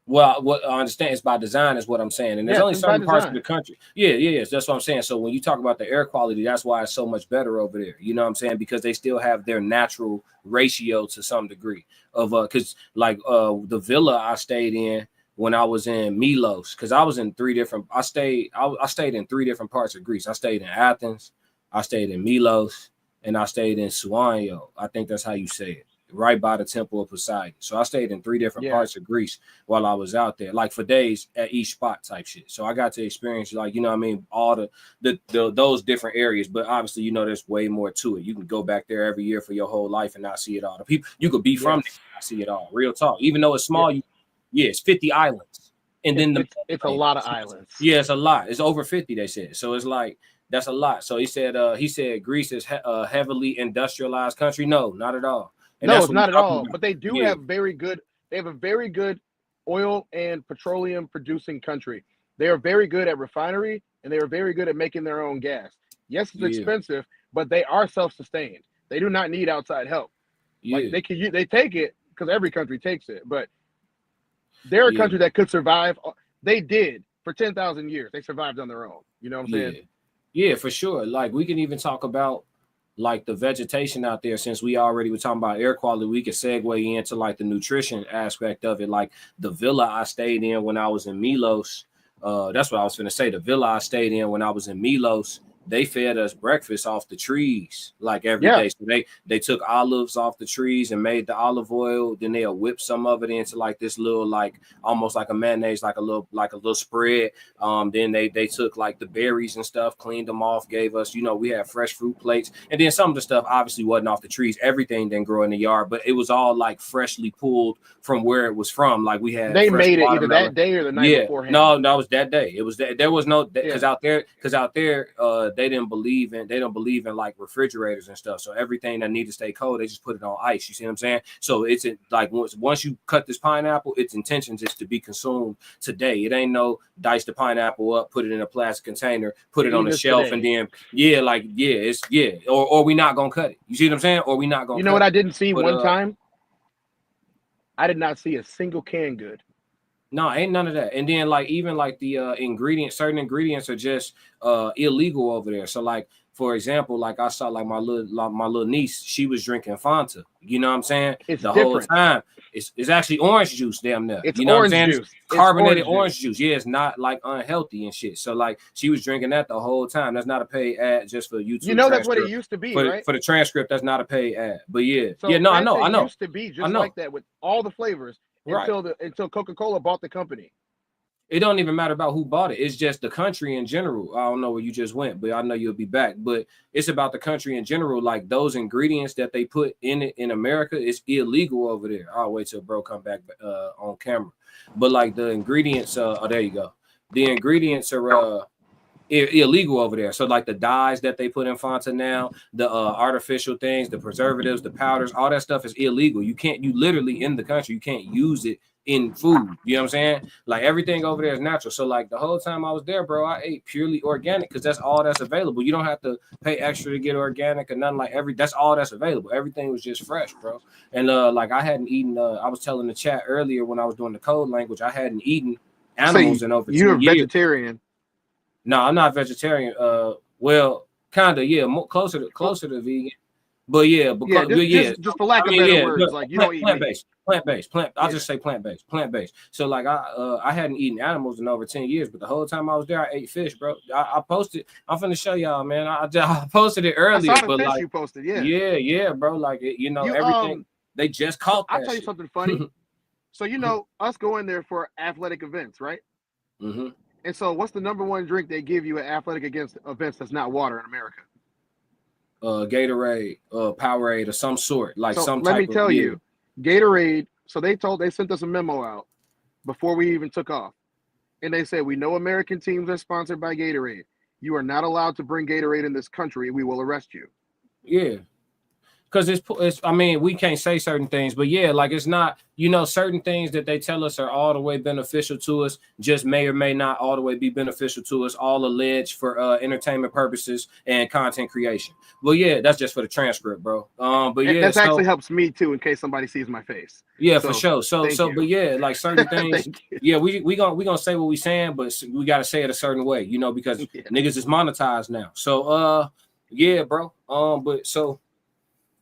Well, what I understand is by design is what I'm saying. And there's only certain parts of the country. Yeah. That's what I'm saying. So when you talk about the air quality, that's why it's so much better over there. You know what I'm saying? Because they still have their natural ratio to some degree of because like the villa I stayed in when I was in Milos, because I was in I stayed in 3 different parts of Greece. I stayed in Athens, I stayed in Milos, and I stayed in Suanio. I think that's how you say it. Right by the Temple of Poseidon. So I stayed in 3 different parts of Greece while I was out there, like for days at each spot type shit. So I got to experience, like, you know what I mean, all those different areas. But obviously, you know, there's way more to it. You can go back there every year for your whole life and not see it all. The people you could be from there and not see it all. Real talk. Even though it's small, it's 50 islands. And then it's a lot of islands. Yeah, it's a lot. It's over 50, they said. So it's like, that's a lot. So he said Greece is a heavily industrialized country. No, not at all. And no, it's not at all. But they do have very good. They have a very good oil and petroleum producing country. They are very good at refinery, and they are very good at making their own gas. Yes, it's expensive, but they are self-sustained. They do not need outside help. Like, they take it because every country takes it, but they're a country that could survive. They did for 10,000 years. They survived on their own. You know what I'm saying? Yeah, for sure. Like, we can even talk about, like, the vegetation out there. Since we already were talking about air quality, we could segue into, like, the nutrition aspect of it. Like, the villa I stayed in when I was in Milos, that's what I was going to say. The villa I stayed in when I was in Milos, they fed us breakfast off the trees, like, every day. So they took olives off the trees and made the olive oil. Then they'll whip some of it into, like, this little, like, almost like a mayonnaise, like a little spread. Then they took, like, the berries and stuff, cleaned them off, gave us, you know, we had fresh fruit plates. And then some of the stuff obviously wasn't off the trees. Everything didn't grow in the yard, but it was all, like, freshly pulled from where it was from. Like, we had they made it either that day or the night beforehand. No, it was that day. It was that. There was no, because out there they don't believe in like refrigerators and stuff. So everything that needs to stay cold, they just put it on ice. You see what I'm saying? So it's like once you cut this pineapple, its intentions is to be consumed today. It ain't no dice the pineapple up, put it in a plastic container, put it on the shelf, and then or we not gonna cut it. You see what I'm saying? Or we not gonna. You know what I didn't see one time? I did not see a single canned good. No, ain't none of that. And then like even like the ingredients, certain ingredients are just illegal over there. So like for example, like I saw like my little niece, she was drinking Fanta. You know what I'm saying? It's the different. whole time. It's actually orange juice, damn near. It's You know what I'm orange saying? juice. It's Carbonated orange orange juice. Yeah, it's not like unhealthy and shit. So like she was drinking that the whole time. That's not a paid ad just for YouTube. You know that's what it transcript. used to be, right? For the transcript, that's not a paid ad. But yeah, So yeah, no, I know. Fanta used to be just like that with all the flavors Right. until Coca-Cola bought the company. It don't even matter about who bought it. It's just the country in general. I don't know where you just went, but I know you'll be back. But it's about the country in general. Like those ingredients that they put in it in America is illegal over there. I'll wait till bro come back on camera. But like the ingredients, oh, there you go. The ingredients are illegal over there. So like the dyes that they put in Fanta now, the artificial things, the preservatives, the powders, all that stuff is illegal. You literally in the country, you can't use it in food. You know what I'm saying? Like everything over there is natural. So like the whole time I was there, bro, I ate purely organic because that's all that's available. You don't have to pay extra to get organic or nothing. Like that's all that's available. Everything was just fresh, bro. And like I hadn't eaten, I was telling the chat earlier when I was doing the code language, I hadn't eaten animals in over 2 years. You're a vegetarian. No, I'm not vegetarian. Well, kind of, yeah, closer to vegan. But yeah, because just for lack of better words, like you don't eat plant-based. I'll just say plant-based. So like I hadn't eaten animals in over 10 years, but the whole time I was there, I ate fish, bro. I posted. I'm finna show y'all, man. I posted it earlier, I saw the but fish like you posted, yeah, bro. Like everything. They just caught that. I'll tell you something funny. So us going there for athletic events, right? Mm-hmm. And so, what's the number one drink they give you at athletic events that's not water in America? Gatorade, Powerade, or some sort. Like so some. Let type me tell of, you, Gatorade. So they sent us a memo out before we even took off, and they said we know American teams are sponsored by Gatorade. You are not allowed to bring Gatorade in this country. We will arrest you. Yeah. Because it's, I mean, we can't say certain things, but yeah, like it's not, certain things that they tell us are all the way beneficial to us, just may or may not all the way be beneficial to us, all alleged for entertainment purposes and content creation. Well, yeah, that's just for the transcript, bro. But yeah, that actually helps me too, in case somebody sees my face. Yeah, for sure. So, but yeah, like certain things, yeah, we gonna say what we saying, but we gotta say it a certain way, because niggas is monetized now. So, yeah, bro. But so.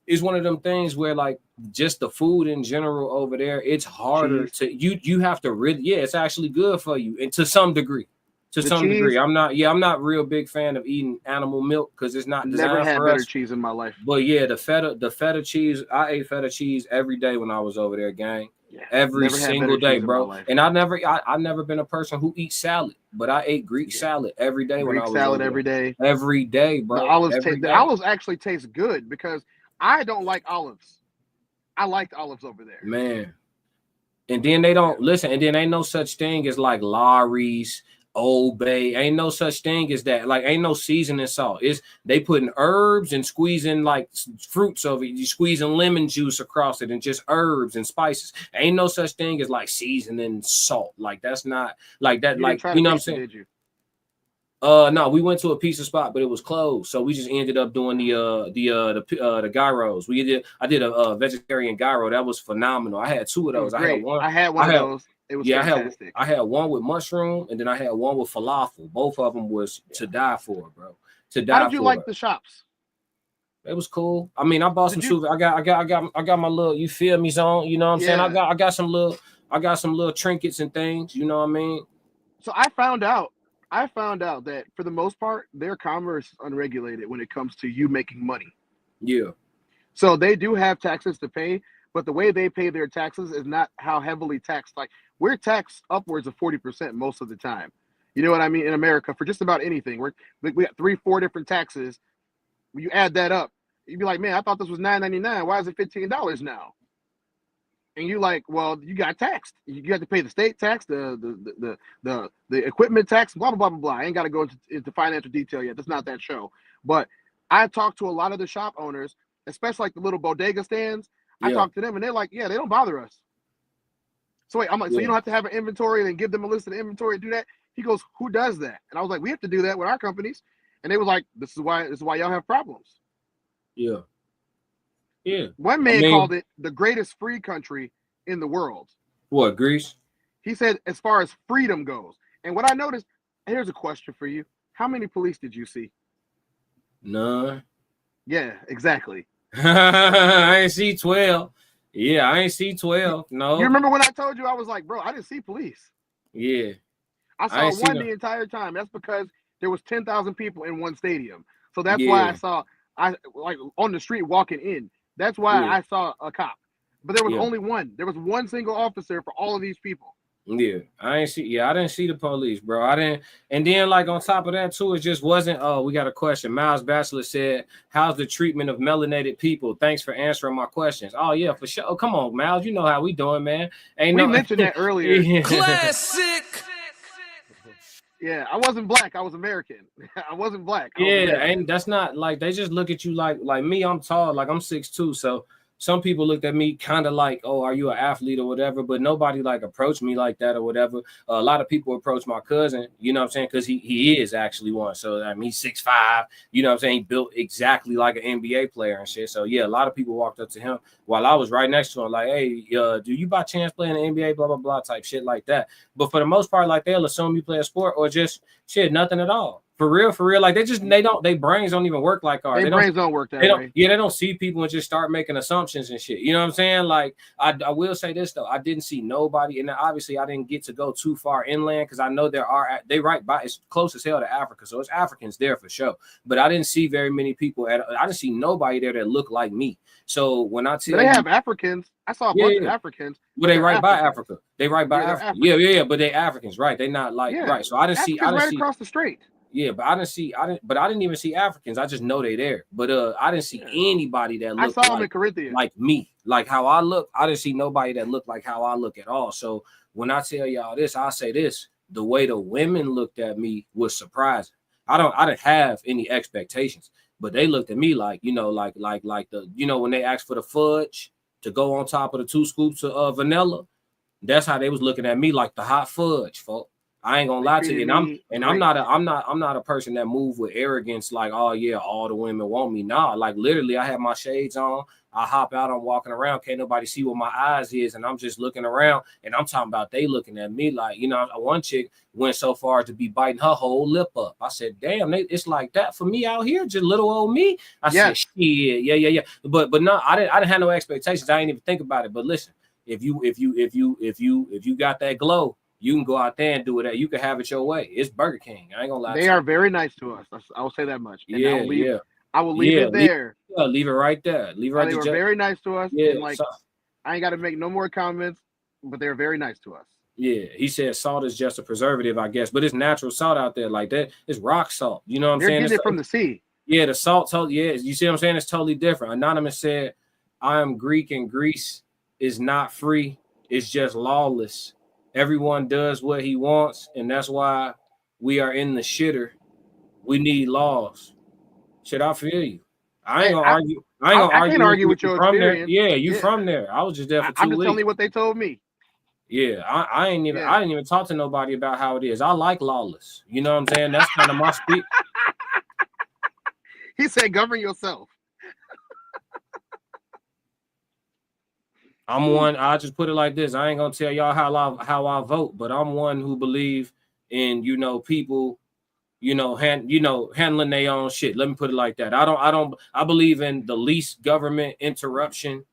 It's one of them things where like just the food in general over there, it's harder to you have to really it's actually good for you and to some degree. I'm not real big fan of eating animal milk because it's not designed never had for better us. Cheese in my life. But yeah, the feta cheese, I ate feta cheese every day when I was over there, gang. Yeah, every single day, bro. And I never been a person who eats salad, but I ate Greek salad every day when I was salad over every day. Every day, bro. The olives actually taste good because I don't like olives. I liked olives over there. Man. And then they don't listen. And then ain't no such thing as like Lawry's, Old Bay. Ain't no such thing as that. Like ain't no seasoning salt. It's they putting herbs and squeezing like fruits over it. You squeezing lemon juice across it and just herbs and spices. Ain't no such thing as like seasoning salt. Like that's not like that. Like you know what I'm saying? Did you? No, we went to a pizza spot, but it was closed. So we just ended up doing the gyros. I did a vegetarian gyro. That was phenomenal. I had two of those. I had one of those. It was fantastic. I had one with mushroom, and then I had one with falafel. Both of them was to die for, bro. How did you like the shops? It was cool. I mean, I bought some shoes. I got my little, you feel me, zone. You know what I'm saying? I got some little trinkets and things. You know what I mean? So I found out that for the most part, their commerce is unregulated when it comes to you making money. Yeah. So they do have taxes to pay, but the way they pay their taxes is not how heavily taxed. Like we're taxed upwards of 40% most of the time. You know what I mean? In America, for just about anything, we got 3-4 different taxes. When you add that up, you'd be like, man, I thought this was $9.99. Why is it $15 now? And you like, well, you got taxed. You have to pay the state tax, the equipment tax, blah, blah, blah, blah, blah. I ain't got to go into financial detail yet. That's not that show. But I talked to a lot of the shop owners, especially like the little bodega stands. I talked to them and they're like, yeah, they don't bother us. So wait, I'm like, so you don't have to have an inventory and then give them a list of the inventory and do that? He goes, who does that? And I was like, we have to do that with our companies. And they was like, this is why y'all have problems. Yeah. Yeah. One man called it the greatest free country in the world. What, Greece? He said as far as freedom goes. And what I noticed, here's a question for you. How many police did you see? None. Yeah, exactly. I ain't see 12. Yeah, I ain't see 12. No. You remember when I told you, I was like, bro, I didn't see police. Yeah. I saw one the entire time. That's because there was 10,000 people in one stadium. So that's why I like on the street walking in. That's why I saw a cop. But there was only one. There was one single officer for all of these people. Yeah, I didn't see the police, bro. I didn't. And then, like, on top of that, too, it just wasn't. Oh, we got a question. Miles Bachelor said, how's the treatment of melanated people? Thanks for answering my questions. Oh, yeah, for sure. Oh, come on, Miles. You know how we doing, man. We mentioned that earlier. Classic. Yeah, I wasn't black. I was American. I wasn't black. And that's not like they just look at you like me. I'm tall, like I'm 6'2", so some people looked at me kind of like, oh, are you an athlete or whatever? But nobody like approached me like that or whatever. A lot of people approached my cousin, you know what I'm saying? Because he is actually one. So I mean, he's 6'5", you know what I'm saying? He built exactly like an NBA player and shit. So yeah, a lot of people walked up to him while I was right next to him, like, hey, do you by chance play in the NBA? Blah, blah, blah, type shit like that. But for the most part, like they'll assume you play a sport or just shit, nothing at all. For real. Like they brains don't even work like ours. Their brains don't work that way. Yeah, they don't see people and just start making assumptions and shit. You know what I'm saying? Like I will say this though, I didn't see nobody, and obviously I didn't get to go too far inland because I know they right by, it's close as hell to Africa, so it's Africans there for sure. But I didn't see very many people I didn't see nobody there that looked like me. So when I tell they have Africans, I saw a bunch of Africans. Well, they right by Africa. They right by Africa. Yeah, but they Africans, right? They not like right. So I didn't see across the street. Yeah, but I didn't even see Africans. I just know they there. But I didn't see anybody that looked like me. Like how I look, I didn't see nobody that looked like how I look at all. So when I tell y'all this, I say this: the way the women looked at me was surprising. I didn't have any expectations, but they looked at me like, like the, when they asked for the fudge to go on top of the 2 scoops of vanilla, that's how they was looking at me, like the hot fudge, folks. I ain't gonna lie to you, and I'm not a person that move with arrogance, like, oh yeah, all the women want me. Nah, like literally, I have my shades on, I hop out, I'm walking around, can't nobody see what my eyes is, and I'm just looking around, and I'm talking about they looking at me like, one chick went so far as to be biting her whole lip up. I said, damn, it's like that for me out here, just little old me. I said, shit, yeah. But no, I didn't have no expectations. I didn't even think about it. But listen, if you got that glow, you can go out there and do it. You can have it your way. It's Burger King. I ain't gonna lie. They are very nice to us. I will say that much. And I will leave it there. Leave it right there. Leave it right there. They were very nice to us. Yeah. And I ain't got to make no more comments, but they're very nice to us. Yeah. He said salt is just a preservative, I guess, but it's natural salt out there like that. It's rock salt. You know what I'm saying? They're getting it from the sea. Yeah, the salt. Yeah, you see what I'm saying? It's totally different. Anonymous said, I am Greek and Greece is not free. It's just lawless. Everyone does what he wants, and that's why we are in the shitter. We need laws. Shit, I feel you. I ain't gonna argue. I can't argue with your experience. Yeah, you from there. I was just there for 2 weeks. I'm just telling you what they told me. Yeah, I didn't even talk to nobody about how it is. I like lawless. You know what I'm saying? That's kind of my speak. He said, govern yourself. I'm one. I just put it like this. I ain't gonna tell y'all how I vote, but I'm one who believe in people, handling their own shit. Let me put it like that. I believe in the least government interruption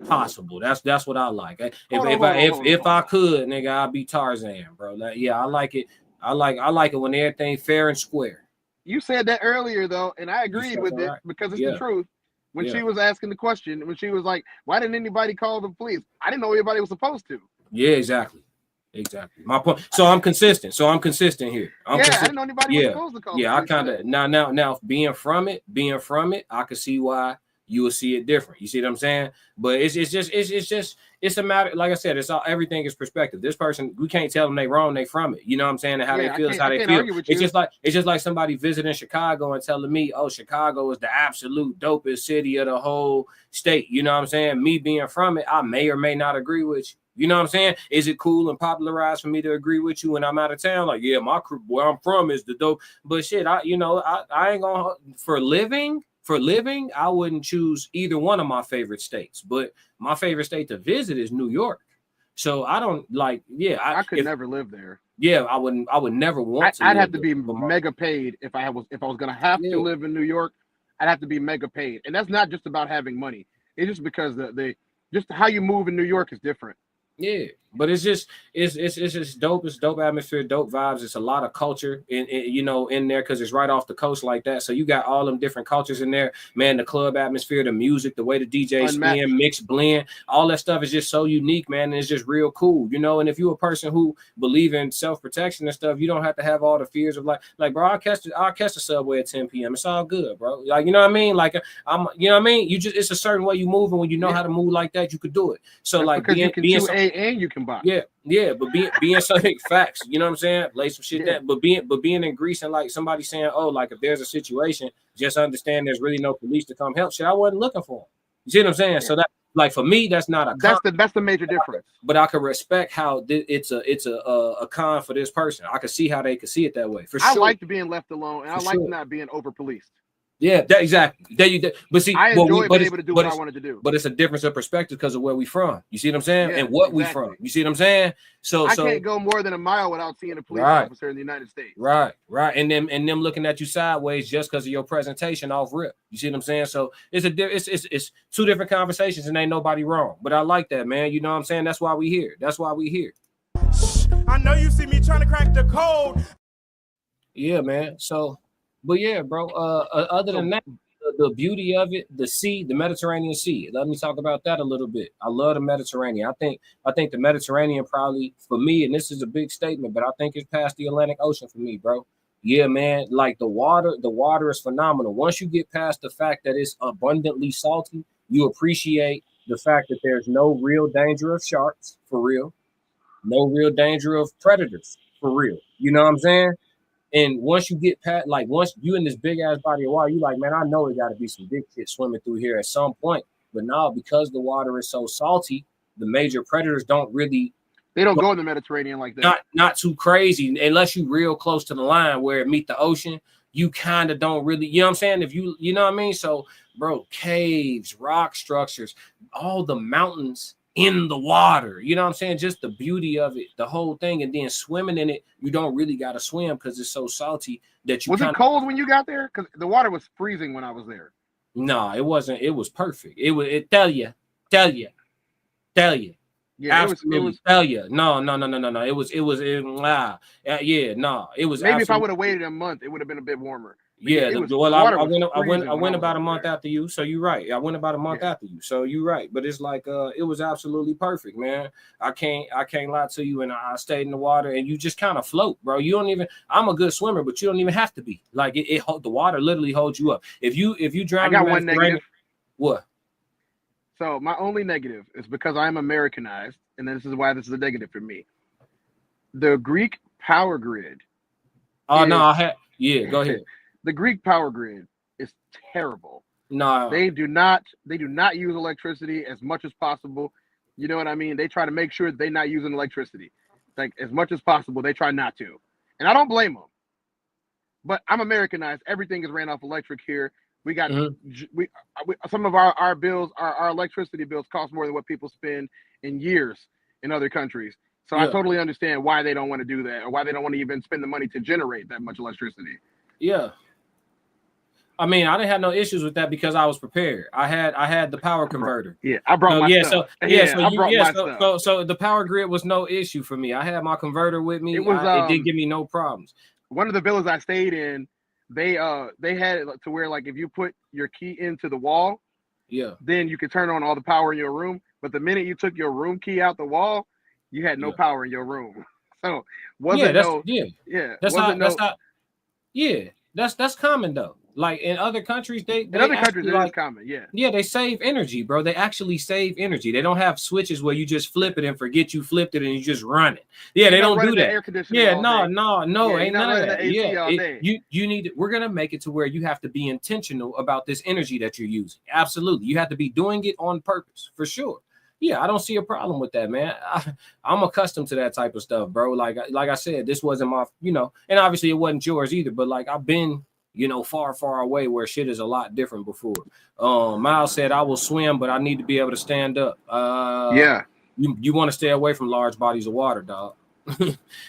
possible. That's what I like. If I could, nigga, I'd be Tarzan, bro. Like, yeah, I like it. I like it when everything fair and square. You said that earlier though, and I agreed with it because it's the truth. When she was asking the question, when she was like, why didn't anybody call the police? I didn't know anybody was supposed to. Yeah, exactly. My point. So I'm consistent. here. I didn't know anybody was supposed to call the police. I kind of now being from it, I could see why you will see it different. You see what I'm saying? But it's a matter, like I said, everything is perspective. This person, we can't tell them they wrong, they from it. You know what I'm saying? And how they feel is how they feel. It's just like somebody visiting Chicago and telling me, oh, Chicago is the absolute dopest city of the whole state. You know what I'm saying? Me being from it, I may or may not agree with you. You know what I'm saying? Is it cool and popularized for me to agree with you when I'm out of town? Like, yeah, my crew, where I'm from is the dope. But shit, I ain't gonna, for living, I wouldn't choose either one of my favorite states. But my favorite state to visit is New York. So I don't like. Yeah, I could never live there. Yeah, I would never want to. I'd have to be mega paid if I was gonna have to live in New York. I'd have to be mega paid, and that's not just about having money. It's just because the just how you move in New York is different. Yeah, but it's just dope. It's dope atmosphere, dope vibes. It's a lot of culture in there because it's right off the coast like that. So you got all them different cultures in there, man. The club atmosphere, the music, the way the DJs spin, mix, blend, all that stuff is just so unique, man. And it's just real cool, And if you're a person who believe in self-protection and stuff, you don't have to have all the fears of like bro, I'll catch the subway at 10 p.m. It's all good, bro. Like, you know what I mean? Like You just it's a certain way you move, and when you know how to move like that, you could do it. So that's like because you can do A and you can box. Yeah, but being something facts, you know what I'm saying? Lay some shit that, but being in Greece and like somebody saying, oh, like if there's a situation, just understand there's really no police to come help. Shit, I wasn't looking for them. You see what I'm saying? So that, like, for me, that's not a con. That's the major difference. But I can respect how it's a con for this person. I can see how they could see it that way. For sure, I liked being left alone, and I liked not being over policed. Yeah, exactly. But see, I enjoy being able to do what I wanted to do. But it's a difference of perspective because of where we from. You see what I'm saying? And what we from. You see what I'm saying? So I can't go more than a mile without seeing a police officer in the United States. Right. And them looking at you sideways just because of your presentation off rip. You see what I'm saying? So it's two different conversations and ain't nobody wrong. But I like that, man. You know what I'm saying? That's why we here. I know you see me trying to crack the code. Yeah, man. So. But yeah, bro. Other than that, the beauty of it, the sea, the Mediterranean Sea. Let me talk about that a little bit. I love the Mediterranean. I think the Mediterranean probably for me, and this is a big statement, but I think it's past the Atlantic Ocean for me, bro. Yeah, man. Like the water is phenomenal. Once you get past the fact that it's abundantly salty, you appreciate the fact that there's no real danger of sharks for real, no real danger of predators for real. You know what I'm saying? And once you get past, like once you in this big ass body of water, you like, man, I know it got to be some big shit swimming through here at some point. But now, because the water is so salty, the major predators don't really. They don't go in the Mediterranean like that. Not too crazy, unless you real close to the line where it meet the ocean. You kind of don't really, you know what I'm saying? If you know what I mean? So, bro, caves, rock structures, all the mountains in the water, you know what I'm saying? Just the beauty of it, the whole thing, and then swimming in it, you don't really got to swim because it's so salty that you. Was it cold when you got there? Because the water was freezing when I was there. No, it wasn't. It was perfect. It tell you. Yeah, absolutely. It was tell you. No. It was. It was maybe if I would have waited a month, it would have been a bit warmer. Yeah, I went about a month after you, so you're right. I went about a month after you, so you're right. But it's like it was absolutely perfect, man. I can't lie to you, and I stayed in the water, and you just kind of float, bro. You don't even. I'm a good swimmer, but you don't even have to be. Like the water literally holds you up. If you drown, I got one negative. What? So my only negative is because I'm Americanized, and this is why this is a negative for me. The Greek power grid. Oh no, go ahead. The Greek power grid is terrible. No, they do not use electricity as much as possible. You know what I mean? They try to make sure they're not using electricity. Like as much as possible, they try not to. And I don't blame them. But I'm Americanized. Everything is ran off electric here. We got some of our bills, our electricity bills cost more than what people spend in years in other countries. So I totally understand why they don't want to do that, or why they don't want to even spend the money to generate that much electricity. Yeah. I mean, I didn't have no issues with that because I was prepared. I had the power converter. Yeah, I brought my stuff. So the power grid was no issue for me. I had my converter with me. It did give me no problems. One of the villas I stayed in, they had it to where like if you put your key into the wall, then you could turn on all the power in your room. But the minute you took your room key out the wall, you had no power in your room. So that's common though. Like in other countries, it is common. Yeah, they save energy, bro. They actually save energy. They don't have switches where you just flip it and forget you flipped it and you just run it. Yeah, they don't do that. Ain't none of that. You need. We're gonna make it to where you have to be intentional about this energy that you're using. Absolutely, you have to be doing it on purpose for sure. Yeah, I don't see a problem with that, man. I'm accustomed to that type of stuff, bro. Like I said, this wasn't my, and obviously it wasn't yours either. But like I've been, far, far away where shit is a lot different before. Miles said I will swim, but I need to be able to stand up. You want to stay away from large bodies of water, dog.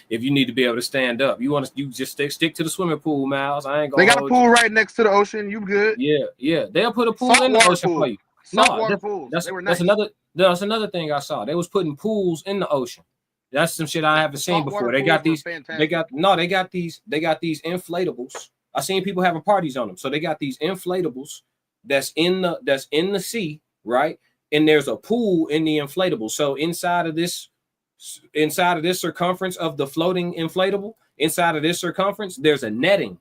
If you need to be able to stand up, you just stick to the swimming pool, Miles. I ain't gonna. They got a pool right next to the ocean. You good? Yeah. They'll put a pool in the ocean for you. Saltwater pools. They were nice. That's another thing I saw. They was putting pools in the ocean. That's some shit I haven't seen before. They got these. They got these inflatables. I seen people having parties on them. So they got these inflatables that's in the sea, right? And there's a pool in the inflatable. So inside of this circumference of the floating inflatable, inside of this circumference, there's a netting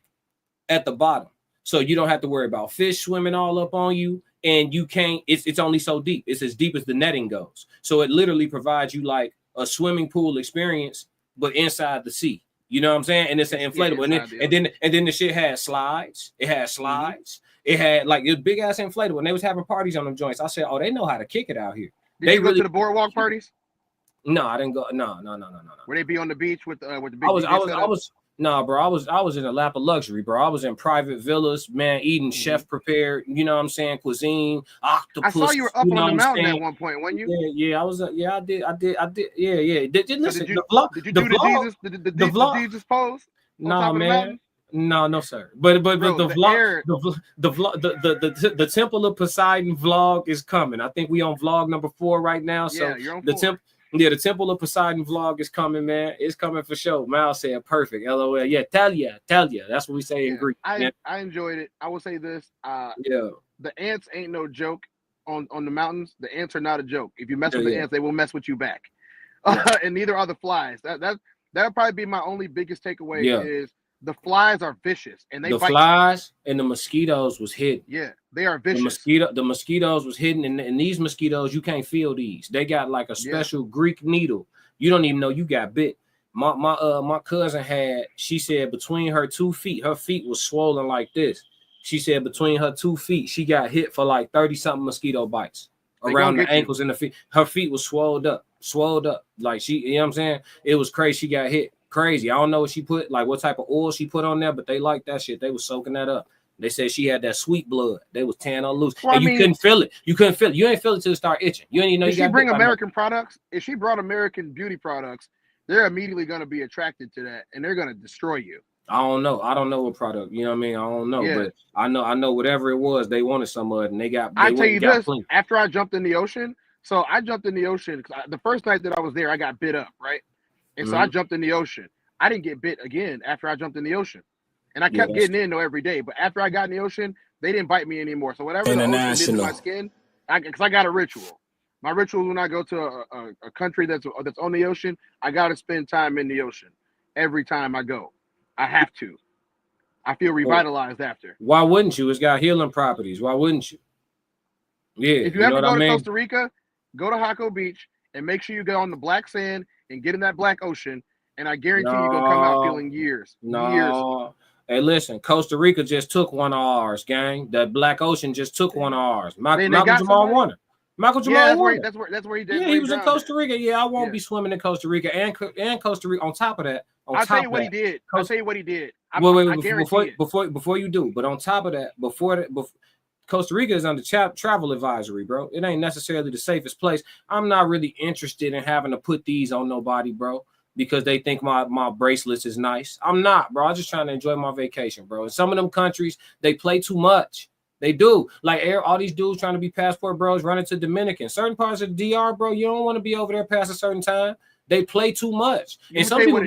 at the bottom. So you don't have to worry about fish swimming all up on you, and you can't, it's only so deep. It's as deep as the netting goes. So it literally provides you like a swimming pool experience, but inside the sea. You know what I'm saying? And it's an inflatable. And then the shit had slides. It had slides. It had like this big ass inflatable, and they was having parties on them joints. I said, oh, they know how to kick it out here. Did you go to the boardwalk parties? No, I didn't go. No. Where they be on the beach with the big Nah, bro. I was in a lap of luxury, bro. I was in private villas, man, eating chef prepared, you know what I'm saying, cuisine, octopus. I saw you were up on the mountain at one point, weren't you? Yeah, I was. Yeah, I did. Yeah. Did you do the Jesus pose? Nah, man. No, sir. But bro, the Temple of Poseidon vlog is coming. I think we on vlog number 4 right now. So yeah, you're on the Temple of Poseidon vlog is coming, man. It's coming for sure. Miles said perfect. LOL. Yeah, tell ya. That's what we say in Greek. I enjoyed it. I will say this. The ants ain't no joke on the mountains. The ants are not a joke. If you mess with the ants, they will mess with you back. And neither are the flies. That'll probably be my only biggest takeaway is the flies are vicious, and the flies and the mosquitoes was hidden. Yeah, they are vicious. The mosquitoes was hidden, and these mosquitoes, you can't feel these. They got like a special Greek needle. You don't even know you got bit. My cousin had. She said between her 2 feet, her feet was swollen like this. She said between her 2 feet, she got hit for like 30-something mosquito bites around the ankles and the feet. Her feet was swelled up. Like she, you know what I'm saying? It was crazy. She got hit. Crazy. I don't know what she put, like what type of oil she put on there, but they like that shit. They was soaking that up. They said she had that sweet blood. They was tearing on loose. Well, and you couldn't feel it. You ain't feel it till it start itching. You ain't even know if she bring American products, if she brought American beauty products, they're immediately going to be attracted to that, and they're going to destroy you. I don't know what product. You know what I mean? I don't know, but I know whatever it was, they wanted some of it, and they got. I tell you this: after I jumped in the ocean, because the first night that I was there, I got bit up, right? And so I jumped in the ocean. I didn't get bit again after I jumped in the oceon. And I kept getting in though every day. But after I got in the ocean, they didn't bite me anymore. So whatever the ocean did to my skin, because I got a ritual. My ritual when I go to a country that's on the ocean, I got to spend time in the ocean every time I go. I have to. I feel revitalized after. Why wouldn't you? It's got healing properties. Why wouldn't you? Yeah. If you ever go to Costa Rica, go to Jaco Beach and make sure you get on the black sand and get in that black ocean. And I guarantee you're going to come out feeling years. Hey, listen, Costa Rica just took one of ours, gang. That Black Ocean just took one of ours. Michael Jamal won it. Michael Jamal won it. That's where he did. Yeah, he was in Costa Rica. Yeah, I won't be swimming in Costa Rica and Costa Rica. On top of that, I'll tell you what he did. Wait, before you do, but on top of that, before Costa Rica is under travel advisory, bro. It ain't necessarily the safest place. I'm not really interested in having to put these on nobody, bro, because they think my bracelets is nice. I'm not, bro. I'm just trying to enjoy my vacation, bro. In some of them countries, they play too much. They do. Like all these dudes trying to be passport bros running to Dominican. Certain parts of the DR, bro, you don't want to be over there past a certain time. They play too much. And some people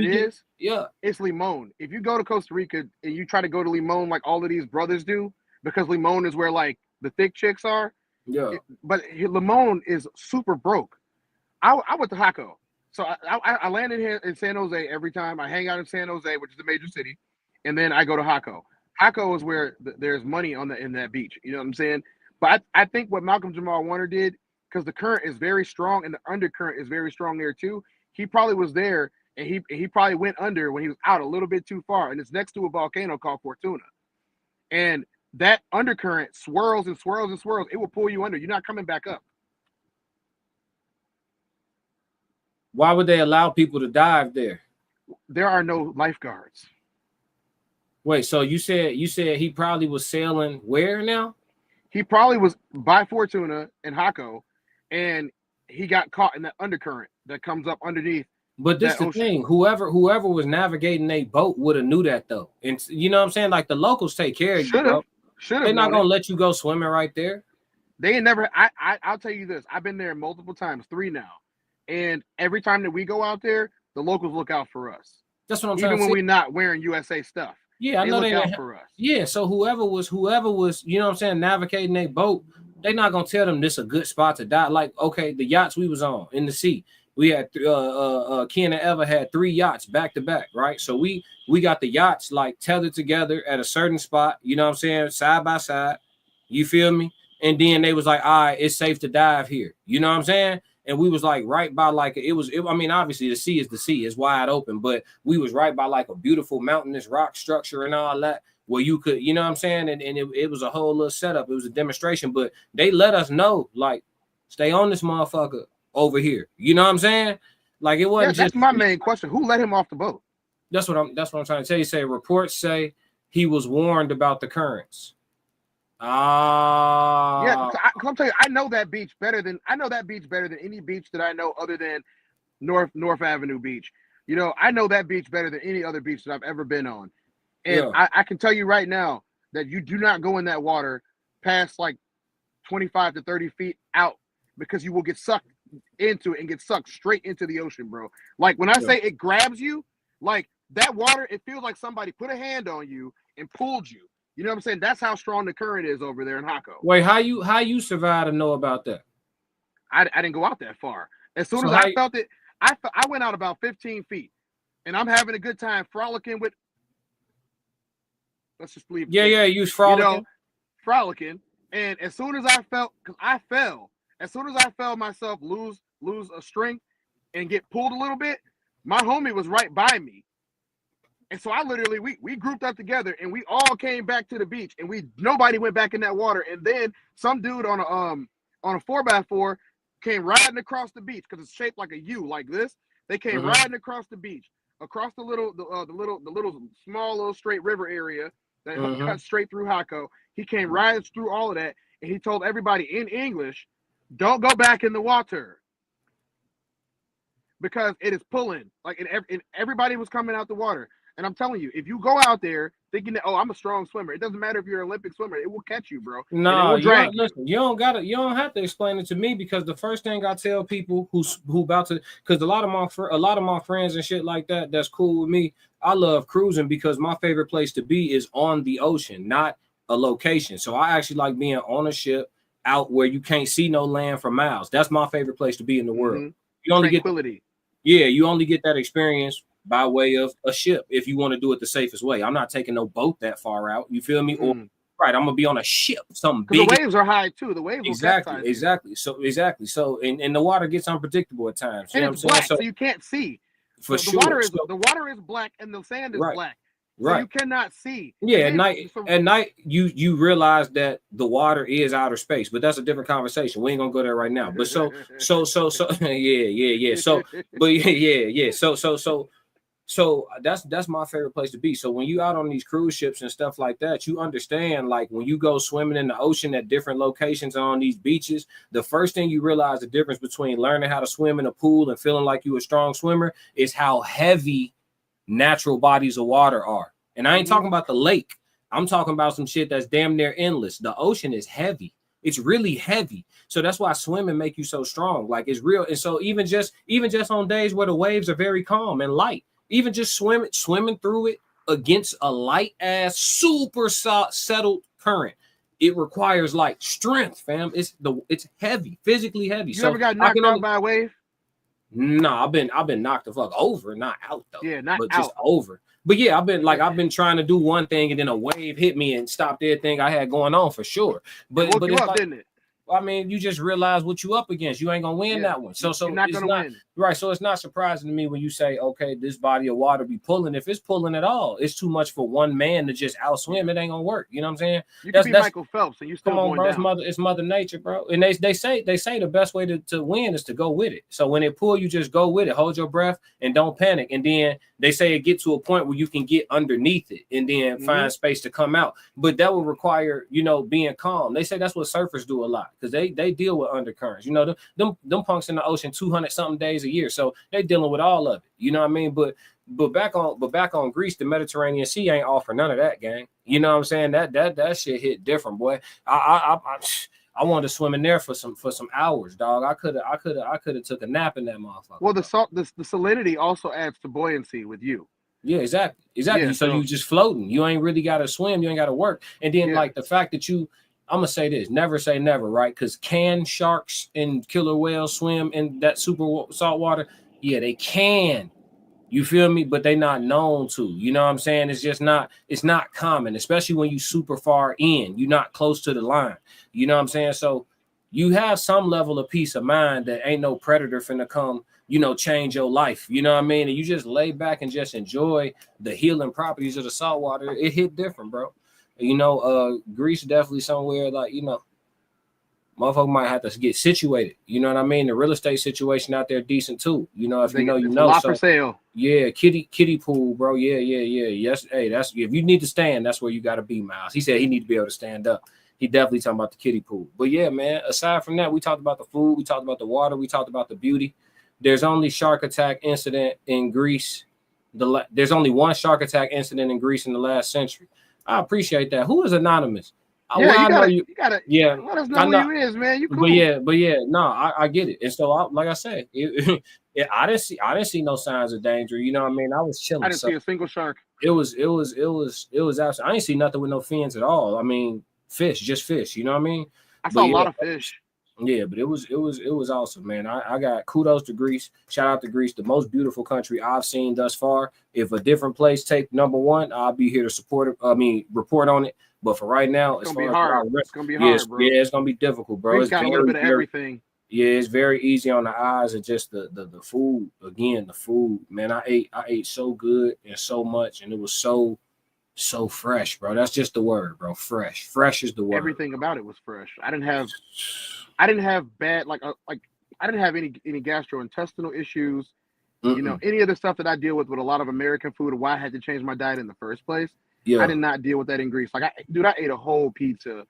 it's Limon. If you go to Costa Rica and you try to go to Limon like all of these brothers do, because Limon is where like the thick chicks are. Yeah. But Limon is super broke. I went to Jaco. So I landed here in San Jose every time. I hang out in San Jose, which is a major city, and then I go to Jaco. Jaco is where there's money in that beach. You know what I'm saying? But I think what Malcolm Jamal Warner did, because the current is very strong and the undercurrent is very strong there too. He probably was there and he probably went under when he was out a little bit too far, and it's next to a volcano called Fortuna, and that undercurrent swirls and swirls and swirls. It will pull you under. You're not coming back up. Why would they allow people to dive there? There are no lifeguards. Wait, so you said he probably was sailing where now? He probably was by Fortuna and Jaco, and he got caught in that undercurrent that comes up underneath. But this the thing, whoever was navigating a boat would have knew that though. And you know what I'm saying? Like the locals take care of you, bro. They're not gonna let you go swimming right there. They ain't never. I'll tell you this. I've been there multiple times, 3 now, and every time that we go out there, the locals look out for us. That's what I'm saying. Even when we're not wearing USA stuff. Yeah, I know they look out for us. Yeah, so whoever was, you know what I'm saying, navigating a boat, they're not gonna tell them this is a good spot to die. Like, okay, the yachts we was on in the sea, we had Ken and Eva had 3 yachts back to back, right? So we got the yachts like tethered together at a certain spot, you know what I'm saying, side by side. You feel me? And then they was like, all right, it's safe to dive here. You know what I'm saying? And we was like right by like I mean, obviously the sea is the sea, it's wide open, but we was right by like a beautiful mountainous rock structure and all that where you could, you know what I'm saying? And it was a whole little setup. It was a demonstration, but they let us know, like, stay on this motherfucker over here. You know what I'm saying? Like it wasn't that's my main question. Who let him off the boat? That's what I'm trying to tell you. Say reports say he was warned about the currents. Yeah, I'm telling you, I know that beach better than any beach that I know other than North Avenue Beach. You know, I know that beach better than any other beach that I've ever been on. And I can tell you right now that you do not go in that water past like 25 to 30 feet out because you will get sucked into it and get sucked straight into the ocean, bro. Like when I say it grabs you, like that water, it feels like somebody put a hand on you and pulled you. You know what I'm saying? That's how strong the current is over there in Hako. Wait, how you survived to know about that? I didn't go out that far. As soon as I felt it, I went out about 15 feet, and I'm having a good time frolicking with. Let's just leave. Yeah, you was frolicking. You know, frolicking, and as soon as I felt, because I fell, as soon as I felt myself lose a string and get pulled a little bit, my homie was right by me. And so I literally, we grouped up together and we all came back to the beach and nobody went back in that water. And then some dude on a 4x4 came riding across the beach because it's shaped like a U like this. They came riding across the beach, across the little small little straight river area that cuts straight through Hako. He came riding through all of that and he told everybody in English, don't go back in the water. Because it is pulling. Like and everybody was coming out the water. And I'm telling you, if you go out there thinking that, I'm a strong swimmer, it doesn't matter if you're an Olympic swimmer, it will catch you, bro. No, listen, you don't have to explain it to me because the first thing I tell people who about to, because a lot of my friends and shit like that, that's cool with me. I love cruising because my favorite place to be is on the ocean, not a location. So I actually like being on a ship out where you can't see no land for miles. That's my favorite place to be in the world. You only Tranquility. You only get that experience by way of a ship if you want to do it the safest way. I'm not taking no boat that far out. You feel me? Or right, I'm gonna be on a ship, something big. The waves are high too. The waves exactly. So and the water gets unpredictable at times. And you know it's what I'm black, saying? so you can't see. For so sure. The water is black and the sand is black. So Right. you cannot see. Yeah, at night you realize that the water is outer space, but that's a different conversation. We ain't gonna go there right now. But so yeah. So but yeah. So that's my favorite place to be. So when you out on these cruise ships and stuff like that, you understand, like when you go swimming in the ocean at different locations on these beaches, the first thing you realize the difference between learning how to swim in a pool and feeling like you a strong swimmer is how heavy natural bodies of water are. And I ain't talking about the lake. I'm talking about some shit that's damn near endless. The ocean is heavy. It's really heavy. So that's why swimming make you so strong. Like it's real. And so even just on days where the waves are very calm and light, even just swimming through it against a light ass, super settled current, it requires like strength, fam. It's heavy, physically heavy. You ever got knocked out by a wave? No, I've been knocked the fuck over, not out though. Yeah, not but out. Just over. But yeah, I've been trying to do one thing and then a wave hit me and stopped everything I had going on for sure. But woke you it's up, like, didn't it? I mean, you just realize what you up against. You ain't gonna win that one. So you're not it's gonna win. Right. So it's not surprising to me when you say, okay, this body of water be pulling. If it's pulling at all, it's too much for one man to just outswim. It ain't gonna work. You know what I'm saying? You can be Michael Phelps and you still going bro. down. It's mother nature, bro. And they say the best way to win is to go with it. So when it pull, you just go with it. Hold your breath and don't panic. And then they say it get to a point where you can get underneath it and then find space to come out. But that will require, being calm. They say that's what surfers do a lot. because they deal with undercurrents. You know, them punks in the ocean 200 something days a year, so they dealing with all of it. You know what I mean? But back on Greece, the Mediterranean Sea ain't offer none of that, gang. You know what I'm saying? That shit hit different, boy. I wanted to swim in there for some hours, dog. I could have took a nap in that motherfucker. Well, the salinity also adds to buoyancy with you. Yeah, exactly. Yeah, so you just floating. You ain't really got to swim. You ain't got to work. And then like the fact that I'm gonna say this: never say never, right? Because can sharks and killer whales swim in that super salt water? Yeah, they can. You feel me? But they not known to. You know what I'm saying? It's not common, especially when you super far in. You're not close to the line. You know what I'm saying? So you have some level of peace of mind that ain't no predator finna come, change your life. You know what I mean? And you just lay back and just enjoy the healing properties of the salt water. It hit different, bro. Greece definitely somewhere like, motherfucker might have to get situated. You know what I mean? The real estate situation out there decent too. If you know, you know. A lot for sale. Yeah, kiddie pool, bro. Yeah. Yes, hey, that's if you need to stand, that's where you got to be, Miles. He said he need to be able to stand up. He definitely talking about the kiddie pool. But yeah, man. Aside from that, we talked about the food, we talked about the water, we talked about the beauty. There's only shark attack incident in Greece. There's only one shark attack incident in Greece in the last century. I appreciate that. Who is anonymous? Yeah, you gotta let us know who you is, man. You cool. But yeah, no, I get it. And so, like I said, I didn't see no signs of danger. You know what I mean? I was chilling. I didn't see a single shark. It was absolutely. I didn't see nothing with no fins at all. I mean, just fish. You know what I mean? I saw a lot of fish. Yeah, but it was awesome, man. I got kudos to Greece. Shout out to Greece, the most beautiful country I've seen thus far. If a different place take number one, I'll be here to support it. Report on it. But for right now, it's gonna be hard. It's gonna be hard, bro. Yeah, it's gonna be difficult, bro. It's got a little bit of everything. Yeah, it's very easy on the eyes and just the food. Again, the food, man. I ate so good and so much, and it was so fresh, bro. That's just the word, bro. Fresh is the word. Everything about it was fresh. I didn't have bad I didn't have any gastrointestinal issues. Mm-mm. Any of the stuff that I deal with a lot of American food, or why I had to change my diet in the first place. Yeah. I did not deal with that in Greece. I ate a whole pizza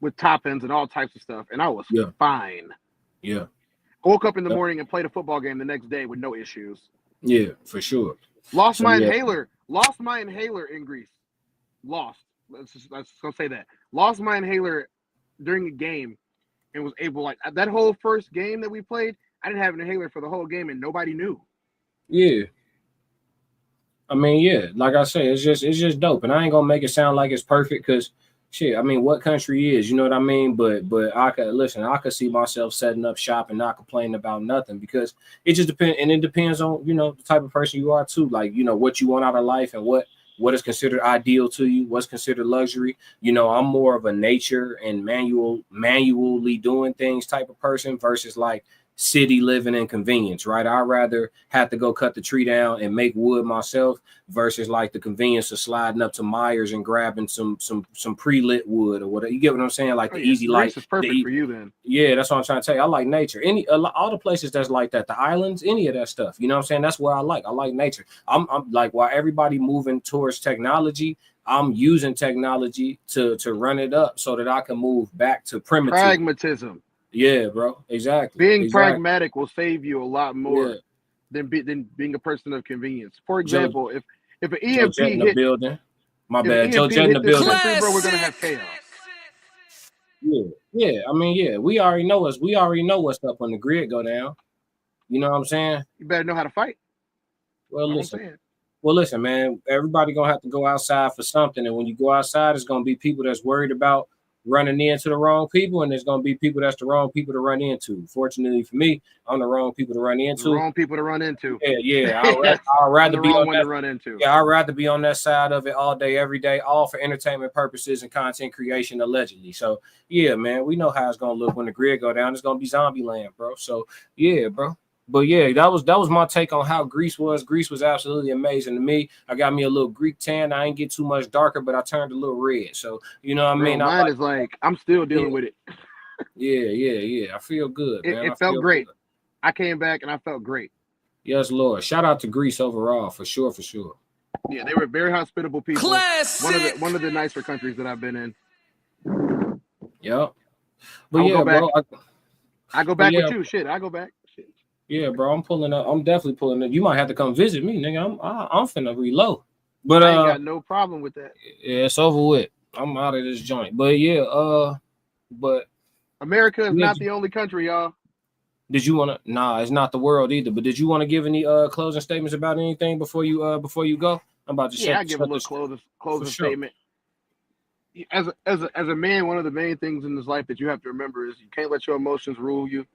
with toppings and all types of stuff, and I was fine. Yeah. Woke up in the morning and played a football game the next day with no issues. Yeah, for sure. Lost my inhaler in Greece. Let's go say that. Lost my inhaler during a game and was able, that whole first game that we played, I didn't have an inhaler for the whole game and nobody knew. Yeah. I mean, yeah, like I say, it's just dope. And I ain't gonna make it sound like it's perfect because shit, I mean, what country is, you know what I mean? But I could see myself setting up shop and not complaining about nothing because it just depends, and it depends on, the type of person you are too, like, what you want out of life and what is considered ideal to you, what's considered luxury. I'm more of a nature and manually doing things type of person versus like city living and convenience, right? I'd rather have to go cut the tree down and make wood myself versus like the convenience of sliding up to Myers and grabbing some pre-lit wood or whatever. You get what I'm saying? Like the easy life is perfect for you then. Yeah, that's what I'm trying to tell you. I like nature. All the places that's like that, the islands, any of that stuff. You know what I'm saying? That's where I like nature. I'm like, while everybody moving towards technology, I'm using technology to run it up so that I can move back to pragmatism. Yeah, bro. Exactly. Being pragmatic will save you a lot more than being a person of convenience. For example, if an EMP hit the building, my bad, Joe Jet in the building, bro, we're gonna have chaos. Yeah. I mean, yeah, we already know what's up when the grid go down. You know what I'm saying? You better know how to fight. Well, listen, man. Everybody gonna have to go outside for something, and when you go outside, it's gonna be people that's worried about running into the wrong people, and there's going to be people that's the wrong people to run into. Fortunately for me, I'm the wrong people to run into. The wrong people to run into. Yeah. I'd rather be on that, to run into. Yeah, I'd rather be on that side of it all day, every day, all for entertainment purposes and content creation, allegedly. So yeah, man, we know how it's going to look when the grid go down. It's going to be zombie land, bro. So yeah, bro. But yeah, that was my take on how Greece was. Greece was absolutely amazing to me. I got me a little Greek tan. I ain't get too much darker, but I turned a little red. So you know what I mean? Mine is like I'm still dealing with it. Yeah. I feel good, man. It felt great. Good. I came back and I felt great. Yes, Lord. Shout out to Greece overall, for sure. Yeah, they were very hospitable people. Classic. One of the nicer countries that I've been in. Yep. But I'll yeah, go back. bro. I go back with you. Shit, I go back. Shit. Yeah, bro. I'm pulling up. I'm definitely pulling up. You might have to come visit me, nigga. I'm finna reload. But I ain't got no problem with that. Yeah, it's over with. I'm out of this joint. But yeah, but America is not the only country, y'all. Did you want to? Nah, it's not the world either. But did you want to give any closing statements about anything before you go? I'm about to I give a little closing statement. As a man, one of the main things in this life that you have to remember is you can't let your emotions rule you.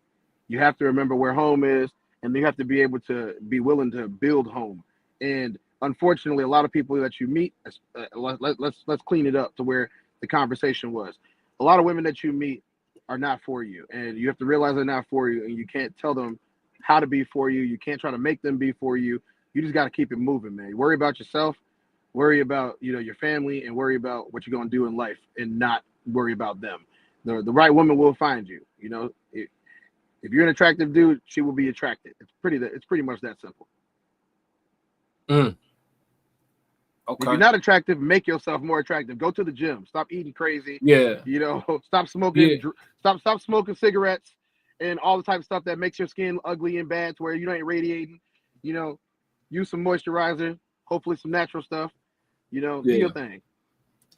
You have to remember where home is, and you have to be able to be willing to build home. And unfortunately, a lot of people that you meet, let's clean it up to where the conversation was. A lot of women that you meet are not for you, and you have to realize they're not for you, and you can't tell them how to be for you. You can't try to make them be for you. You just got to keep it moving, man. Worry about yourself, worry about your family, and worry about what you're gonna do in life, and not worry about them. The right woman will find you. If you're an attractive dude, she will be attracted. It's pretty much that simple. Okay. If you're not attractive, make yourself more attractive. Go to the gym. Stop eating crazy. Yeah. Stop smoking. Yeah. Stop smoking cigarettes and all the type of stuff that makes your skin ugly and bad to where you ain't radiating. Use some moisturizer. Hopefully some natural stuff. Do your thing.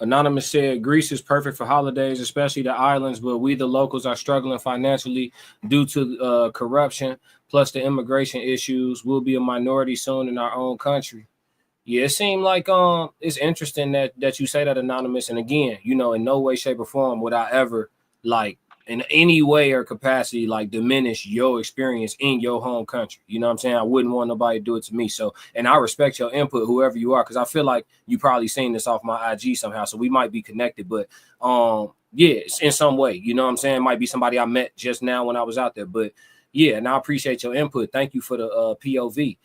Anonymous said Greece is perfect for holidays, especially the islands, but we the locals are struggling financially due to corruption, plus the immigration issues. We'll be a minority soon in our own country. Yeah, it seemed like it's interesting that you say that, Anonymous. And again, in no way, shape, or form would I ever in any way or capacity diminish your experience in your home country. You know what I'm saying? I wouldn't want nobody to do it to me. So, and I respect your input, whoever you are, because I feel like you probably seen this off my IG somehow. So we might be connected, but yeah, in some way, you know what I'm saying? It might be somebody I met just now when I was out there. But yeah, and I appreciate your input. Thank you for the POV.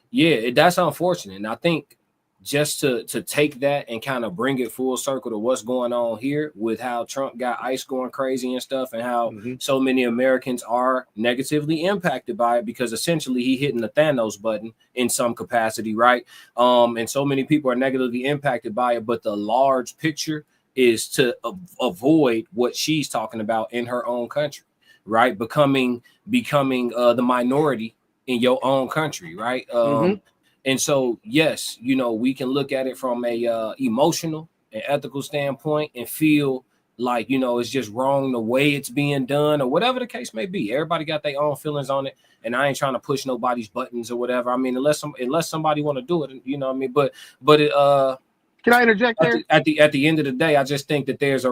Yeah, that's unfortunate. And I think just to take that and kind of bring it full circle to what's going on here with how Trump got ICE going crazy and stuff, and how so many Americans are negatively impacted by it, because essentially he hitting the Thanos button in some capacity, right? And so many people are negatively impacted by it, but the large picture is to avoid what she's talking about in her own country, right? Becoming the minority in your own country, right? And so, yes, we can look at it from a emotional and ethical standpoint and feel like, it's just wrong the way it's being done or whatever the case may be. Everybody got their own feelings on it, and I ain't trying to push nobody's buttons or whatever. I mean, unless somebody want to do it, you know what I mean? But it, can I interject there? At the end of the day, I just think that there's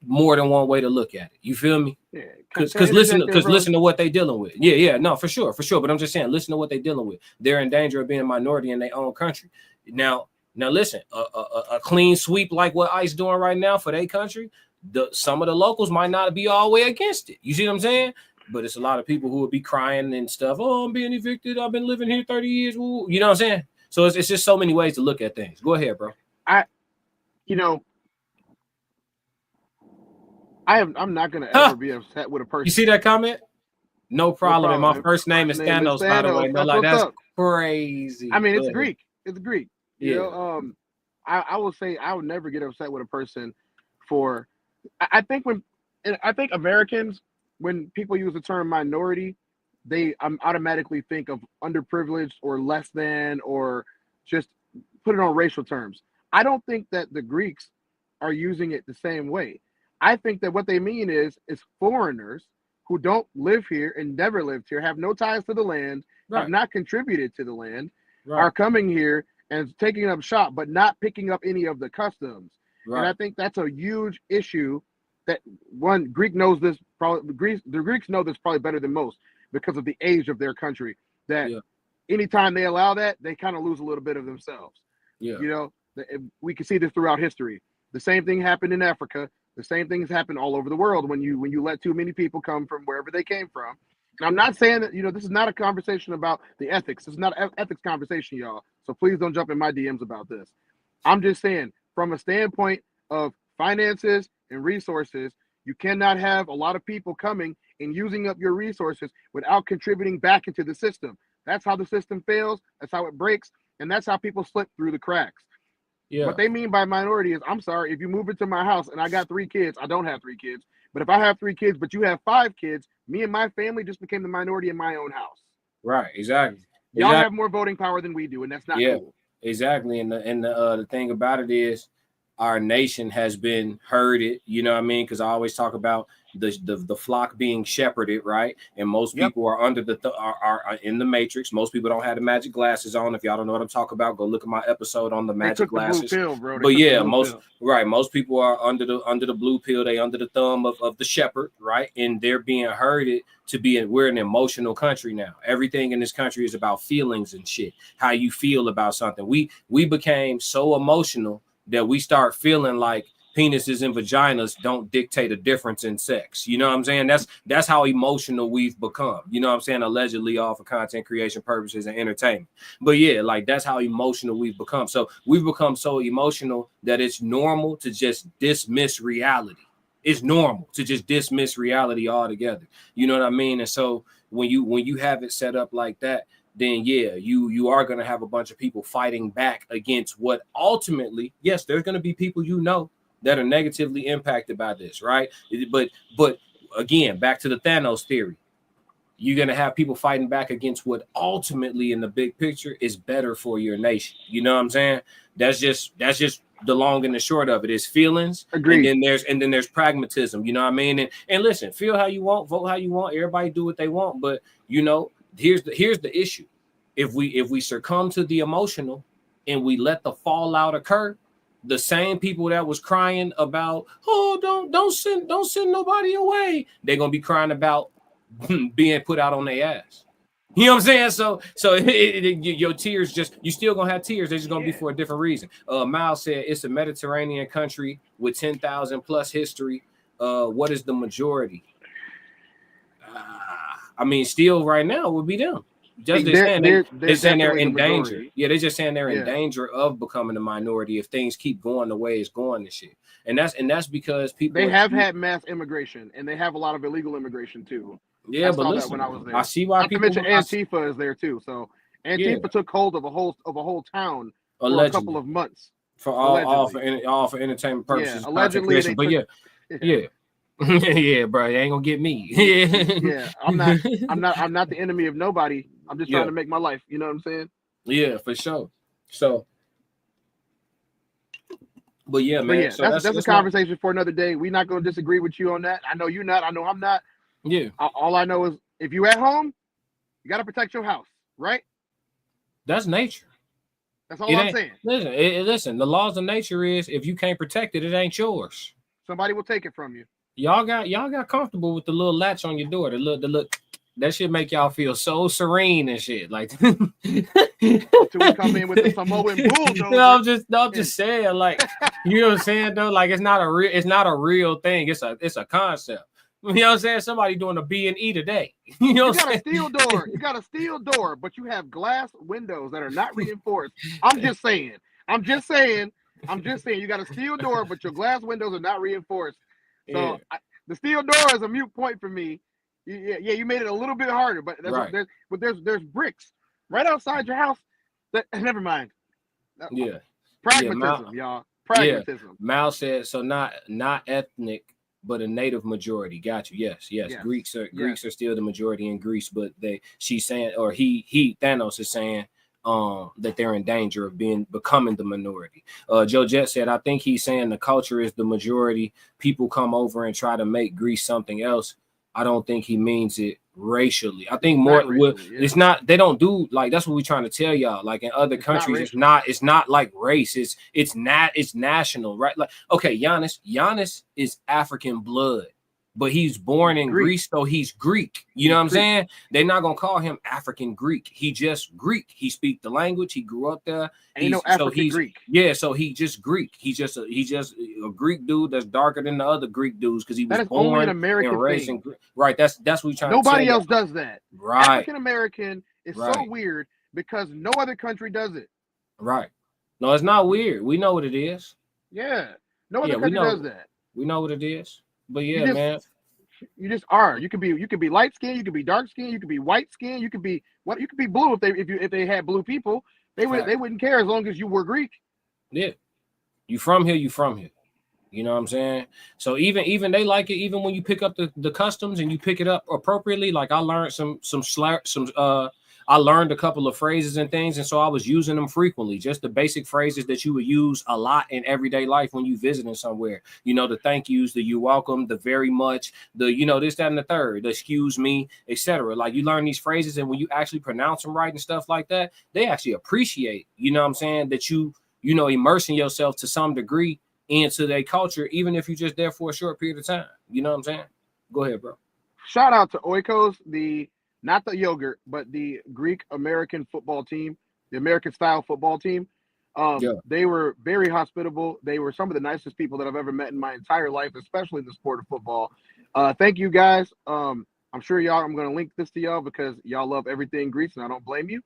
more than one way to look at it. You feel me? Yeah. Because listen to what they dealing with. Yeah, no, for sure. But I'm just saying, listen to what they dealing with. They're in danger of being a minority in their own country. Now listen, a clean sweep like what ICE doing right now for their country, some of the locals might not be all the way against it. You see what I'm saying? But it's a lot of people who would be crying and stuff. Oh, I'm being evicted. I've been living here 30 years. Ooh. You know what I'm saying? So it's just so many ways to look at things. Go ahead, bro. I'm not gonna ever be upset with a person. You see that comment? No problem. And my first name is Thanos, by the way. No, that's crazy. I mean, it's Greek. It's Greek. I will say I would never get upset with a person for. I think Americans, when people use the term minority, they automatically think of underprivileged or less than, or just put it on racial terms. I don't think that the Greeks are using it the same way. I think that what they mean is foreigners who don't live here and never lived here, have no ties to the land, have not contributed to the land, are coming here and taking up shop, but not picking up any of the customs. And I think that's a huge issue that Greek knows this, probably the Greeks know this probably better than most because of the age of their country, that anytime they allow that, they kind of lose a little bit of themselves. We can see this throughout history. The same thing happened in Africa. The same things happen all over the world when you let too many people come from wherever they came from. And I'm not saying that, this is not a conversation about the ethics. This is not an ethics conversation, y'all. So please don't jump in my DMs about this. I'm just saying, from a standpoint of finances and resources, you cannot have a lot of people coming and using up your resources without contributing back into the system. That's how the system fails. That's how it breaks. And that's how people slip through the cracks. Yeah. What they mean by minority is, I'm sorry, if you move into my house and I got 3 kids, I don't have 3 kids. But if I have 3 kids, but you have 5 kids, me and my family just became the minority in my own house. Right. Exactly. Y'all have more voting power than we do, and that's not cool. Exactly. And the thing about it is, our nation has been herded. You know what I mean? Because I always talk about the flock being shepherded, right? And most people are under are in the matrix. Most people don't have the magic glasses on. If y'all don't know what I'm talking about, go look at my episode on the magic glasses. The blue pill, bro. But yeah, most people are under the blue pill. They under the thumb of the shepherd, right? And they're being herded to be we're an emotional country now. Everything in this country is about feelings and shit. How you feel about something. We became so emotional that we start feeling like penises and vaginas don't dictate a difference in sex. You know what I'm saying? That's how emotional we've become. You know what I'm saying? Allegedly all for content creation purposes and entertainment. But yeah, like that's how emotional we've become. So we've become so emotional that it's normal to just dismiss reality. It's normal to just dismiss reality altogether. You know what I mean? And so when you have it set up like that, then yeah, you are going to have a bunch of people fighting back against what ultimately, yes, there's going to be people that are negatively impacted by this, right? But again, back to the Thanos theory, you're going to have people fighting back against what ultimately in the big picture is better for your nation. You know what I'm saying? That's just the long and the short of it is feelings. Agreed. And then there's pragmatism. You know what I mean? And listen, feel how you want, vote how you want. Everybody do what they want, but here's the issue. If we succumb to the emotional and we let the fallout occur, the same people that was crying about, oh, don't send nobody away, they're gonna be crying about being put out on their ass. You know what I'm saying? So your tears you still gonna have tears. They're just gonna be for a different reason. Miles said it's a Mediterranean country with 10,000 plus history. What is the majority? I mean, still right now would be them. Just they're saying they're in danger. Yeah, they're just saying they're in danger of becoming a minority if things keep going the way it's going and shit. And that's because people have had mass immigration and they have a lot of illegal immigration too. Yeah, but listen, when I was there. I see why people mention Antifa is there too. So Antifa took hold of a whole town for a couple of months. For all for entertainment purposes. Yeah, allegedly yeah, bro, they ain't gonna get me. Yeah, I'm not the enemy of nobody. I'm just trying to make my life. You know what I'm saying? Yeah, for sure. So, but yeah, man. Yeah, so that's a conversation for another day. We're not gonna disagree with you on that. I know you're not. I know I'm not. Yeah. All I know is if you at home, you gotta protect your house, right? That's nature. That's all I'm saying. Listen. The laws of nature is if you can't protect it, it ain't yours. Somebody will take it from you. Y'all got comfortable with the little latch on your door. The look that shit make y'all feel so serene and shit. Like until we come in with the Samoan bulldozer. I'm just saying, like, you know what I'm saying though? Like it's not a real thing. It's a concept. You know what I'm saying? Somebody doing a B&E today. You know what I'm saying? You got a steel door, but you have glass windows that are not reinforced. I'm just saying. You got a steel door, but your glass windows are not reinforced. So the steel door is a mute point for me. Yeah, you made it a little bit harder, but there's bricks right outside your house. Never mind. Yeah, pragmatism, y'all. Pragmatism. Yeah. Mal said so. Not ethnic, but a native majority. Got you. Yes. Greeks are still the majority in Greece, but she's saying, or he Thanos is saying that they're in danger of becoming the minority. Joe Jet said, I think he's saying the culture is the majority. People come over and try to make Greece something else. I don't think he means it racially. I think more it's not, they don't do like, that's what we're trying to tell y'all. Like in other countries, it's not like race. It's national, right? Like, okay, Giannis is African blood, but he's born in Greece, so he's Greek. You know what I'm saying? They're not gonna call him African Greek. He just Greek. He speaks the language. He grew up there. Ain't no African Greek. Yeah, so he's just Greek. He's just a Greek dude that's darker than the other Greek dudes because he was born only an American and raised thing. Right. That's what we're trying to Nobody else does that. Right. African American is so weird because no other country does it. Right. No, it's not weird. We know what it is. Yeah. No other country does that. We know what it is. But yeah, man. You just are. You could be light skinned, you could be dark skinned, you could be white skinned, you could be blue if they had blue people. They wouldn't care as long as you were Greek. Yeah. You from here, you from here. You know what I'm saying? So even they like it, even when you pick up the customs and you pick it up appropriately. Like I learned I learned a couple of phrases and things, and so I was using them frequently. Just the basic phrases that you would use a lot in everyday life when you visiting somewhere. You know, the thank yous, the you welcome, the very much, the this, that, and the third, the excuse me, etc. Like you learn these phrases, and when you actually pronounce them right and stuff like that, they actually appreciate, you know what I'm saying, that you immersing yourself to some degree into their culture, even if you're just there for a short period of time. You know what I'm saying? Go ahead, bro. Shout out to Oikos, not the yogurt, but the Greek American football team, the American style football team. They were very hospitable. They were some of the nicest people that I've ever met in my entire life, especially in the sport of football. Thank you guys. I'm sure I'm going to link this to y'all because y'all love everything Greece, and I don't blame you.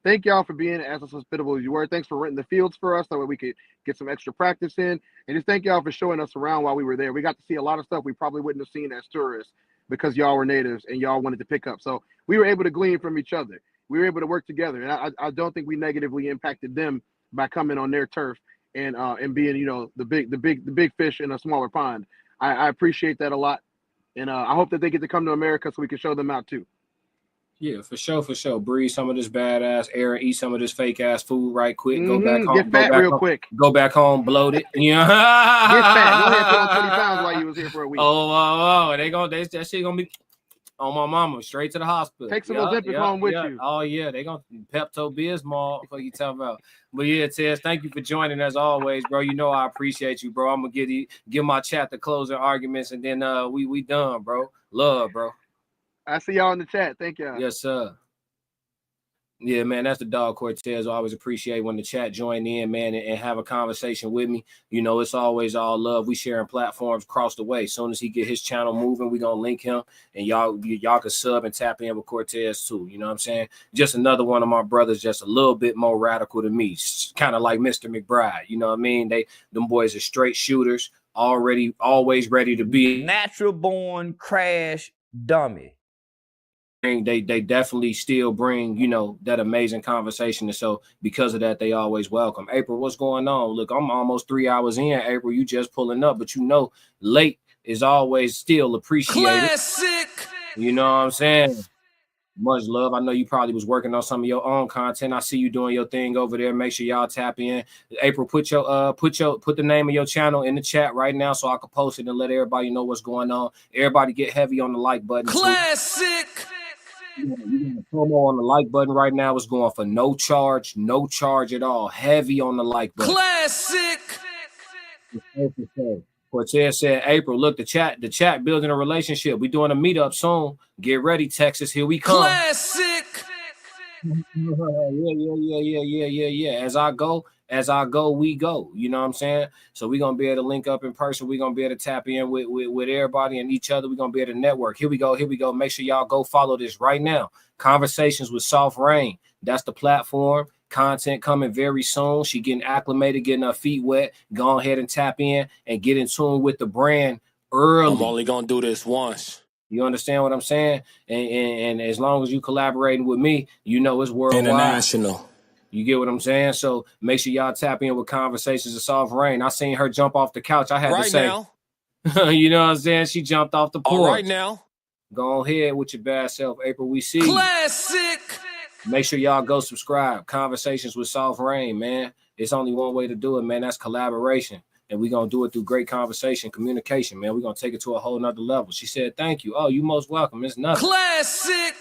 Thank y'all for being as hospitable as you were. Thanks for renting the fields for us so that we could get some extra practice in. And just thank y'all for showing us around while we were there. We got to see a lot of stuff we probably wouldn't have seen as tourists because y'all were natives and y'all wanted to pick up. So we were able to glean from each other. We were able to work together. And I don't think we negatively impacted them by coming on their turf and being, the big fish in a smaller pond. I appreciate that a lot. And I hope that they get to come to America so we can show them out too. Yeah, for sure. Breathe some of this badass air and eat some of this fake ass food right quick. Go back home. Get fat real quick. Go back home, bloated. Yeah. Get fat. Go ahead, put on 20 pounds while you was here for a week. That shit gonna be on my mama straight to the hospital. Take some Ozempic home with you. Oh yeah, they gonna Pepto-Bismol. What you talking about? But yeah, Tez, thank you for joining as always, bro. You know I appreciate you, bro. I'm gonna give my chat the closing arguments, and then we done, bro. Love, bro. I see y'all in the chat. Thank y'all. Yes, sir. Yeah, man, that's the dog Cortez. I always appreciate when the chat join in, man, and have a conversation with me. You know, it's always all love. We sharing platforms across the way. As soon as he get his channel moving, we gonna link him, and y'all can sub and tap in with Cortez too. You know what I'm saying? Just another one of my brothers, just a little bit more radical than me, kind of like Mr. McBride. You know what I mean? Them boys are straight shooters, always ready to be natural born crash dummy. They definitely still bring, that amazing conversation. And so because of that, they always welcome. April, what's going on? Look, I'm almost 3 hours in. April, you just pulling up, but late is always still appreciated. Classic. You know what I'm saying? Much love. I know you probably was working on some of your own content. I see you doing your thing over there. Make sure y'all tap in. April, put the name of your channel in the chat right now so I can post it and let everybody know what's going on. Everybody get heavy on the like button. Classic. You got a promo on the like button right now. It's going for no charge at all. Heavy on the like button. Classic. Cortez said, April, look, the chat building a relationship. We doing a meetup soon. Get ready, Texas. Here we come. Classic. Yeah. As I go, we go. You know what I'm saying? So we're gonna be able to link up in person. We're gonna be able to tap in with everybody and each other. We're gonna be able to network. Here we go. Make sure y'all go follow this right now. Conversations with Soft Rain. That's the platform. Content coming very soon. She getting acclimated, getting her feet wet. Go ahead and tap in and get in tune with the brand early. I'm only gonna do this once. You understand what I'm saying? And as long as you collaborating with me, it's worldwide. International. You get what I'm saying? So make sure y'all tap in with Conversations of Soft Rain. I seen her jump off the couch. I had to say, now. You know what I'm saying? She jumped off the porch. All right now. Go ahead with your bad self, April. We see Classic. You. Make sure y'all go subscribe. Conversations with Soft Rain, man. It's only one way to do it, man. That's collaboration. And we're going to do it through great conversation, communication, man. We're going to take it to a whole nother level. She said, thank you. Oh, you most welcome. It's nothing. Classic.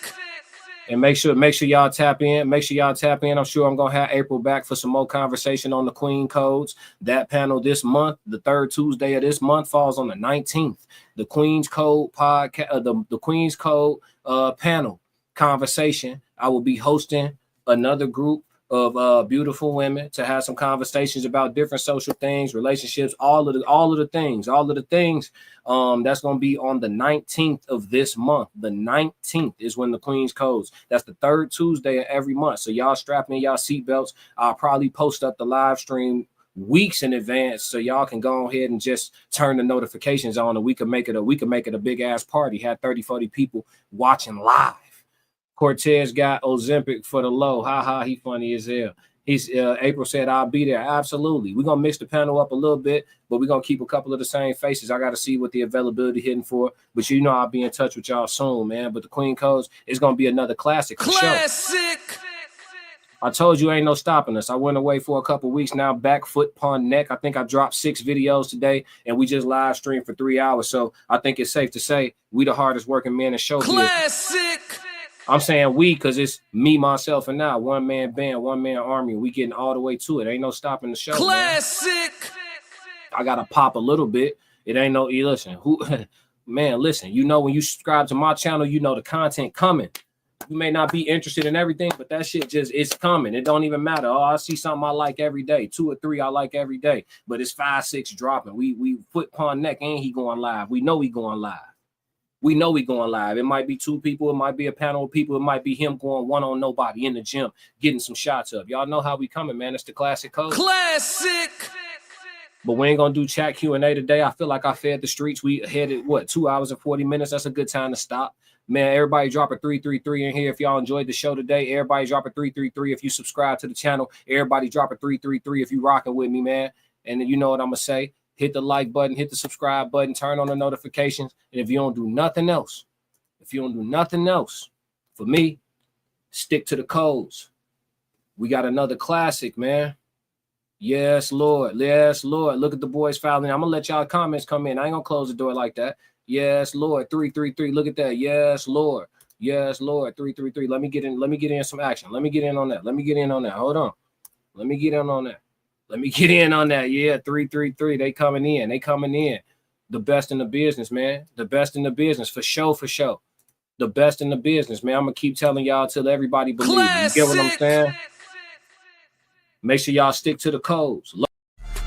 And make sure y'all tap in. I'm sure I'm going to have April back for some more conversation on the Queen Codes. That panel this month, the third Tuesday of this month, falls on the 19th. The Queen's Code podcast, the Queen's Code panel conversation. I will be hosting another group of beautiful women to have some conversations about different social things, relationships, all of the things. That's going to be on the 19th of this month. The 19th is when the Queen's Codes. That's the third Tuesday of every month. So y'all strap in y'all seatbelts. I'll probably post up the live stream weeks in advance so y'all can go ahead and just turn the notifications on, and we can make it a big ass party. Had 30-40 people watching live. Cortez got Ozempic for the low. Ha, he funny as hell. He's April said, I'll be there. Absolutely. We're going to mix the panel up a little bit, but we're going to keep a couple of the same faces. I got to see what the availability hitting for. But you know I'll be in touch with y'all soon, man. But the Queen Codes is going to be another classic. Classic. I told you ain't no stopping us. I went away for a couple weeks now, back, foot, pun, neck. I think I dropped 6 videos today, and we just live streamed for 3 hours. So I think it's safe to say we the hardest working men in show business. Classic. I'm saying we because it's me, myself, and now. One man band, one man army. We getting all the way to it. Ain't no stopping the show. Classic. Man. I gotta pop a little bit. It ain't no listen. Man, listen. You know when you subscribe to my channel, you know the content coming. You may not be interested in everything, but that shit just it's coming. It don't even matter. Oh, I see something I like every day. 2 or 3 I like every day. But it's 5, 6 dropping. We foot pun neck and he going live. We know he going live. We know we going live. It might be 2 people. It might be a panel of people. It might be him going one on nobody in the gym, getting some shots up. Y'all know how we coming, man. It's the classic code. Classic. But we ain't gonna do chat Q&A today. I feel like I fed the streets. We headed, 2 hours and 40 minutes. That's a good time to stop. Man, everybody drop a 333 in here if y'all enjoyed the show today. Everybody drop a 333 if you subscribe to the channel. Everybody drop a 333 if you rocking with me, man. And then you know what I'm gonna say. Hit the like button, hit the subscribe button, turn on the notifications. And if you don't do nothing else, for me, stick to the codes. We got another classic, man. Yes, Lord. Yes, Lord. Look at the boys filing. I'm going to let y'all comments come in. I ain't going to close the door like that. Yes, Lord. 333. Look at that. Yes, Lord. Yes, Lord. 333. Let me get in some action. Let me get in on that. Hold on. Let me get in on that. Yeah, 333. They coming in. The best in the business, man. The best in the business. For sure. The best in the business, man. I'm going to keep telling y'all till everybody believes me. You get what I'm saying? Make sure y'all stick to the codes.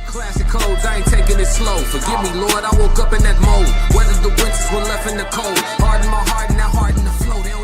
Classic codes, I ain't taking it slow. Forgive me, Lord, I woke up in that mode. Weathered the winters when left in the cold. Harden my heart and now harden the flow.